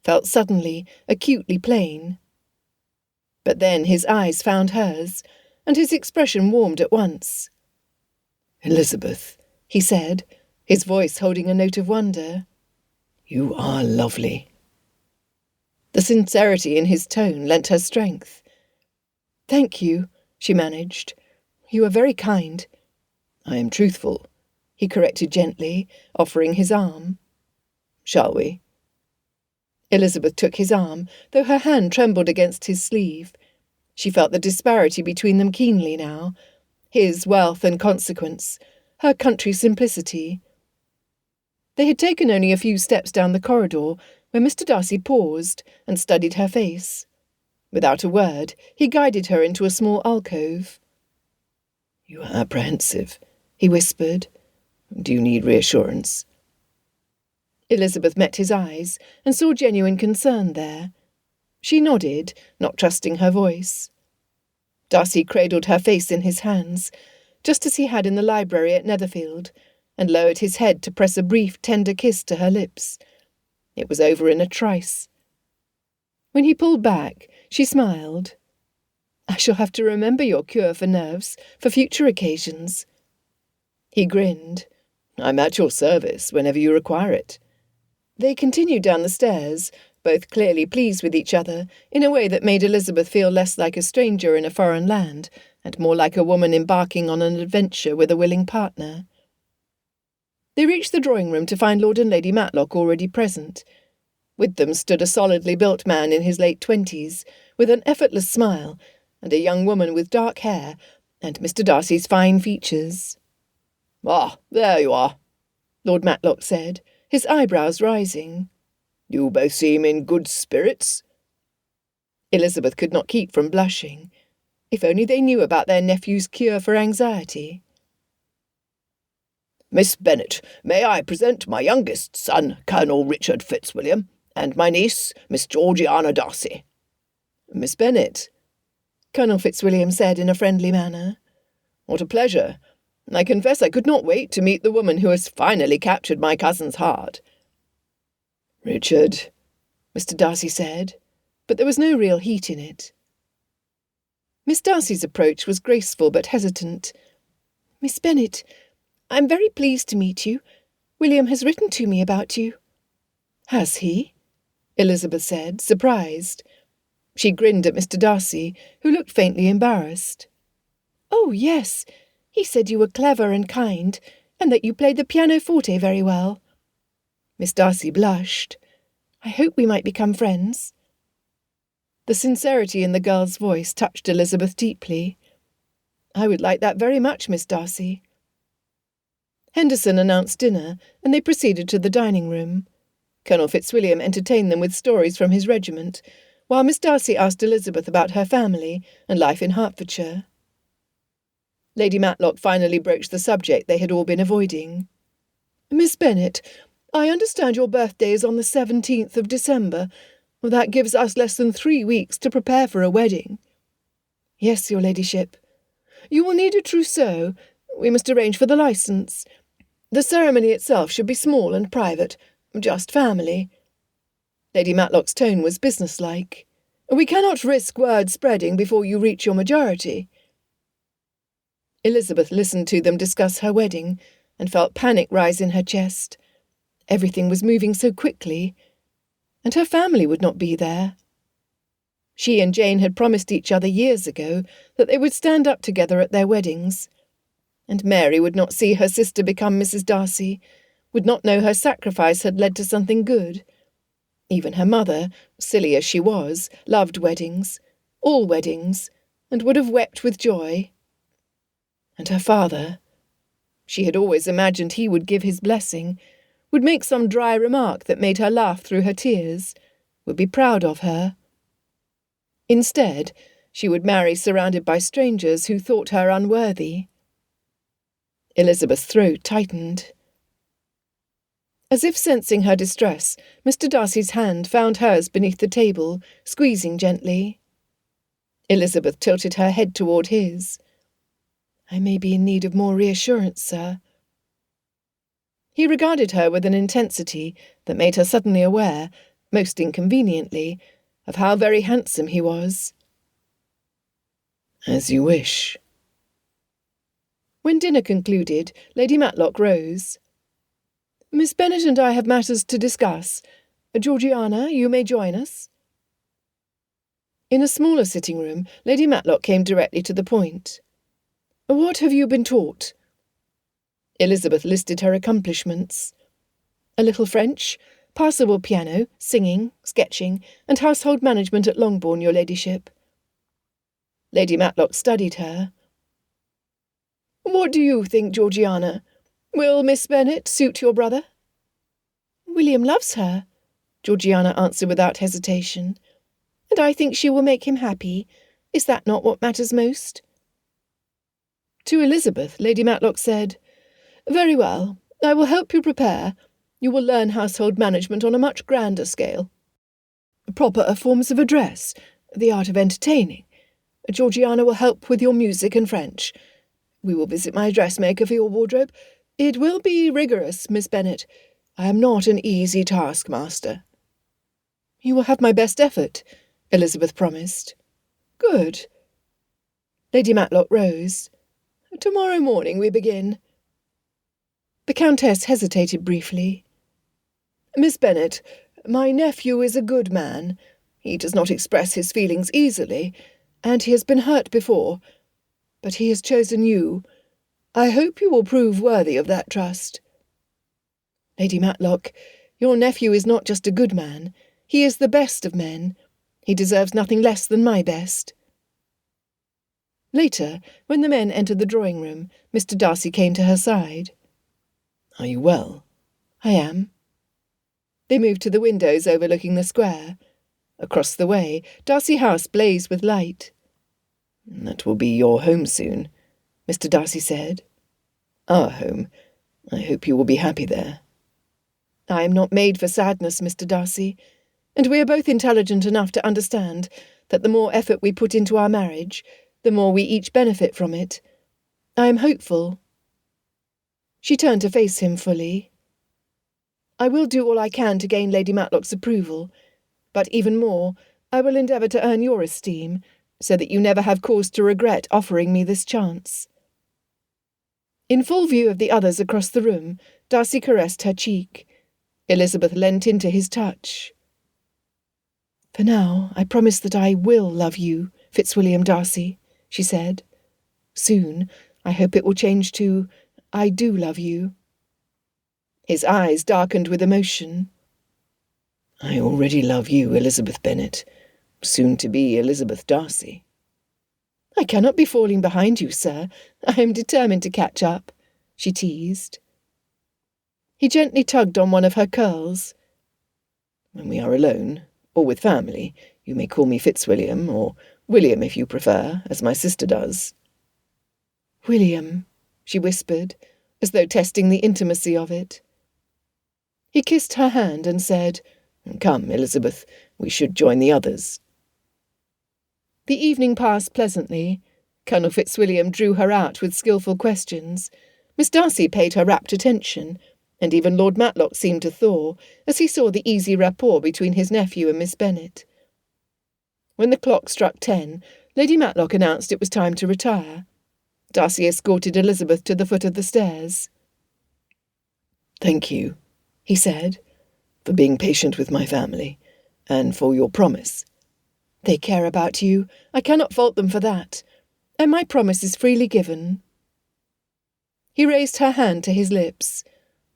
felt suddenly, acutely plain. But then his eyes found hers, and his expression warmed at once. "Elizabeth," he said, his voice holding a note of wonder. "You are lovely." The sincerity in his tone lent her strength. "Thank you," she managed. "You are very kind." "I am truthful," he corrected gently, offering his arm. "Shall we?" Elizabeth took his arm, though her hand trembled against his sleeve. She felt the disparity between them keenly now. His wealth and consequence, her country simplicity. They had taken only a few steps down the corridor when Mr. Darcy paused and studied her face. Without a word, he guided her into a small alcove. "You are apprehensive," he whispered. "Do you need reassurance?" Elizabeth met his eyes and saw genuine concern there. She nodded, not trusting her voice. Darcy cradled her face in his hands, just as he had in the library at Netherfield, and lowered his head to press a brief, tender kiss to her lips. It was over in a trice. When he pulled back, she smiled. "I shall have to remember your cure for nerves for future occasions." He grinned. "I'm at your service whenever you require it." They continued down the stairs, both clearly pleased with each other, in a way that made Elizabeth feel less like a stranger in a foreign land, and more like a woman embarking on an adventure with a willing partner. They reached the drawing-room to find Lord and Lady Matlock already present. With them stood a solidly built man in his late 20s, with an effortless smile, and a young woman with dark hair, and Mr. Darcy's fine features. "Ah, there you are," Lord Matlock said, his eyebrows rising. "You both seem in good spirits." Elizabeth could not keep from blushing. If only they knew about their nephew's cure for anxiety. "Miss Bennet, may I present my youngest son, Colonel Richard Fitzwilliam, and my niece, Miss Georgiana Darcy." "Miss Bennet," Colonel Fitzwilliam said in a friendly manner. "What a pleasure. I confess I could not wait to meet the woman who has finally captured my cousin's heart." "Richard," Mr. Darcy said, but there was no real heat in it. Miss Darcy's approach was graceful but hesitant. "Miss Bennet, I'm very pleased to meet you. William has written to me about you." "Has he?" Elizabeth said, surprised. She grinned at Mr. Darcy, who looked faintly embarrassed. "Oh, yes. He said you were clever and kind, and that you played the pianoforte very well." Miss Darcy blushed. "I hope we might become friends." The sincerity in the girl's voice touched Elizabeth deeply. "I would like that very much, Miss Darcy." Henderson announced dinner, and they proceeded to the dining-room. Colonel Fitzwilliam entertained them with stories from his regiment, while Miss Darcy asked Elizabeth about her family and life in Hertfordshire. Lady Matlock finally broached the subject they had all been avoiding. "Miss Bennet, I understand your birthday is on the 17th of December. Well, that gives us less than 3 weeks to prepare for a wedding." "Yes, your ladyship." "You will need a trousseau. We must arrange for the licence. The ceremony itself should be small and private, just family." Lady Matlock's tone was businesslike. We cannot risk word spreading before you reach your majority." Elizabeth listened to them discuss her wedding and felt panic rise in her chest. Everything was moving so quickly, and her family would not be there. She and Jane had promised each other years ago that they would stand up together at their weddings, and Mary would not see her sister become Mrs. Darcy, would not know her sacrifice had led to something good. Even her mother, silly as she was, loved weddings, all weddings, and would have wept with joy. And her father, she had always imagined he would give his blessing, would make some dry remark that made her laugh through her tears, would be proud of her. Instead, she would marry surrounded by strangers who thought her unworthy. Elizabeth's throat tightened. As if sensing her distress, Mr. Darcy's hand found hers beneath the table, squeezing gently. Elizabeth tilted her head toward his. "I may be in need of more reassurance, sir." He regarded her with an intensity that made her suddenly aware, most inconveniently, of how very handsome he was. "As you wish." When dinner concluded, Lady Matlock rose. "Miss Bennet and I have matters to discuss. Georgiana, you may join us." In a smaller sitting room, Lady Matlock came directly to the point. "What have you been taught?" Elizabeth listed her accomplishments. "A little French, passable piano, singing, sketching, and household management at Longbourn, your ladyship." Lady Matlock studied her. "What do you think, Georgiana? Will Miss Bennet suit your brother?" "William loves her," Georgiana answered without hesitation. "And I think she will make him happy. Is that not what matters most?" To Elizabeth, Lady Matlock said, "Very well, I will help you prepare. You will learn household management on a much grander scale. Proper forms of address, the art of entertaining. Georgiana will help with your music and French. We will visit my dressmaker for your wardrobe. It will be rigorous, Miss Bennet. I am not an easy taskmaster." "You will have my best effort," Elizabeth promised. "Good." Lady Matlock rose. "Tomorrow morning we begin." The Countess hesitated briefly. "Miss Bennet, my nephew is a good man. He does not express his feelings easily, and he has been hurt before. But he has chosen you. I hope you will prove worthy of that trust." "Lady Matlock, your nephew is not just a good man. He is the best of men. He deserves nothing less than my best." Later, when the men entered the drawing-room, Mr. Darcy came to her side. "Are you well?" "I am." They moved to the windows overlooking the square. Across the way, Darcy House blazed with light. "That will be your home soon," Mr. Darcy said. "Our home. I hope you will be happy there." "I am not made for sadness, Mr. Darcy, and we are both intelligent enough to understand that the more effort we put into our marriage, the more we each benefit from it. I am hopeful." She turned to face him fully. "I will do all I can to gain Lady Matlock's approval, but even more, I will endeavour to earn your esteem, so that you never have cause to regret offering me this chance." In full view of the others across the room, Darcy caressed her cheek. Elizabeth leant into his touch. "For now, I promise that I will love you, Fitzwilliam Darcy," she said. "Soon, I hope it will change to, I do love you." His eyes darkened with emotion. "I already love you, Elizabeth Bennet, soon to be Elizabeth Darcy." "I cannot be falling behind you, sir. I am determined to catch up," she teased. He gently tugged on one of her curls. "When we are alone, or with family, you may call me Fitzwilliam, or William if you prefer, as my sister does." "William," she whispered, as though testing the intimacy of it. He kissed her hand and said, "Come, Elizabeth, we should join the others." The evening passed pleasantly. Colonel Fitzwilliam drew her out with skilful questions. Miss Darcy paid her rapt attention, and even Lord Matlock seemed to thaw, as he saw the easy rapport between his nephew and Miss Bennet. When the clock struck 10, Lady Matlock announced it was time to retire. Darcy escorted Elizabeth to the foot of the stairs. "Thank you," he said, "for being patient with my family, and for your promise." "They care about you. I cannot fault them for that. And my promise is freely given." He raised her hand to his lips.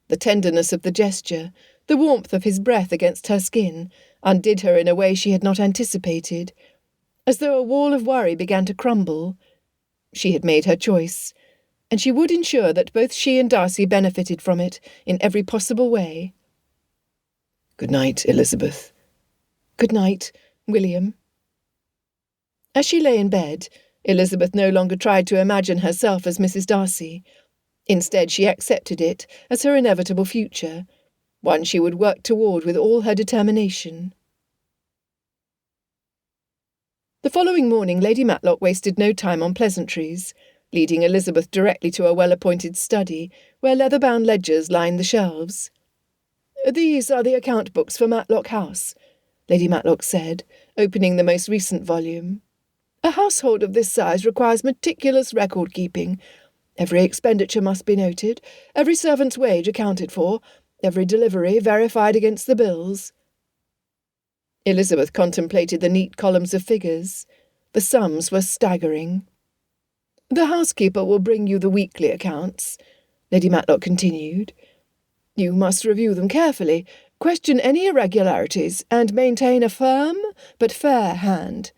The tenderness of the gesture, the warmth of his breath against her skin, undid her in a way she had not anticipated, as though a wall of worry began to crumble. She had made her choice, and she would ensure that both she and Darcy benefited from it in every possible way. "Good night, Elizabeth." "Good night, William." As she lay in bed, Elizabeth no longer tried to imagine herself as Mrs. Darcy. Instead, she accepted it as her inevitable future, one she would work toward with all her determination. The following morning, Lady Matlock wasted no time on pleasantries, leading Elizabeth directly to a well-appointed study, where leather-bound ledgers lined the shelves. "These are the account books for Matlock House," Lady Matlock said, opening the most recent volume. "A household of this size requires meticulous record-keeping. Every expenditure must be noted, every servant's wage accounted for, every delivery verified against the bills." Elizabeth contemplated the neat columns of figures. The sums were staggering. "The housekeeper will bring you the weekly accounts," Lady Matlock continued. "You must review them carefully, question any irregularities, and maintain a firm but fair hand."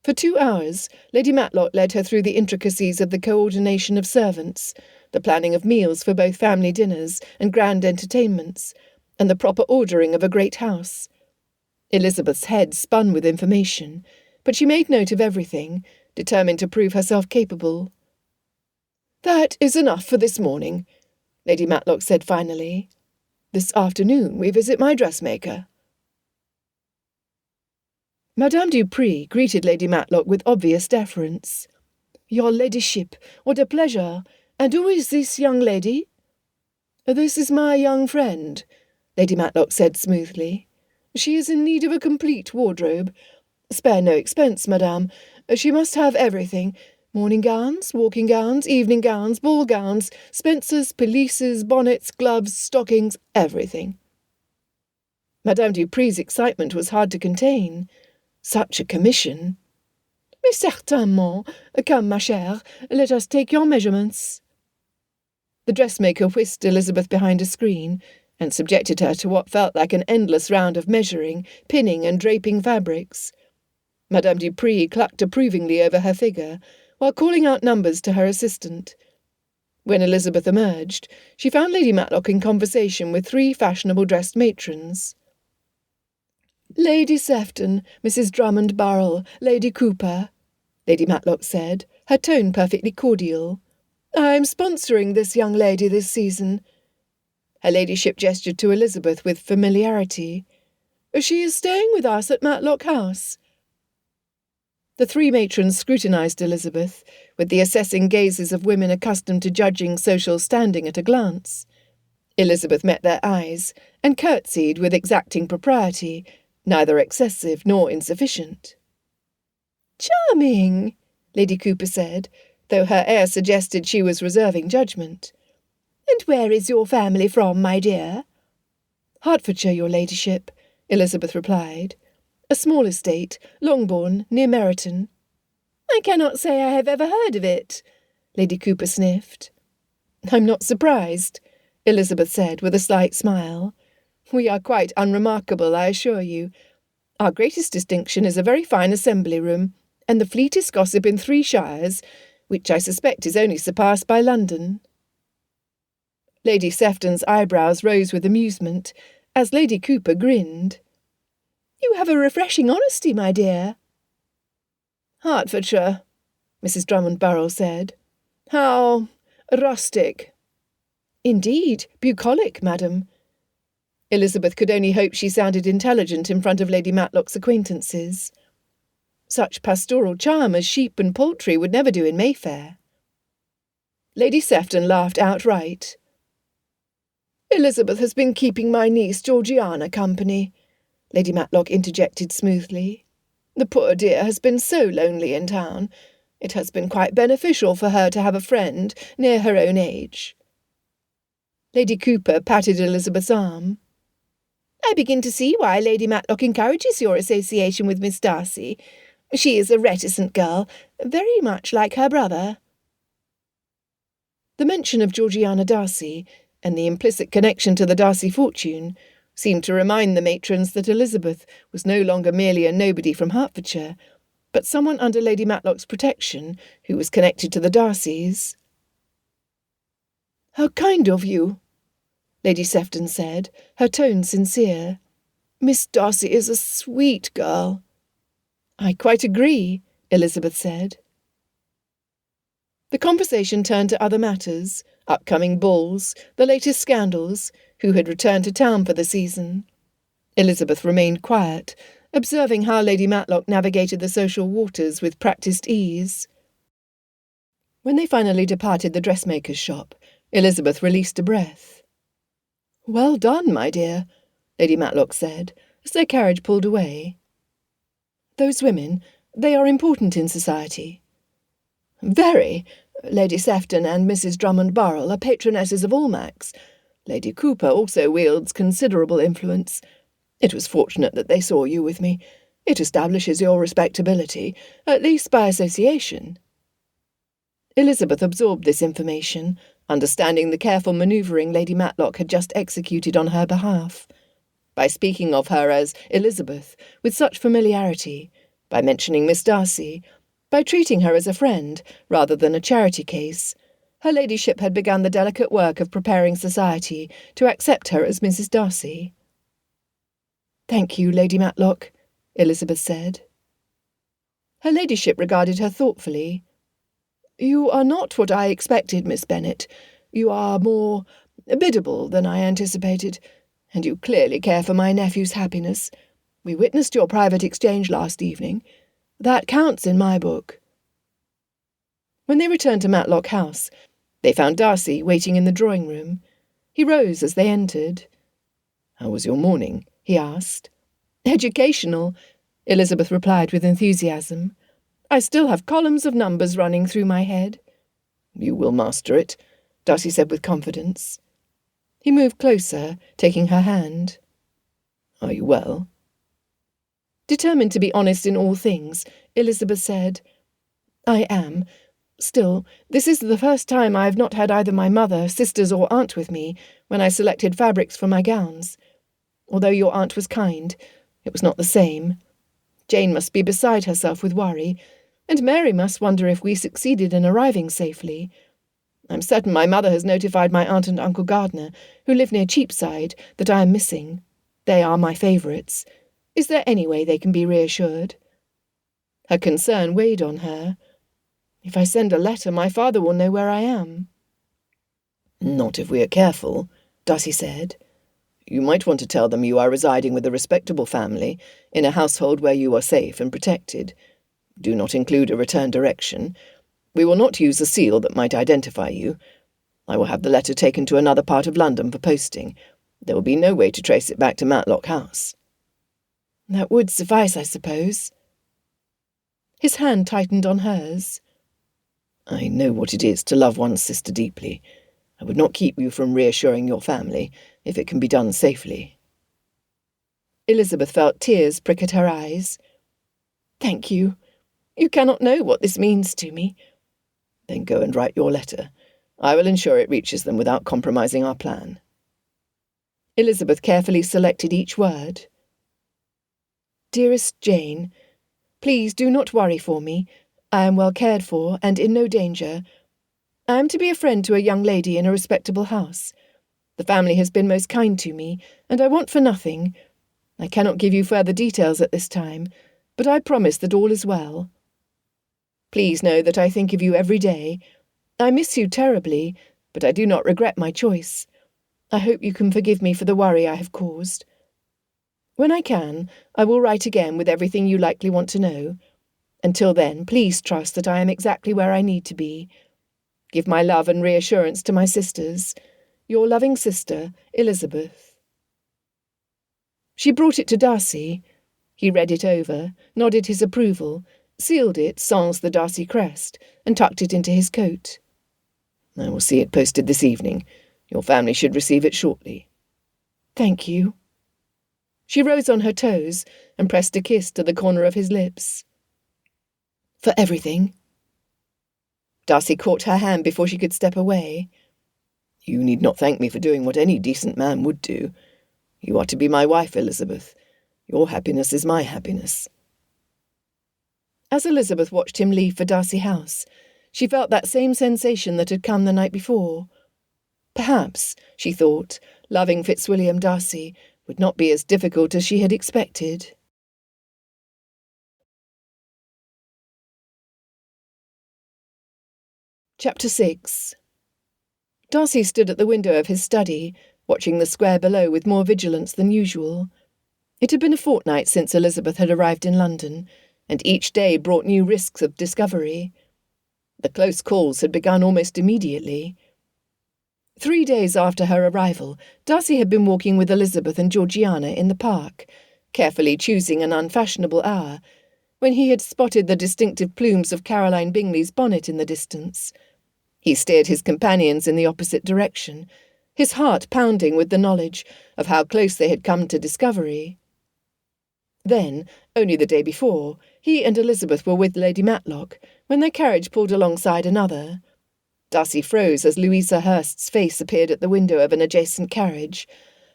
For 2 hours, Lady Matlock led her through the intricacies of the coordination of servants, the planning of meals for both family dinners and grand entertainments, and the proper ordering of a great house. Elizabeth's head spun with information, but she made note of everything, determined to prove herself capable. "That is enough for this morning," Lady Matlock said finally. "This afternoon we visit my dressmaker." Madame Dupree greeted Lady Matlock with obvious deference. "Your ladyship, what a pleasure! And who is this young lady?" "This is my young friend," Lady Matlock said smoothly. "She is in need of a complete wardrobe. Spare no expense, madame. She must have everything. Morning gowns, walking gowns, evening gowns, ball gowns, spencers, pelisses, bonnets, gloves, stockings, everything." Madame Dupree's excitement was hard to contain. Such a commission! "Mais certainement. Come, ma chère, let us take your measurements." The dressmaker whisked Elizabeth behind a screen and subjected her to what felt like an endless round of measuring, pinning and draping fabrics. Madame Dupree clucked approvingly over her figure, while calling out numbers to her assistant. When Elizabeth emerged, she found Lady Matlock in conversation with 3 fashionable-dressed matrons. "Lady Sefton, Mrs. Drummond-Burrell, Lady Cooper," Lady Matlock said, her tone perfectly cordial. "I am sponsoring this young lady this season." Her ladyship gestured to Elizabeth with familiarity. "She is staying with us at Matlock House." The 3 matrons scrutinised Elizabeth, with the assessing gazes of women accustomed to judging social standing at a glance. Elizabeth met their eyes, and curtsied with exacting propriety, neither excessive nor insufficient. "Charming," Lady Cooper said, though her air suggested she was reserving judgment. "And where is your family from, my dear?" "Hertfordshire, your ladyship," Elizabeth replied. "A small estate, Longbourn, near Meryton." "I cannot say I have ever heard of it," Lady Cooper sniffed. "I'm not surprised," Elizabeth said with a slight smile. "We are quite unremarkable, I assure you. Our greatest distinction is a very fine assembly room, and the fleetest gossip in 3 shires, which I suspect is only surpassed by London." Lady Sefton's eyebrows rose with amusement, as Lady Cooper grinned. "You have a refreshing honesty, my dear." "Hertfordshire," Mrs. Drummond-Burrell said. "How rustic." "Indeed, bucolic, madam." Elizabeth could only hope she sounded intelligent in front of Lady Matlock's acquaintances. Such pastoral charm as sheep and poultry would never do in Mayfair. Lady Sefton laughed outright. "Elizabeth has been keeping my niece Georgiana company," Lady Matlock interjected smoothly. The poor dear has been so lonely in town. It has been quite beneficial for her to have a friend near her own age." Lady Cooper patted Elizabeth's arm. "I begin to see why Lady Matlock encourages your association with Miss Darcy. She is a reticent girl, very much like her brother." The mention of Georgiana Darcy, and the implicit connection to the Darcy fortune, seemed to remind the matrons that Elizabeth was no longer merely a nobody from Hertfordshire, but someone under Lady Matlock's protection who was connected to the Darcys. "How kind of you," Lady Sefton said, her tone sincere. "Miss Darcy is a sweet girl." "I quite agree," Elizabeth said. The conversation turned to other matters, upcoming balls, the latest scandals, who had returned to town for the season. Elizabeth remained quiet, observing how Lady Matlock navigated the social waters with practised ease. When they finally departed the dressmaker's shop, Elizabeth released a breath. "Well done, my dear," Lady Matlock said, as their carriage pulled away. "Those women, they are important in society." "Very. Lady Sefton and Mrs. Drummond-Barrell are patronesses of Almack's. Lady Cooper also wields considerable influence. It was fortunate that they saw you with me. It establishes your respectability, at least by association." Elizabeth absorbed this information, understanding the careful manoeuvring Lady Matlock had just executed on her behalf. By speaking of her as Elizabeth with such familiarity, by mentioning Miss Darcy, by treating her as a friend rather than a charity case, her ladyship had begun the delicate work of preparing society to accept her as Mrs. Darcy. "Thank you, Lady Matlock," Elizabeth said. Her ladyship regarded her thoughtfully. "You are not what I expected, Miss Bennet. You are more biddable than I anticipated, and you clearly care for my nephew's happiness. We witnessed your private exchange last evening. That counts in my book." When they returned to Matlock House, they found Darcy waiting in the drawing-room. He rose as they entered. "How was your morning?" he asked. "Educational," Elizabeth replied with enthusiasm. "I still have columns of numbers running through my head." "You will master it," Darcy said with confidence. He moved closer, taking her hand. "Are you well?" Determined to be honest in all things, Elizabeth said, "I am. Still, this is the first time I have not had either my mother, sisters, or aunt with me when I selected fabrics for my gowns. Although your aunt was kind, it was not the same. Jane must be beside herself with worry, and Mary must wonder if we succeeded in arriving safely. I'm certain my mother has notified my aunt and Uncle Gardner, who live near Cheapside, that I am missing. They are my favourites. Is there any way they can be reassured?" Her concern weighed on her. "If I send a letter, my father will know where I am." "Not if we are careful," Darcy said. "You might want to tell them you are residing with a respectable family in a household where you are safe and protected. Do not include a return direction. We will not use a seal that might identify you. I will have the letter taken to another part of London for posting. There will be no way to trace it back to Matlock House." "That would suffice, I suppose." His hand tightened on hers. "I know what it is to love one's sister deeply. I would not keep you from reassuring your family, if it can be done safely." Elizabeth felt tears prick at her eyes. "Thank you. You cannot know what this means to me." "Then go and write your letter. I will ensure it reaches them without compromising our plan." Elizabeth carefully selected each word. "Dearest Jane, please do not worry for me. I am well cared for and in no danger. I am to be a friend to a young lady in a respectable house. The family has been most kind to me, and I want for nothing. I cannot give you further details at this time, but I promise that all is well. Please know that I think of you every day. I miss you terribly, but I do not regret my choice. I hope you can forgive me for the worry I have caused. When I can, I will write again with everything you likely want to know. Until then, please trust that I am exactly where I need to be. Give my love and reassurance to my sisters. Your loving sister, Elizabeth." She brought it to Darcy. He read it over, nodded his approval, sealed it sans the Darcy crest, and tucked it into his coat. I will see it posted this evening. Your family should receive it shortly. Thank you. She rose on her toes and pressed a kiss to the corner of his lips. For everything. Darcy caught her hand before she could step away. You need not thank me for doing what any decent man would do. You are to be my wife, Elizabeth. Your happiness is my happiness. As Elizabeth watched him leave for Darcy House, she felt that same sensation that had come the night before. Perhaps, she thought, loving Fitzwilliam Darcy would not be as difficult as she had expected. Chapter 6. Darcy stood at the window of his study, watching the square below with more vigilance than usual. It had been a fortnight since Elizabeth had arrived in London, and each day brought new risks of discovery. The close calls had begun almost immediately. 3 days after her arrival, Darcy had been walking with Elizabeth and Georgiana in the park, carefully choosing an unfashionable hour, when he had spotted the distinctive plumes of Caroline Bingley's bonnet in the distance. He steered his companions in the opposite direction, his heart pounding with the knowledge of how close they had come to discovery. Then, only the day before, he and Elizabeth were with Lady Matlock, when their carriage pulled alongside another. Darcy froze as Louisa Hurst's face appeared at the window of an adjacent carriage,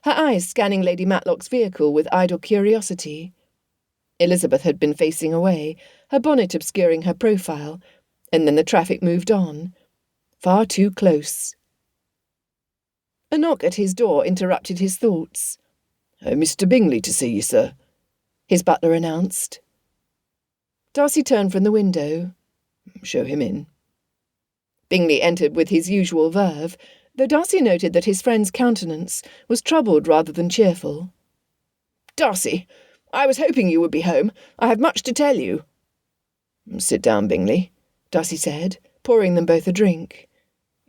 her eyes scanning Lady Matlock's vehicle with idle curiosity. Elizabeth had been facing away, her bonnet obscuring her profile, and then the traffic moved on. Far too close. A knock at his door interrupted his thoughts. Mr. Bingley to see you, sir," his butler announced. Darcy turned from the window. "Show him in." Bingley entered with his usual verve, though Darcy noted that his friend's countenance was troubled rather than cheerful. "Darcy, I was hoping you would be home. I have much to tell you." "Sit down, Bingley," Darcy said, pouring them both a drink.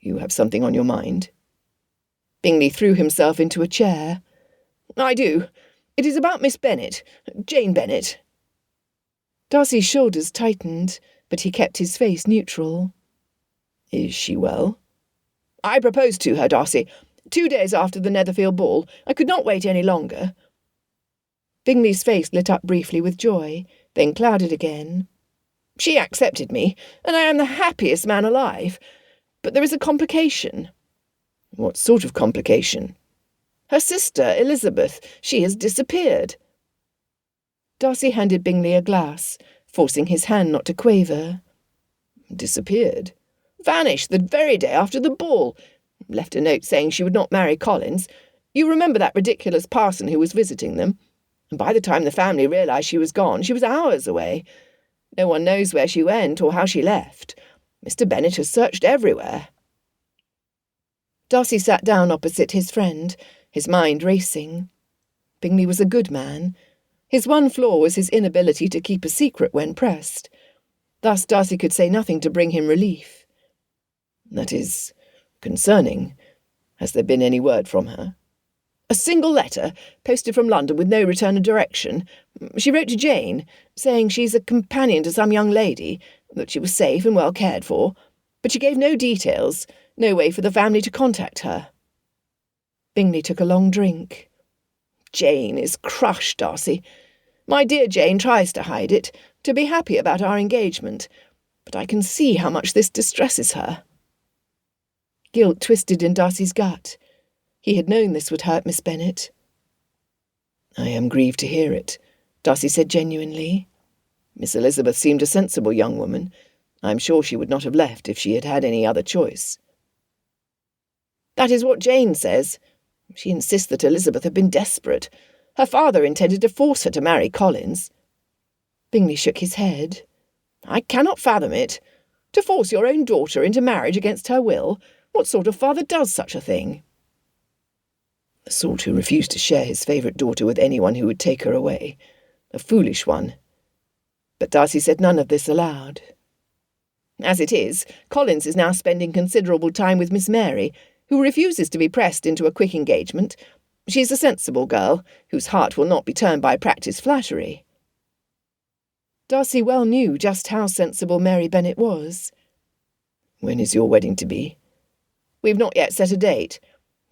"You have something on your mind?" Bingley threw himself into a chair. "I do. It is about Miss Bennet, Jane Bennet." Darcy's shoulders tightened, but he kept his face neutral. "Is she well?" "I proposed to her, Darcy. 2 days after the Netherfield ball. I could not wait any longer." Bingley's face lit up briefly with joy, then clouded again. "She accepted me, and I am the happiest man alive. But there is a complication." "What sort of complication?" "Her sister, Elizabeth. She has disappeared." Darcy handed Bingley a glass, forcing his hand not to quaver. "Disappeared?" "Vanished the very day after the ball. Left a note saying she would not marry Collins. You remember that ridiculous parson who was visiting them? And by the time the family realised she was gone, she was hours away. No one knows where she went or how she left. Mr. Bennet has searched everywhere." Darcy sat down opposite his friend, his mind racing. Bingley was a good man. His one flaw was his inability to keep a secret when pressed. Thus Darcy could say nothing to bring him relief. "That is concerning. Has there been any word from her?" "A single letter, posted from London with no return of direction. She wrote to Jane, saying she's a companion to some young lady, that she was safe and well cared for, but she gave no details, no way for the family to contact her." Bingley took a long drink. "Jane is crushed, Darcy. My dear Jane tries to hide it, to be happy about our engagement, but I can see how much this distresses her." Guilt twisted in Darcy's gut. He had known this would hurt Miss Bennet. "I am grieved to hear it," Darcy said genuinely. "Miss Elizabeth seemed a sensible young woman. I am sure she would not have left if she had had any other choice." "That is what Jane says. She insists that Elizabeth had been desperate. Her father intended to force her to marry Collins." Bingley shook his head. "I cannot fathom it. To force your own daughter into marriage against her will. What sort of father does such a thing?" "The sort who refused to share his favourite daughter with anyone who would take her away. A foolish one." But Darcy said none of this aloud. "As it is, Collins is now spending considerable time with Miss Mary, who refuses to be pressed into a quick engagement. She is a sensible girl, whose heart will not be turned by practised flattery." Darcy well knew just how sensible Mary Bennet was. When is your wedding to be? We've not yet set a date.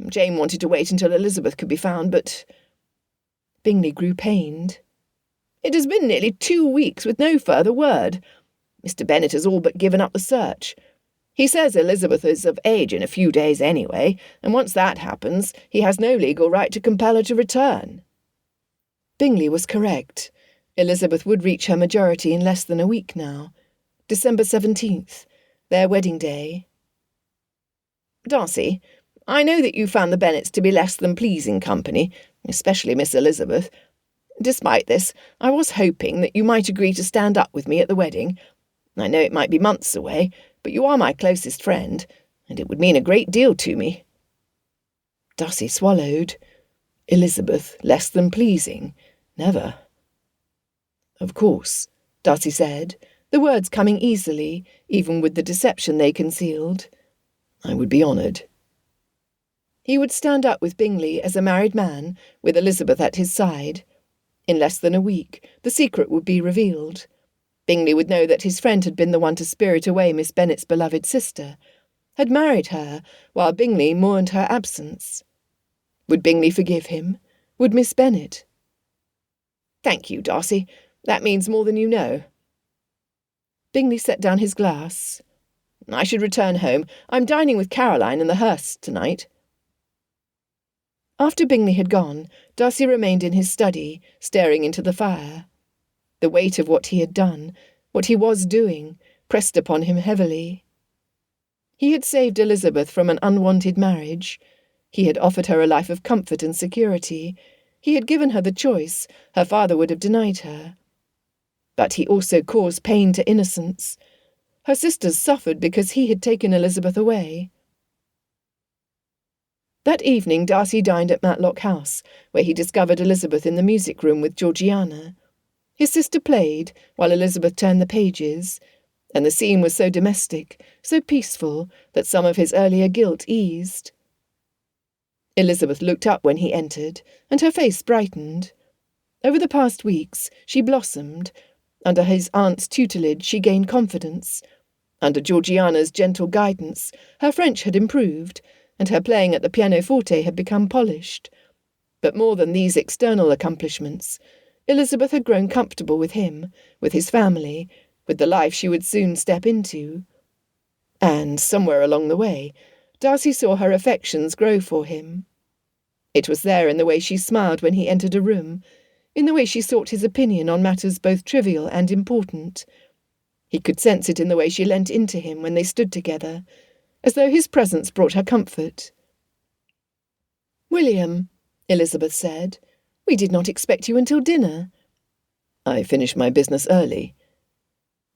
Jane wanted to wait until Elizabeth could be found, but... Bingley grew pained. It has been nearly 2 weeks with no further word. Mr. Bennet has all but given up the search. He says Elizabeth is of age in a few days anyway, and once that happens, he has no legal right to compel her to return. Bingley was correct. Elizabeth would reach her majority in less than a week now. December 17th, their wedding day. Darcy, I know that you found the Bennets to be less than pleasing company, especially Miss Elizabeth. Despite this, I was hoping that you might agree to stand up with me at the wedding. I know it might be months away, but you are my closest friend, and it would mean a great deal to me. Darcy swallowed. Elizabeth less than pleasing? Never. Of course, Darcy said, the words coming easily, even with the deception they concealed. I would be honoured. He would stand up with Bingley as a married man, with Elizabeth at his side. In less than a week, the secret would be revealed. Bingley would know that his friend had been the one to spirit away Miss Bennet's beloved sister, had married her while Bingley mourned her absence. Would Bingley forgive him? Would Miss Bennet? Thank you, Darcy. That means more than you know. Bingley set down his glass. I should return home. I'm dining with Caroline and the Hursts tonight. After Bingley had gone, Darcy remained in his study, staring into the fire. The weight of what he had done, what he was doing, pressed upon him heavily. He had saved Elizabeth from an unwanted marriage. He had offered her a life of comfort and security. He had given her the choice her father would have denied her. But he also caused pain to innocence. Her sisters suffered because he had taken Elizabeth away. That evening Darcy dined at Matlock House, where he discovered Elizabeth in the music-room with Georgiana. His sister played, while Elizabeth turned the pages, and the scene was so domestic, so peaceful, that some of his earlier guilt eased. Elizabeth looked up when he entered, and her face brightened. Over the past weeks she blossomed. Under his aunt's tutelage she gained confidence. Under Georgiana's gentle guidance her French had improved, and her playing at the pianoforte had become polished. But more than these external accomplishments, Elizabeth had grown comfortable with him, with his family, with the life she would soon step into. And, somewhere along the way, Darcy saw her affections grow for him. It was there in the way she smiled when he entered a room, in the way she sought his opinion on matters both trivial and important. He could sense it in the way she leant into him when they stood together, as though his presence brought her comfort. "William," Elizabeth said, "we did not expect you until dinner." "I finished my business early."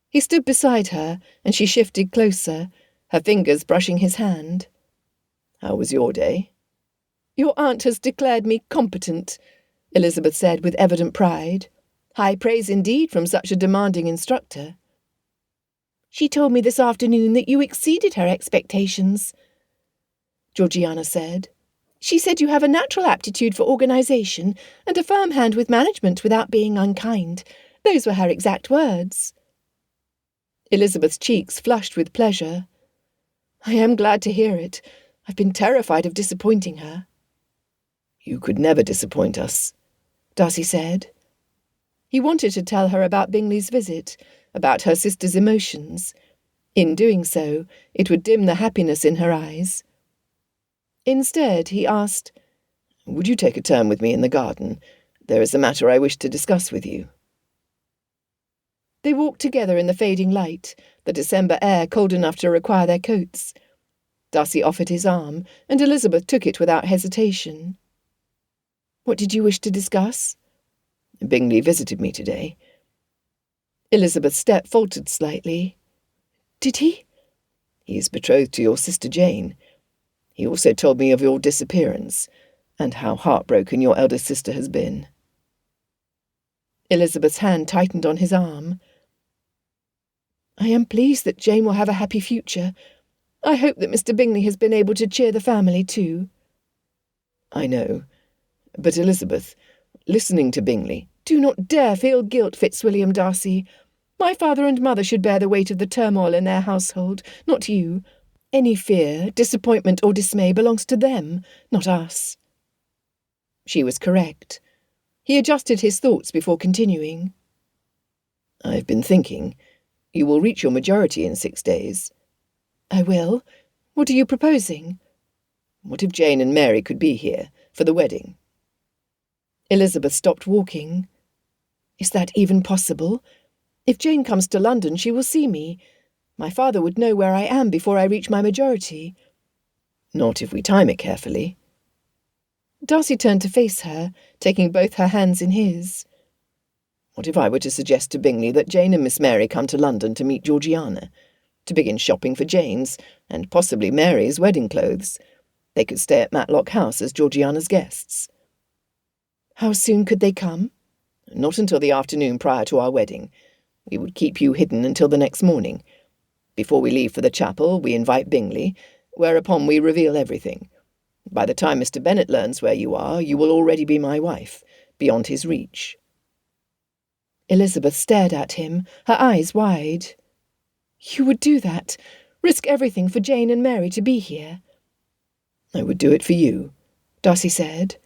He stood beside her, and she shifted closer, her fingers brushing his hand. "How was your day?" "Your aunt has declared me competent," Elizabeth said with evident pride. "High praise indeed from such a demanding instructor." "She told me this afternoon that you exceeded her expectations," Georgiana said. "She said you have a natural aptitude for organisation and a firm hand with management without being unkind. Those were her exact words." Elizabeth's cheeks flushed with pleasure. "I am glad to hear it. I've been terrified of disappointing her." "You could never disappoint us," Darcy said. He wanted to tell her about Bingley's visit, about her sister's emotions. In doing so, it would dim the happiness in her eyes. Instead, he asked, "Would you take a turn with me in the garden? There is a matter I wish to discuss with you." They walked together in the fading light, the December air cold enough to require their coats. Darcy offered his arm, and Elizabeth took it without hesitation. "What did you wish to discuss?" "Bingley visited me today." Elizabeth's step faltered slightly. "Did he?" "He is betrothed to your sister Jane. He also told me of your disappearance, and how heartbroken your elder sister has been." Elizabeth's hand tightened on his arm. "I am pleased that Jane will have a happy future. I hope that Mr. Bingley has been able to cheer the family too." "I know. But Elizabeth, listening to Bingley—" "Do not dare feel guilt, Fitzwilliam Darcy. My father and mother should bear the weight of the turmoil in their household, not you. Any fear, disappointment, or dismay belongs to them, not us." She was correct. He adjusted his thoughts before continuing. "I've been thinking. You will reach your majority in 6 days." "I will. What are you proposing?" "What if Jane and Mary could be here for the wedding?" Elizabeth stopped walking. "Is that even possible? If Jane comes to London, she will see me. My father would know where I am before I reach my majority." "Not if we time it carefully." Darcy turned to face her, taking both her hands in his. "What if I were to suggest to Bingley that Jane and Miss Mary come to London to meet Georgiana, to begin shopping for Jane's, and possibly Mary's, wedding clothes? They could stay at Matlock House as Georgiana's guests." "How soon could they come?" "Not until the afternoon prior to our wedding. We would keep you hidden until the next morning. Before we leave for the chapel, we invite Bingley, whereupon we reveal everything. By the time Mr. Bennet learns where you are, you will already be my wife, beyond his reach." Elizabeth stared at him, her eyes wide. "You would do that? Risk everything for Jane and Mary to be here?" "I would do it for you," Darcy said.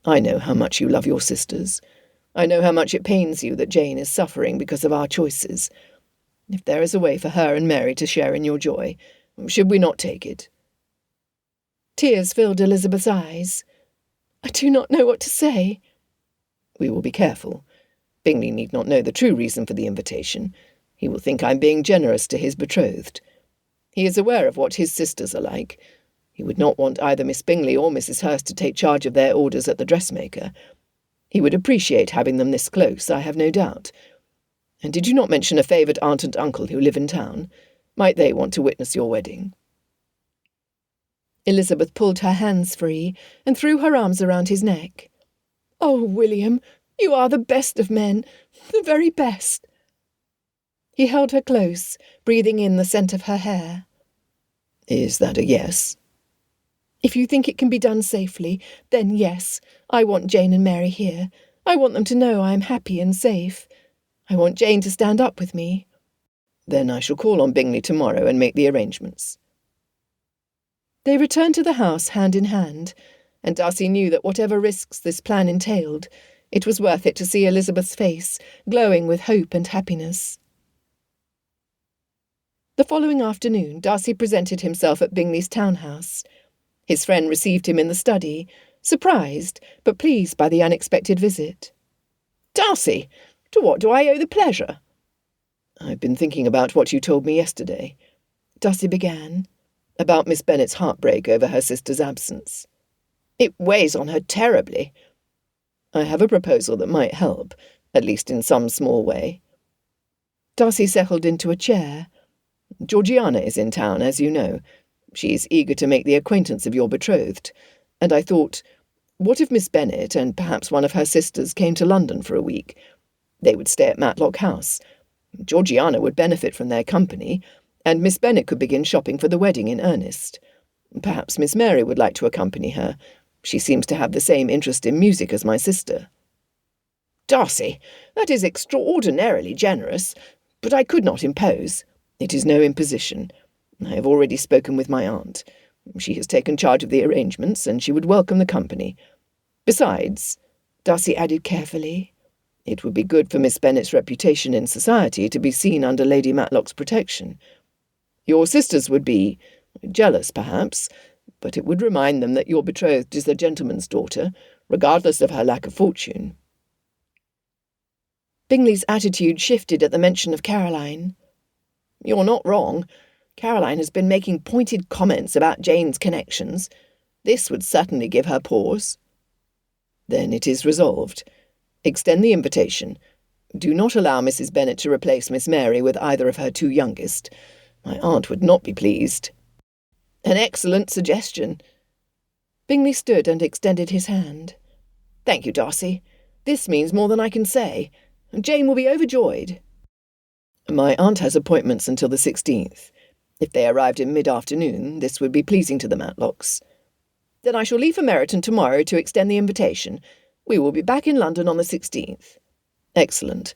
"I know how much you love your sisters. I know how much it pains you that Jane is suffering because of our choices. If there is a way for her and Mary to share in your joy, should we not take it?" Tears filled Elizabeth's eyes. "I do not know what to say." "We will be careful. Bingley need not know the true reason for the invitation. He will think I'm being generous to his betrothed. He is aware of what his sisters are like. He would not want either Miss Bingley or Mrs. Hurst to take charge of their orders at the dressmaker. He would appreciate having them this close, I have no doubt. And did you not mention a favoured aunt and uncle who live in town? Might they want to witness your wedding?" Elizabeth pulled her hands free and threw her arms around his neck. "Oh, William, you are the best of men, the very best." He held her close, breathing in the scent of her hair. "Is that a yes?" "If you think it can be done safely, then yes. I want Jane and Mary here. I want them to know I am happy and safe. I want Jane to stand up with me." "Then I shall call on Bingley tomorrow and make the arrangements." They returned to the house hand in hand, and Darcy knew that whatever risks this plan entailed, it was worth it to see Elizabeth's face, glowing with hope and happiness. The following afternoon, Darcy presented himself at Bingley's townhouse. His friend received him in the study, surprised but pleased by the unexpected visit. "Darcy, to what do I owe the pleasure?" "I've been thinking about what you told me yesterday," Darcy began, "about Miss Bennet's heartbreak over her sister's absence. It weighs on her terribly." "I have a proposal that might help, at least in some small way." Darcy settled into a chair. "Georgiana is in town, as you know. She is eager to make the acquaintance of your betrothed, and I thought, what if Miss Bennet and perhaps one of her sisters came to London for a week? They would stay at Matlock House. Georgiana would benefit from their company, and Miss Bennet could begin shopping for the wedding in earnest. Perhaps Miss Mary would like to accompany her. She seems to have the same interest in music as my sister." "Darcy, that is extraordinarily generous, but I could not impose." "It is no imposition. I have already spoken with my aunt. She has taken charge of the arrangements, and she would welcome the company. Besides," Darcy added carefully, "it would be good for Miss Bennet's reputation in society to be seen under Lady Matlock's protection. Your sisters would be jealous, perhaps, but it would remind them that your betrothed is a gentleman's daughter, regardless of her lack of fortune." Bingley's attitude shifted at the mention of Caroline. "You're not wrong. Caroline has been making pointed comments about Jane's connections. This would certainly give her pause." "Then it is resolved. Extend the invitation. Do not allow Mrs. Bennet to replace Miss Mary with either of her two youngest. My aunt would not be pleased." "An excellent suggestion." Bingley stood and extended his hand. "Thank you, Darcy. This means more than I can say. Jane will be overjoyed." "My aunt has appointments until the 16th. If they arrived in mid-afternoon, this would be pleasing to the Matlocks." "Then I shall leave for Meryton tomorrow to extend the invitation. We will be back in London on the 16th. "Excellent.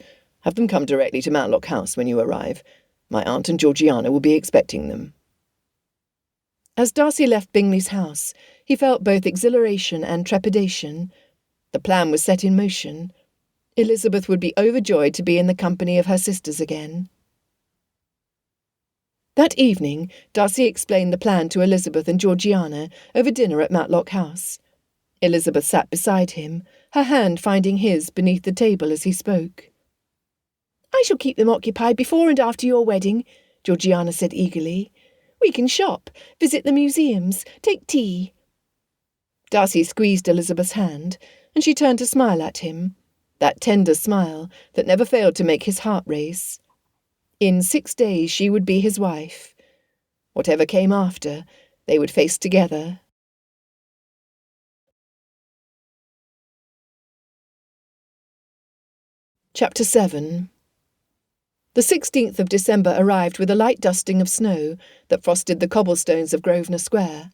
Have them come directly to Matlock House when you arrive. My aunt and Georgiana will be expecting them." As Darcy left Bingley's house, he felt both exhilaration and trepidation. The plan was set in motion. Elizabeth would be overjoyed to be in the company of her sisters again. That evening, Darcy explained the plan to Elizabeth and Georgiana over dinner at Matlock House. Elizabeth sat beside him, her hand finding his beneath the table as he spoke. "I shall keep them occupied before and after your wedding," Georgiana said eagerly. "We can shop, visit the museums, take tea." Darcy squeezed Elizabeth's hand, and she turned to smile at him, that tender smile that never failed to make his heart race. In 6 days she would be his wife. Whatever came after, they would face together. Chapter 7. The 16th of December arrived with a light dusting of snow that frosted the cobblestones of Grosvenor Square.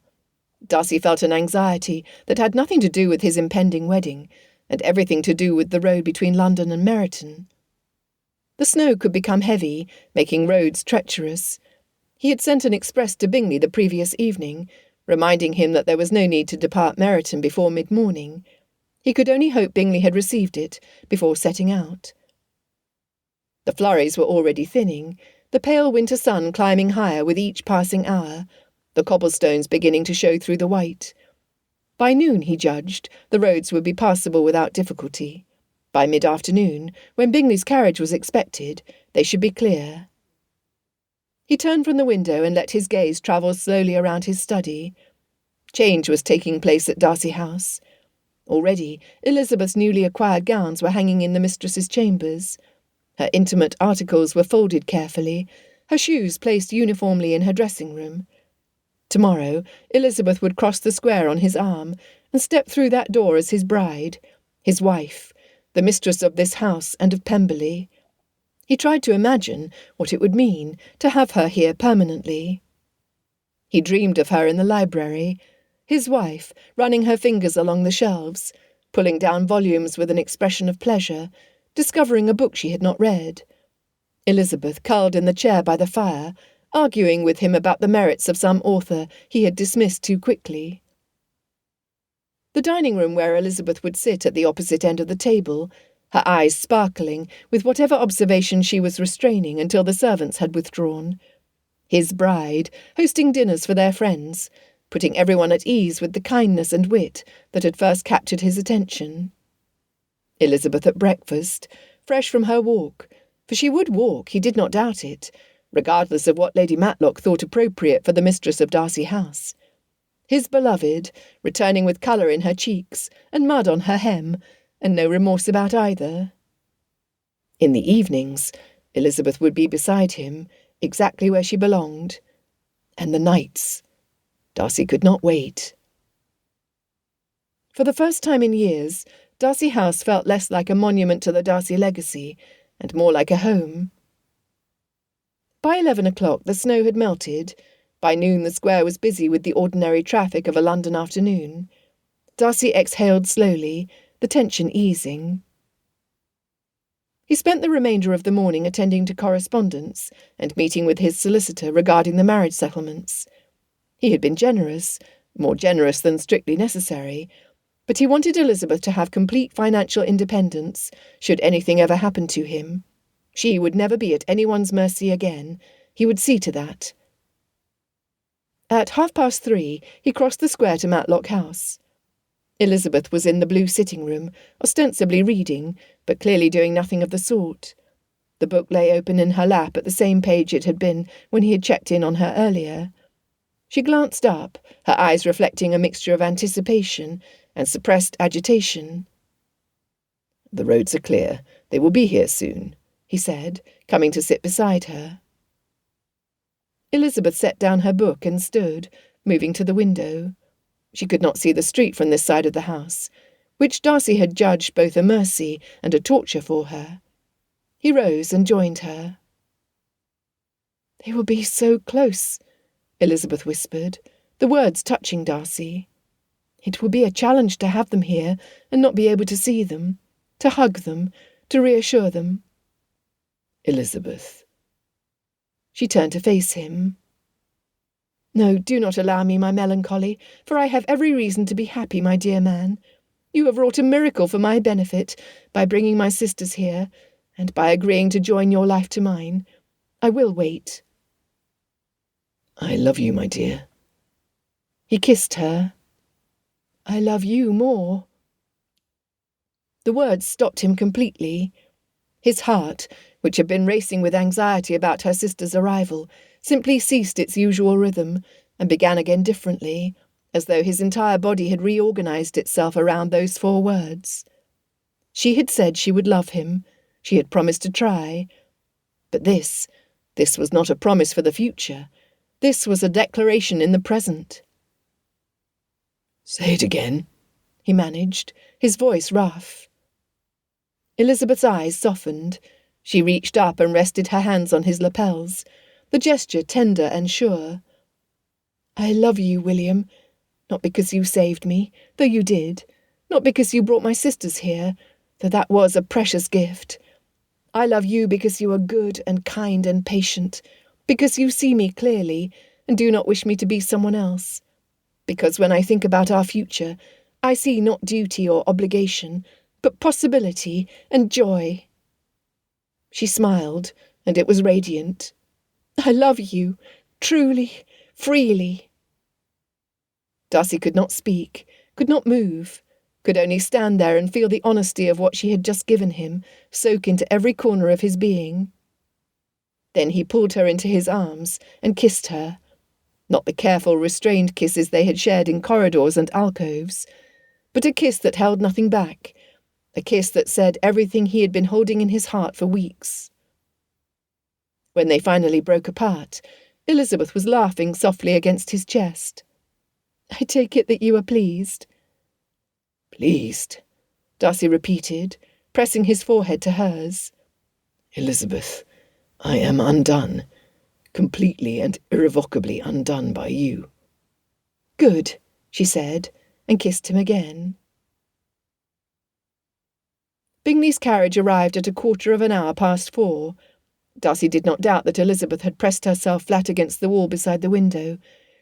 Darcy felt an anxiety that had nothing to do with his impending wedding, and everything to do with the road between London and Meryton. The snow could become heavy, making roads treacherous. He had sent an express to Bingley the previous evening, reminding him that there was no need to depart Meryton before mid-morning. He could only hope Bingley had received it before setting out. The flurries were already thinning, the pale winter sun climbing higher with each passing hour, the cobblestones beginning to show through the white. By noon, he judged, the roads would be passable without difficulty. By mid-afternoon, when Bingley's carriage was expected, they should be clear. He turned from the window and let his gaze travel slowly around his study. Change was taking place at Darcy House. Already, Elizabeth's newly acquired gowns were hanging in the mistress's chambers. Her intimate articles were folded carefully, her shoes placed uniformly in her dressing-room. Tomorrow, Elizabeth would cross the square on his arm and step through that door as his bride, his wife, the mistress of this house and of Pemberley. He tried to imagine what it would mean to have her here permanently. He dreamed of her in the library, his wife, running her fingers along the shelves, pulling down volumes with an expression of pleasure, discovering a book she had not read. Elizabeth curled in the chair by the fire, arguing with him about the merits of some author he had dismissed too quickly. The dining-room where Elizabeth would sit at the opposite end of the table, her eyes sparkling with whatever observation she was restraining until the servants had withdrawn. His bride, hosting dinners for their friends, putting everyone at ease with the kindness and wit that had first captured his attention. Elizabeth at breakfast, fresh from her walk, for she would walk, he did not doubt it, regardless of what Lady Matlock thought appropriate for the mistress of Darcy House. His beloved, returning with colour in her cheeks, and mud on her hem, and no remorse about either. In the evenings, Elizabeth would be beside him, exactly where she belonged. And the nights. Darcy could not wait. For the first time in years, Darcy House felt less like a monument to the Darcy legacy, and more like a home. By 11 o'clock the snow had melted. By noon the square was busy with the ordinary traffic of a London afternoon. Darcy exhaled slowly, the tension easing. He spent the remainder of the morning attending to correspondence and meeting with his solicitor regarding the marriage settlements. He had been generous, more generous than strictly necessary, but he wanted Elizabeth to have complete financial independence should anything ever happen to him. She would never be at anyone's mercy again. He would see to that. At 3:30, he crossed the square to Matlock House. Elizabeth was in the blue sitting-room, ostensibly reading, but clearly doing nothing of the sort. The book lay open in her lap at the same page it had been when he had checked in on her earlier. She glanced up, her eyes reflecting a mixture of anticipation and suppressed agitation. "The roads are clear. They will be here soon," he said, coming to sit beside her. Elizabeth set down her book and stood, moving to the window. She could not see the street from this side of the house, which Darcy had judged both a mercy and a torture for her. He rose and joined her. "They will be so close," Elizabeth whispered, the words touching Darcy. "It will be a challenge to have them here and not be able to see them, to hug them, to reassure them." Elizabeth. She turned to face him. No, do not allow me my melancholy, for I have every reason to be happy, my dear man. You have wrought a miracle for my benefit by bringing my sisters here, and by agreeing to join your life to mine. I will wait. I love you, my dear. He kissed her. I love you more. The words stopped him completely. His heart, which had been racing with anxiety about her sister's arrival, simply ceased its usual rhythm and began again differently, as though his entire body had reorganized itself around those 4 words. She had said she would love him. She had promised to try. But this was not a promise for the future. This was a declaration in the present. Say it again, he managed, his voice rough. Elizabeth's eyes softened. She reached up and rested her hands on his lapels, the gesture tender and sure. I love you, William, not because you saved me, though you did, not because you brought my sisters here, though that was a precious gift. I love you because you are good and kind and patient, because you see me clearly and do not wish me to be someone else, because when I think about our future, I see not duty or obligation, but possibility and joy. She smiled, and it was radiant. I love you, truly, freely. Darcy could not speak, could not move, could only stand there and feel the honesty of what she had just given him soak into every corner of his being. Then he pulled her into his arms and kissed her, not the careful, restrained kisses they had shared in corridors and alcoves, but a kiss that held nothing back, a kiss that said everything he had been holding in his heart for weeks. When they finally broke apart, Elizabeth was laughing softly against his chest. I take it that you are pleased. Pleased, Darcy repeated, pressing his forehead to hers. Elizabeth, I am undone, completely and irrevocably undone by you. Good, she said, and kissed him again. Bingley's carriage arrived at 4:15. Darcy did not doubt that Elizabeth had pressed herself flat against the wall beside the window,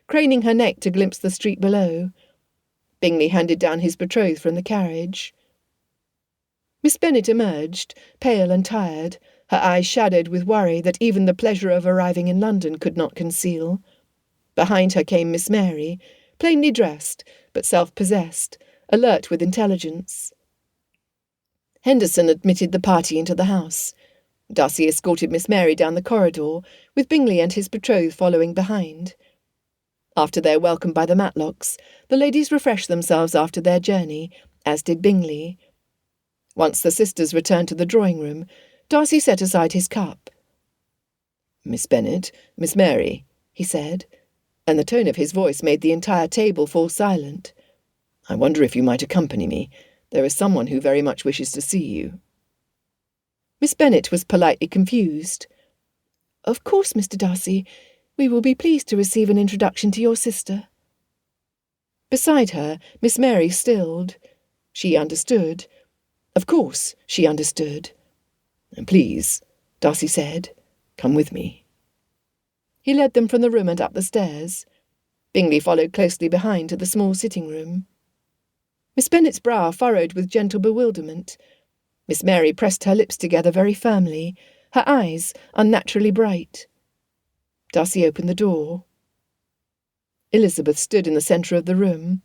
craning her neck to glimpse the street below. Bingley handed down his betrothed from the carriage. Miss Bennet emerged, pale and tired, her eyes shadowed with worry that even the pleasure of arriving in London could not conceal. Behind her came Miss Mary, plainly dressed, but self-possessed, alert with intelligence. Henderson admitted the party into the house. Darcy escorted Miss Mary down the corridor, with Bingley and his betrothed following behind. After their welcome by the Matlocks, the ladies refreshed themselves after their journey, as did Bingley. Once the sisters returned to the drawing-room, Darcy set aside his cup. Miss Bennet, Miss Mary, he said, and the tone of his voice made the entire table fall silent. I wonder if you might accompany me. There is someone who very much wishes to see you. Miss Bennet was politely confused. Of course, Mr. Darcy. We will be pleased to receive an introduction to your sister. Beside her, Miss Mary stilled. She understood. Of course, she understood. Please, Darcy said, come with me. He led them from the room and up the stairs. Bingley followed closely behind to the small sitting-room. Miss Bennet's brow furrowed with gentle bewilderment. Miss Mary pressed her lips together very firmly, her eyes unnaturally bright. Darcy opened the door. Elizabeth stood in the centre of the room.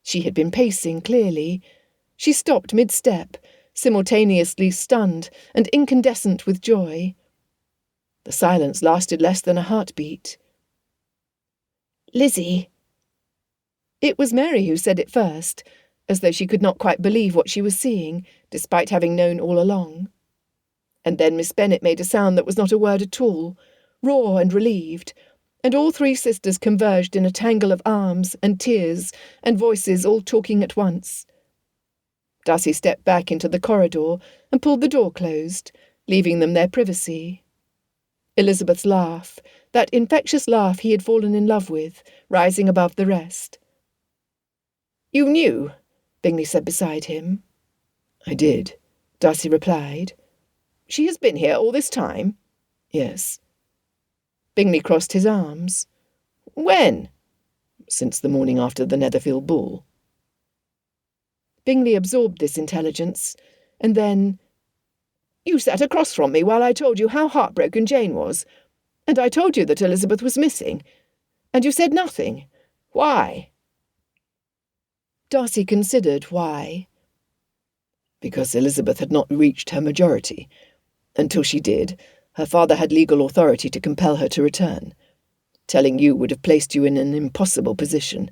She had been pacing, clearly. She stopped mid-step, simultaneously stunned and incandescent with joy. The silence lasted less than a heartbeat. Lizzie. It was Mary who said it first, as though she could not quite believe what she was seeing, despite having known all along. And then Miss Bennet made a sound that was not a word at all, raw and relieved, and all 3 sisters converged in a tangle of arms and tears and voices all talking at once. Darcy stepped back into the corridor and pulled the door closed, leaving them their privacy. Elizabeth's laugh, that infectious laugh he had fallen in love with, rising above the rest. You knew, Bingley said beside him. I did, Darcy replied. She has been here all this time? Yes. Bingley crossed his arms. When? Since the morning after the Netherfield ball. Bingley absorbed this intelligence, and then, "You sat across from me while I told you how heartbroken Jane was, and I told you that Elizabeth was missing, and you said nothing. Why?" Darcy considered why. Because Elizabeth had not reached her majority. Until she did, her father had legal authority to compel her to return. Telling you would have placed you in an impossible position,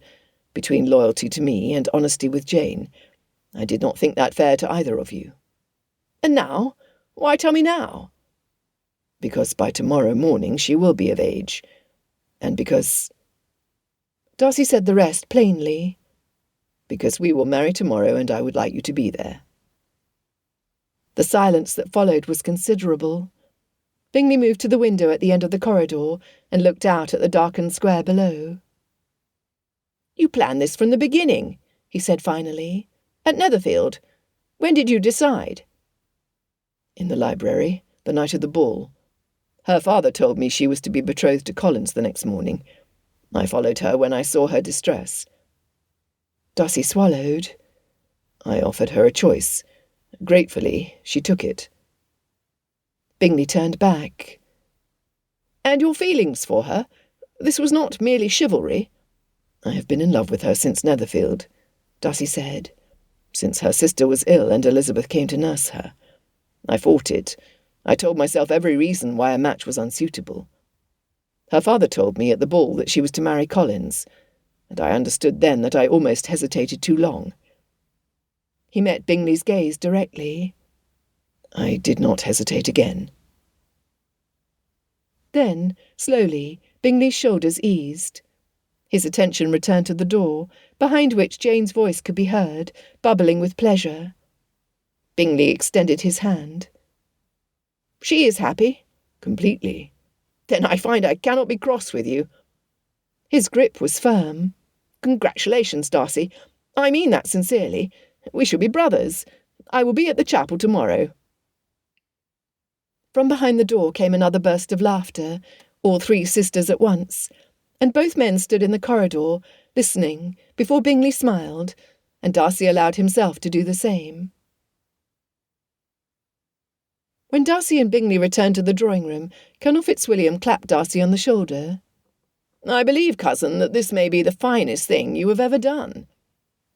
between loyalty to me and honesty with Jane. I did not think that fair to either of you. And now? Why tell me now? Because by tomorrow morning she will be of age. And because... Darcy said the rest plainly. Because we will marry tomorrow and I would like you to be there. The silence that followed was considerable. Bingley moved to the window at the end of the corridor and looked out at the darkened square below. "You planned this from the beginning," he said finally. "At Netherfield. When did you decide?" "In the library, the night of the ball. Her father told me she was to be betrothed to Collins the next morning. I followed her when I saw her distress." Darcy swallowed. "I offered her a choice. Gratefully, she took it." Bingley turned back. "And your feelings for her? This was not merely chivalry?" "I have been in love with her since Netherfield," Darcy said. "Since her sister was ill and Elizabeth came to nurse her. I fought it. I told myself every reason why a match was unsuitable. Her father told me at the ball that she was to marry Collins, and I understood then that I almost hesitated too long." He met Bingley's gaze directly. "I did not hesitate again." Then, slowly, Bingley's shoulders eased. His attention returned to the door, behind which Jane's voice could be heard, bubbling with pleasure. Bingley extended his hand. "She is happy?" "Completely." "Then I find I cannot be cross with you." His grip was firm. "Congratulations, Darcy. I mean that sincerely. We shall be brothers. I will be at the chapel tomorrow." From behind the door came another burst of laughter, all three sisters at once, and both men stood in the corridor, listening, before Bingley smiled, and Darcy allowed himself to do the same. When Darcy and Bingley returned to the drawing-room, Colonel Fitzwilliam clapped Darcy on the shoulder. "I believe, cousin, that this may be the finest thing you have ever done."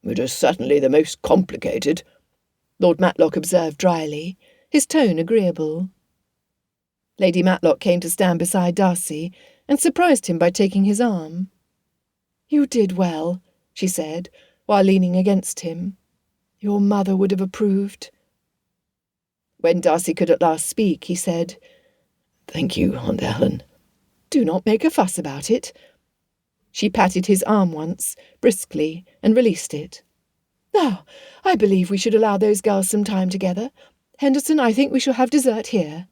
"It is certainly the most complicated," Lord Matlock observed dryly, his tone agreeable. Lady Matlock came to stand beside Darcy, and surprised him by taking his arm. "You did well," she said, while leaning against him. "Your mother would have approved." When Darcy could at last speak, he said, "Thank you, Aunt Helen." "Do not make a fuss about it." She patted his arm once, briskly, and released it. "Now, I believe we should allow those girls some time together. Henderson, I think we shall have dessert here."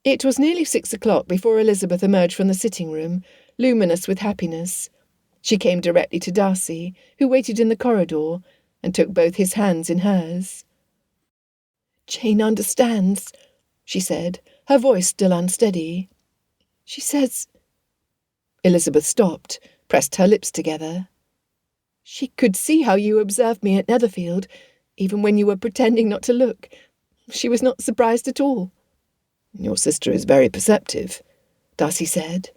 It was nearly 6 o'clock before Elizabeth emerged from the sitting-room, luminous with happiness. She came directly to Darcy, who waited in the corridor, and took both his hands in hers. "Jane understands," she said, her voice still unsteady. "She says—" Elizabeth stopped, pressed her lips together. "She could see how you observed me at Netherfield, even when you were pretending not to look. She was not surprised at all." "Your sister is very perceptive," Darcy said.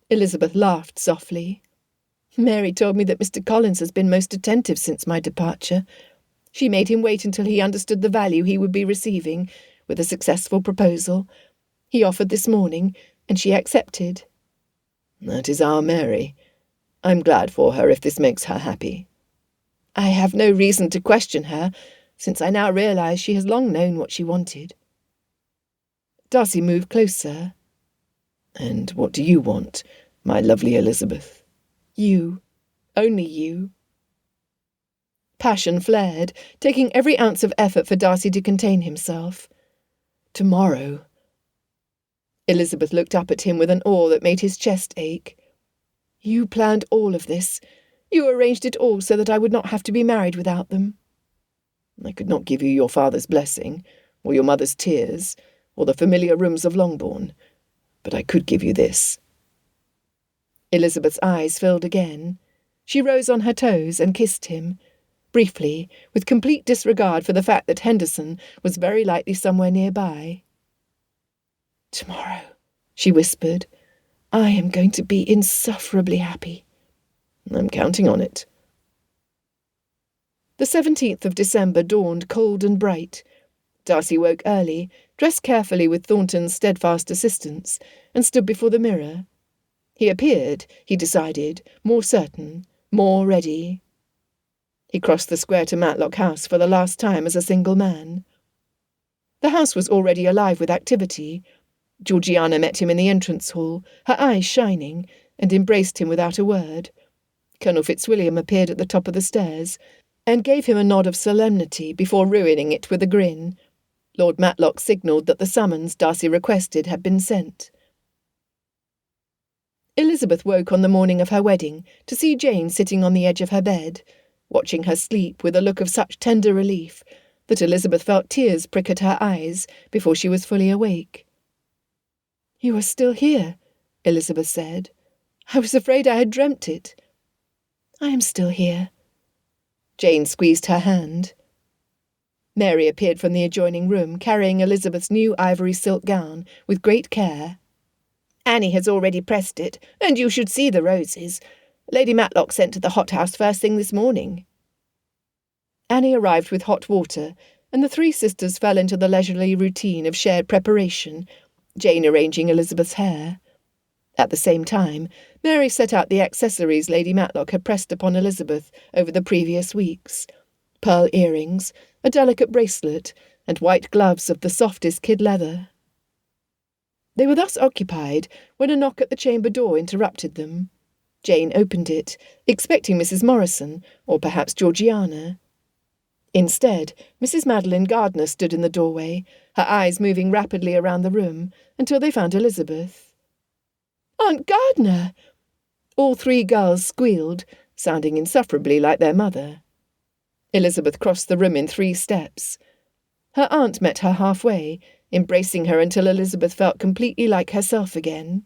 Elizabeth laughed softly. "Mary told me that Mr. Collins has been most attentive since my departure. She made him wait until he understood the value he would be receiving, with a successful proposal. He offered this morning, and she accepted." "That is our Mary. I'm glad for her if this makes her happy." "I have no reason to question her, since I now realise she has long known what she wanted." Darcy moved closer. "And what do you want, my lovely Elizabeth?" "You. Only you." Passion flared, taking every ounce of effort for Darcy to contain himself. "Tomorrow." Elizabeth looked up at him with an awe that made his chest ache. "You planned all of this. You arranged it all so that I would not have to be married without them." "I could not give you your father's blessing, or your mother's tears, or the familiar rooms of Longbourn, but I could give you this." Elizabeth's eyes filled again. She rose on her toes and kissed him, briefly, with complete disregard for the fact that Henderson was very likely somewhere nearby. "Tomorrow," she whispered, "I am going to be insufferably happy." "I'm counting on it." The 17th of December dawned cold and bright. Darcy woke early, dressed carefully with Thornton's steadfast assistance, and stood before the mirror. He appeared, he decided, more certain, more ready. He crossed the square to Matlock House for the last time as a single man. The house was already alive with activity. Georgiana met him in the entrance hall, her eyes shining, and embraced him without a word. Colonel Fitzwilliam appeared at the top of the stairs, and gave him a nod of solemnity before ruining it with a grin. Lord Matlock signalled that the summons Darcy requested had been sent. Elizabeth woke on the morning of her wedding to see Jane sitting on the edge of her bed, watching her sleep with a look of such tender relief that Elizabeth felt tears prick at her eyes before she was fully awake. "You are still here," Elizabeth said. "I was afraid I had dreamt it." "I am still here." Jane squeezed her hand. Mary appeared from the adjoining room, carrying Elizabeth's new ivory silk gown with great care. "Annie has already pressed it, and you should see the roses. Lady Matlock sent to the hothouse first thing this morning." Annie arrived with hot water, and the three sisters fell into the leisurely routine of shared preparation, Jane arranging Elizabeth's hair. At the same time, Mary set out the accessories Lady Matlock had pressed upon Elizabeth over the previous weeks: pearl earrings, a delicate bracelet, and white gloves of the softest kid leather. They were thus occupied when a knock at the chamber door interrupted them. Jane opened it, expecting Mrs. Morrison, or perhaps Georgiana. Instead, Mrs. Madeline Gardiner stood in the doorway, her eyes moving rapidly around the room until they found Elizabeth. "Aunt Gardiner!" All three girls squealed, sounding insufferably like their mother. Elizabeth crossed the room in 3 steps. Her aunt met her halfway, embracing her until Elizabeth felt completely like herself again.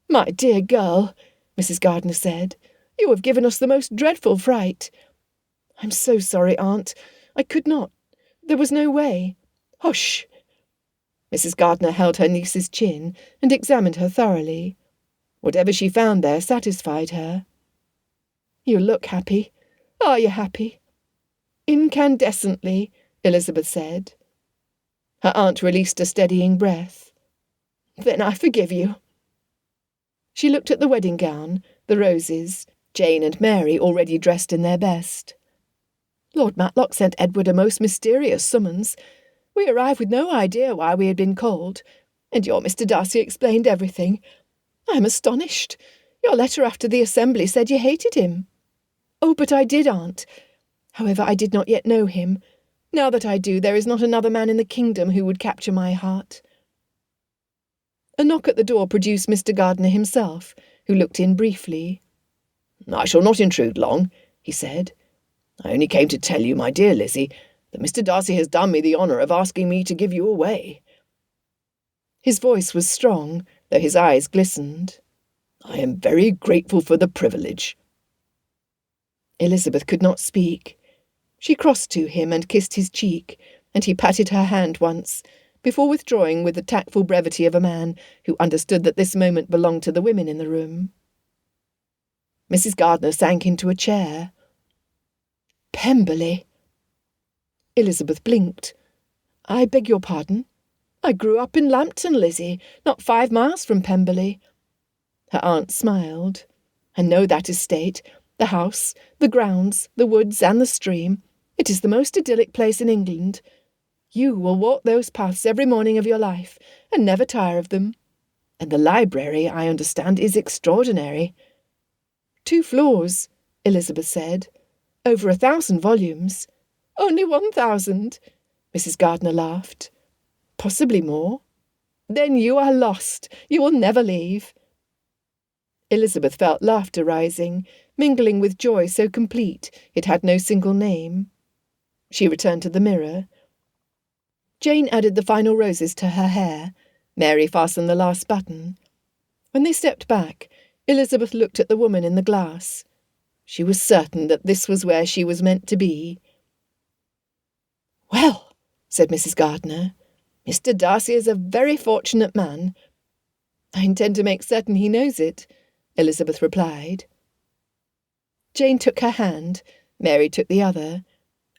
"My dear girl," Mrs. Gardiner said, "you have given us the most dreadful fright." "I'm so sorry, Aunt. I could not. There was no way." "Hush!" Mrs. Gardiner held her niece's chin and examined her thoroughly. Whatever she found there satisfied her. "You look happy. Are you happy?" "Incandescently," Elizabeth said. Her aunt released a steadying breath. "Then I forgive you." She looked at the wedding gown, the roses, Jane and Mary already dressed in their best. "Lord Matlock sent Edward a most mysterious summons. We arrived with no idea why we had been called, and your Mr. Darcy explained everything. I am astonished. Your letter after the assembly said you hated him." "Oh, but I did, Aunt. However, I did not yet know him. Now that I do, there is not another man in the kingdom who would capture my heart." A knock at the door produced Mr. Gardiner himself, who looked in briefly. "I shall not intrude long," he said. "I only came to tell you, my dear Lizzie, that Mr. Darcy has done me the honour of asking me to give you away." His voice was strong, though his eyes glistened. "I am very grateful for the privilege." Elizabeth could not speak. She crossed to him and kissed his cheek, and he patted her hand once, before withdrawing with the tactful brevity of a man who understood that this moment belonged to the women in the room. Mrs. Gardiner sank into a chair. "Pemberley." Elizabeth blinked. "I beg your pardon? I grew up in Lambton, Lizzie, not 5 miles from Pemberley." Her aunt smiled. "I know that estate, the house, the grounds, the woods and the stream. It is the most idyllic place in England. You will walk those paths every morning of your life, and never tire of them. And the library, I understand, is extraordinary." 2 floors, Elizabeth said. "Over 1,000 volumes." "Only 1,000," Mrs. Gardiner laughed. "Possibly more." "Then you are lost. You will never leave." Elizabeth felt laughter rising, mingling with joy so complete it had no single name. She returned to the mirror. Jane added the final roses to her hair. Mary fastened the last button. When they stepped back, Elizabeth looked at the woman in the glass. She was certain that this was where she was meant to be. "Well," said Mrs. Gardiner, "Mr. Darcy is a very fortunate man." "I intend to make certain he knows it," Elizabeth replied. Jane took her hand, Mary took the other,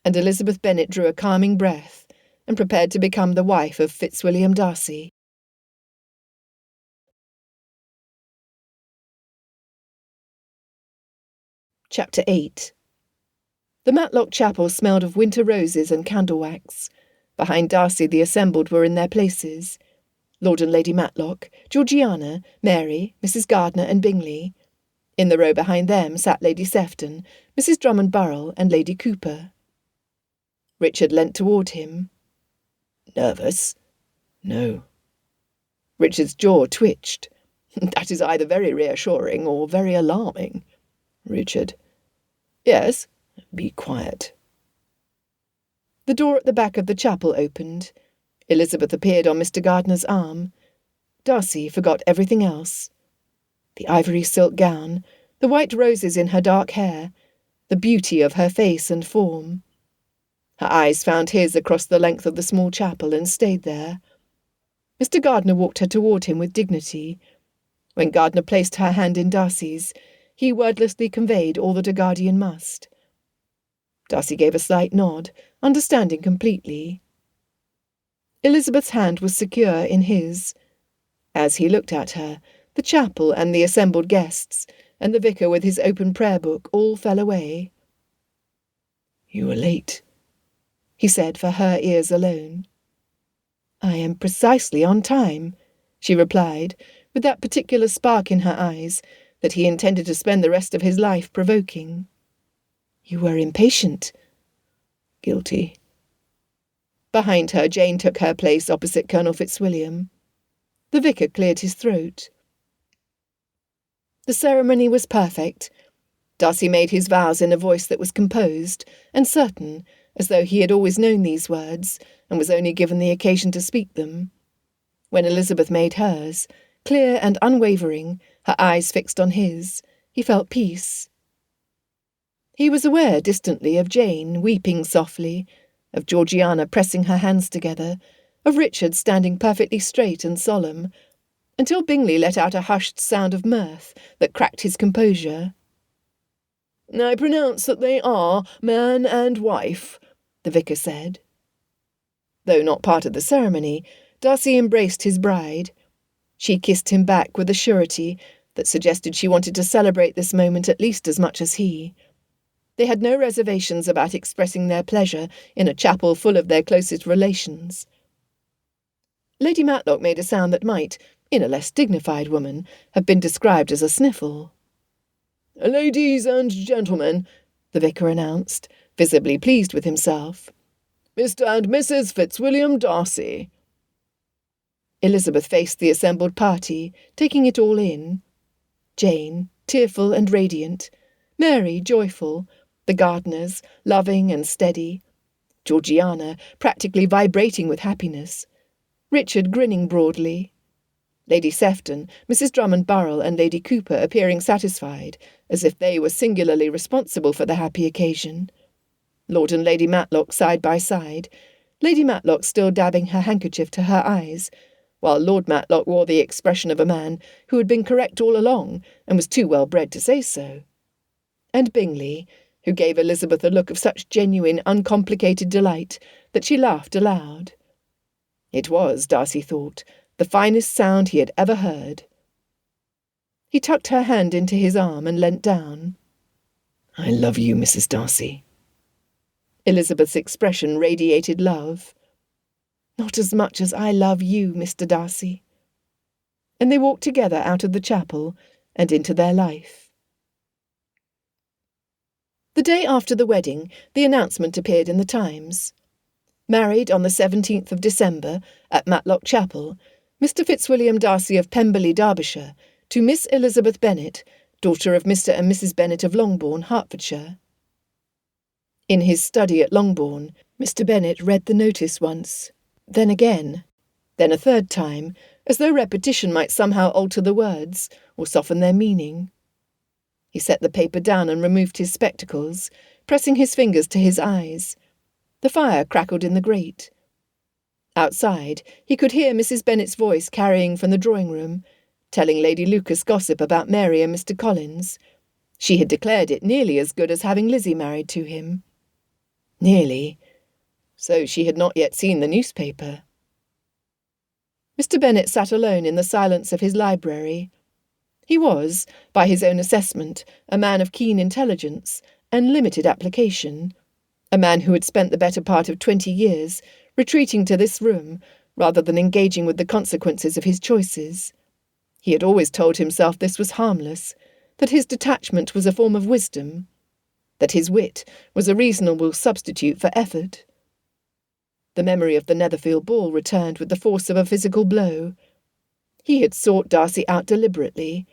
and Elizabeth Bennet drew a calming breath and prepared to become the wife of Fitzwilliam Darcy. Chapter 8. The Matlock Chapel smelled of winter roses and candle wax. Behind Darcy the assembled were in their places. Lord and Lady Matlock, Georgiana, Mary, Mrs. Gardiner and Bingley. In the row behind them sat Lady Sefton, Mrs. Drummond Burrell and Lady Cooper. Richard leant toward him. Nervous? No. Richard's jaw twitched. That is either very reassuring or very alarming. Richard. Yes? Be quiet. The door at the back of the chapel opened. Elizabeth appeared on Mr. Gardiner's arm. Darcy forgot everything else. The ivory silk gown, the white roses in her dark hair, the beauty of her face and form. Her eyes found his across the length of the small chapel and stayed there. Mr. Gardiner walked her toward him with dignity. When Gardiner placed her hand in Darcy's, he wordlessly conveyed all that a guardian must. Darcy gave a slight nod, understanding completely. Elizabeth's hand was secure in his. As he looked at her, the chapel and the assembled guests, and the vicar with his open prayer book all fell away. You were late, he said for her ears alone. I am precisely on time, she replied, with that particular spark in her eyes that he intended to spend the rest of his life provoking. You were impatient. Guilty. Behind her, Jane took her place opposite Colonel Fitzwilliam. The vicar cleared his throat. The ceremony was perfect. Darcy made his vows in a voice that was composed and certain, as though he had always known these words and was only given the occasion to speak them. When Elizabeth made hers, clear and unwavering, her eyes fixed on his, he felt peace. He was aware distantly of Jane weeping softly, of Georgiana pressing her hands together, of Richard standing perfectly straight and solemn, until Bingley let out a hushed sound of mirth that cracked his composure. I pronounce that they are man and wife, the vicar said. Though not part of the ceremony, Darcy embraced his bride. She kissed him back with a surety that suggested she wanted to celebrate this moment at least as much as he. They had no reservations about expressing their pleasure in a chapel full of their closest relations. Lady Matlock made a sound that might, in a less dignified woman, have been described as a sniffle. Ladies and gentlemen, the vicar announced, visibly pleased with himself. Mr. and Mrs. Fitzwilliam Darcy. Elizabeth faced the assembled party, taking it all in. Jane, tearful and radiant. Mary, joyful. The Gardiners, loving and steady. Georgiana, practically vibrating with happiness. Richard grinning broadly. Lady Sefton, Mrs. Drummond Burrell and Lady Cooper appearing satisfied, as if they were singularly responsible for the happy occasion. Lord and Lady Matlock side by side, Lady Matlock still dabbing her handkerchief to her eyes, while Lord Matlock wore the expression of a man who had been correct all along and was too well bred to say so. And Bingley, who gave Elizabeth a look of such genuine, uncomplicated delight that she laughed aloud. It was, Darcy thought, the finest sound he had ever heard. He tucked her hand into his arm and leant down. I love you, Mrs. Darcy. Elizabeth's expression radiated love. Not as much as I love you, Mr. Darcy. And they walked together out of the chapel and into their life. The day after the wedding, the announcement appeared in the Times. Married on the 17th of December at Matlock Chapel, Mr. Fitzwilliam Darcy of Pemberley, Derbyshire, to Miss Elizabeth Bennet, daughter of Mr. and Mrs. Bennet of Longbourn, Hertfordshire. In his study at Longbourn, Mr. Bennet read the notice once. Then again. Then a third time, as though repetition might somehow alter the words or soften their meaning. He set the paper down and removed his spectacles, pressing his fingers to his eyes. The fire crackled in the grate. Outside, he could hear Mrs. Bennet's voice carrying from the drawing-room, telling Lady Lucas gossip about Mary and Mr. Collins. She had declared it nearly as good as having Lizzie married to him. Nearly. So she had not yet seen the newspaper. Mr. Bennet sat alone in the silence of his library. He was, by his own assessment, a man of keen intelligence and limited application, a man who had spent the better part of 20 years retreating to this room rather than engaging with the consequences of his choices. He had always told himself this was harmless, that his detachment was a form of wisdom, that his wit was a reasonable substitute for effort. The memory of the Netherfield ball returned with the force of a physical blow. He had sought Darcy out deliberately.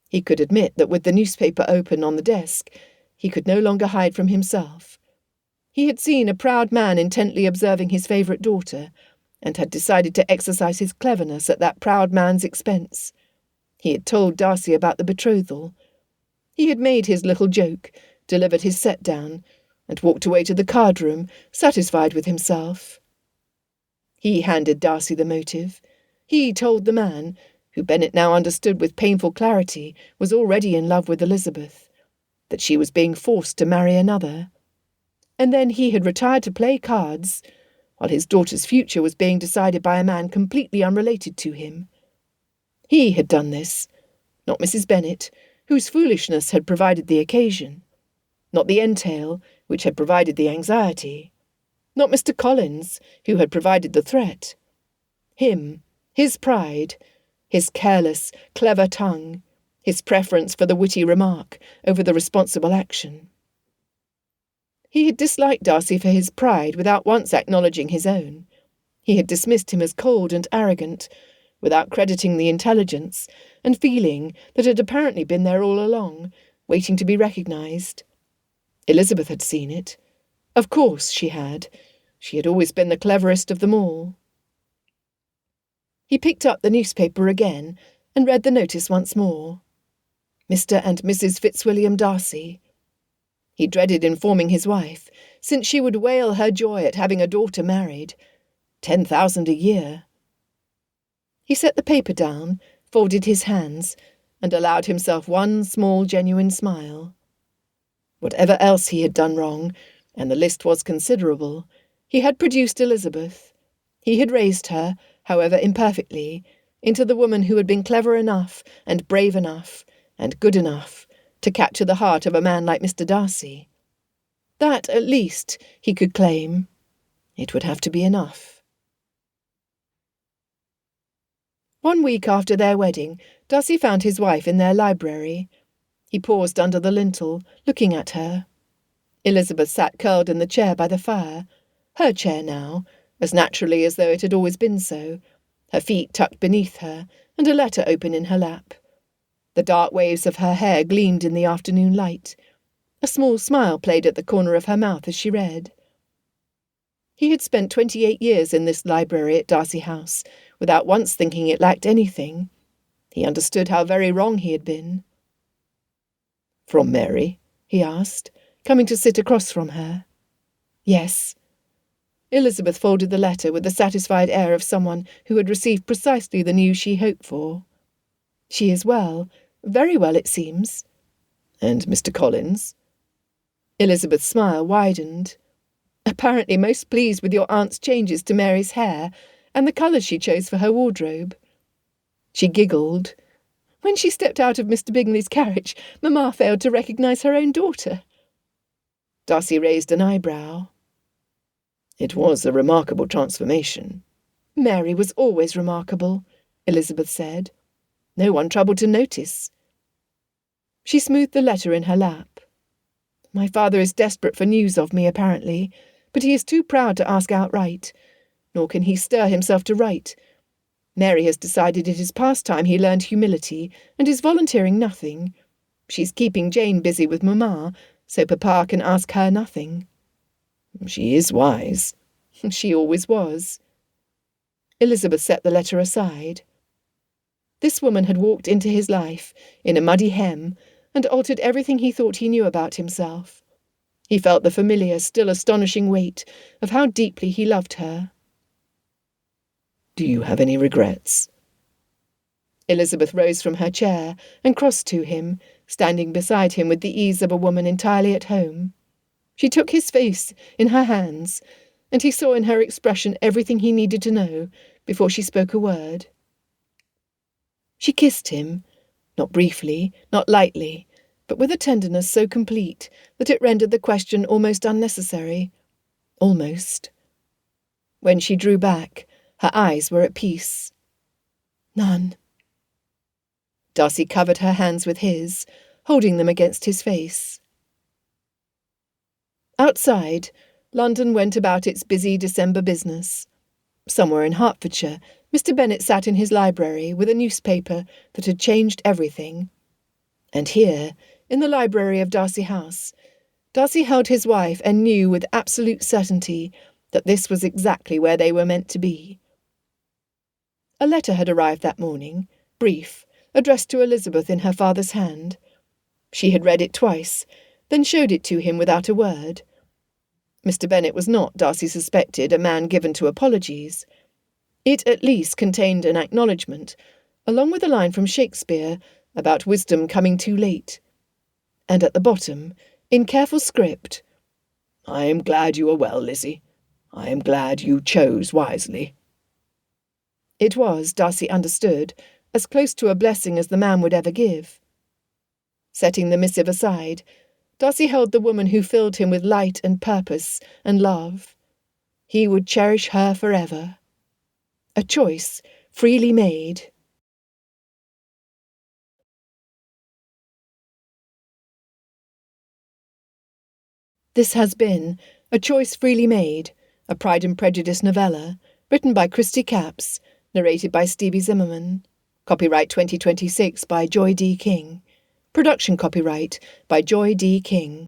He could admit that with the newspaper open on the desk, he could no longer hide from himself. He had seen a proud man intently observing his favourite daughter, and had decided to exercise his cleverness at that proud man's expense. He had told Darcy about the betrothal. He had made his little joke, delivered his set-down, and walked away to the card-room, satisfied with himself. He handed Darcy the motive. He told the man, who Bennet now understood with painful clarity was already in love with Elizabeth, that she was being forced to marry another. And then he had retired to play cards, while his daughter's future was being decided by a man completely unrelated to him. He had done this, not Mrs. Bennet, whose foolishness had provided the occasion, not the entail, which had provided the anxiety, not Mr. Collins, who had provided the threat. Him, his pride, his careless, clever tongue, his preference for the witty remark over the responsible action. He had disliked Darcy for his pride without once acknowledging his own. He had dismissed him as cold and arrogant, without crediting the intelligence and feeling that had apparently been there all along, waiting to be recognised. Elizabeth had seen it. Of course she had. She had always been the cleverest of them all. He picked up the newspaper again and read the notice once more. Mr. and Mrs. Fitzwilliam Darcy. He dreaded informing his wife, since she would wail her joy at having a daughter married. 10,000 a year. He set the paper down, folded his hands, and allowed himself one small genuine smile. Whatever else he had done wrong, and the list was considerable, he had produced Elizabeth. He had raised her, however imperfectly, into the woman who had been clever enough and brave enough and good enough to capture the heart of a man like Mr. Darcy. That, at least, he could claim. It would have to be enough. 1 week after their wedding, Darcy found his wife in their library. He paused under the lintel, looking at her. Elizabeth sat curled in the chair by the fire, her chair now, as naturally as though it had always been so, her feet tucked beneath her, and a letter open in her lap. The dark waves of her hair gleamed in the afternoon light. A small smile played at the corner of her mouth as she read. He had spent 28 years in this library at Darcy House, without once thinking it lacked anything. He understood how very wrong he had been. "From Mary?" he asked, coming to sit across from her. "Yes." Elizabeth folded the letter with the satisfied air of someone who had received precisely the news she hoped for. "She is well, very well, it seems." "And Mr. Collins?" Elizabeth's smile widened. "Apparently most pleased with your aunt's changes to Mary's hair and the colours she chose for her wardrobe." She giggled. "When she stepped out of Mr. Bingley's carriage, Mamma failed to recognise her own daughter." Darcy raised an eyebrow. "It was a remarkable transformation." "Mary was always remarkable," Elizabeth said. "No one troubled to notice." She smoothed the letter in her lap. "My father is desperate for news of me, apparently, but he is too proud to ask outright, nor can he stir himself to write. Mary has decided it is past time he learned humility, and is volunteering nothing. She's keeping Jane busy with Mamma, so Papa can ask her nothing." "She is wise." "She always was." Elizabeth set the letter aside. This woman had walked into his life in a muddy hem and altered everything he thought he knew about himself. He felt the familiar, still astonishing weight of how deeply he loved her. Do you have any regrets? Elizabeth rose from her chair and crossed to him, standing beside him with the ease of a woman entirely at home. She took his face in her hands, and he saw in her expression everything he needed to know before she spoke a word. She kissed him, not briefly, not lightly, but with a tenderness so complete that it rendered the question almost unnecessary. Almost. When she drew back, her eyes were at peace. None. Darcy covered her hands with his, holding them against his face. Outside, London went about its busy December business. Somewhere in Hertfordshire, Mr. Bennet sat in his library with a newspaper that had changed everything. And here, in the library of Darcy House, Darcy held his wife and knew with absolute certainty that this was exactly where they were meant to be. A letter had arrived that morning, brief, addressed to Elizabeth in her father's hand. She had read it twice, then showed it to him without a word. Mr. Bennet was not, Darcy suspected, a man given to apologies. It at least contained an acknowledgement, along with a line from Shakespeare about wisdom coming too late. And at the bottom, in careful script, I am glad you are well, Lizzie. I am glad you chose wisely. It was, Darcy understood, as close to a blessing as the man would ever give. Setting the missive aside, Darcy held the woman who filled him with light and purpose and love. He would cherish her forever. A choice freely made. This has been A Choice Freely Made, a Pride and Prejudice novella, written by Christy Capps, narrated by Stevie Zimmerman. Copyright 2026 by Joy D. King. Production copyright by Joy D. King.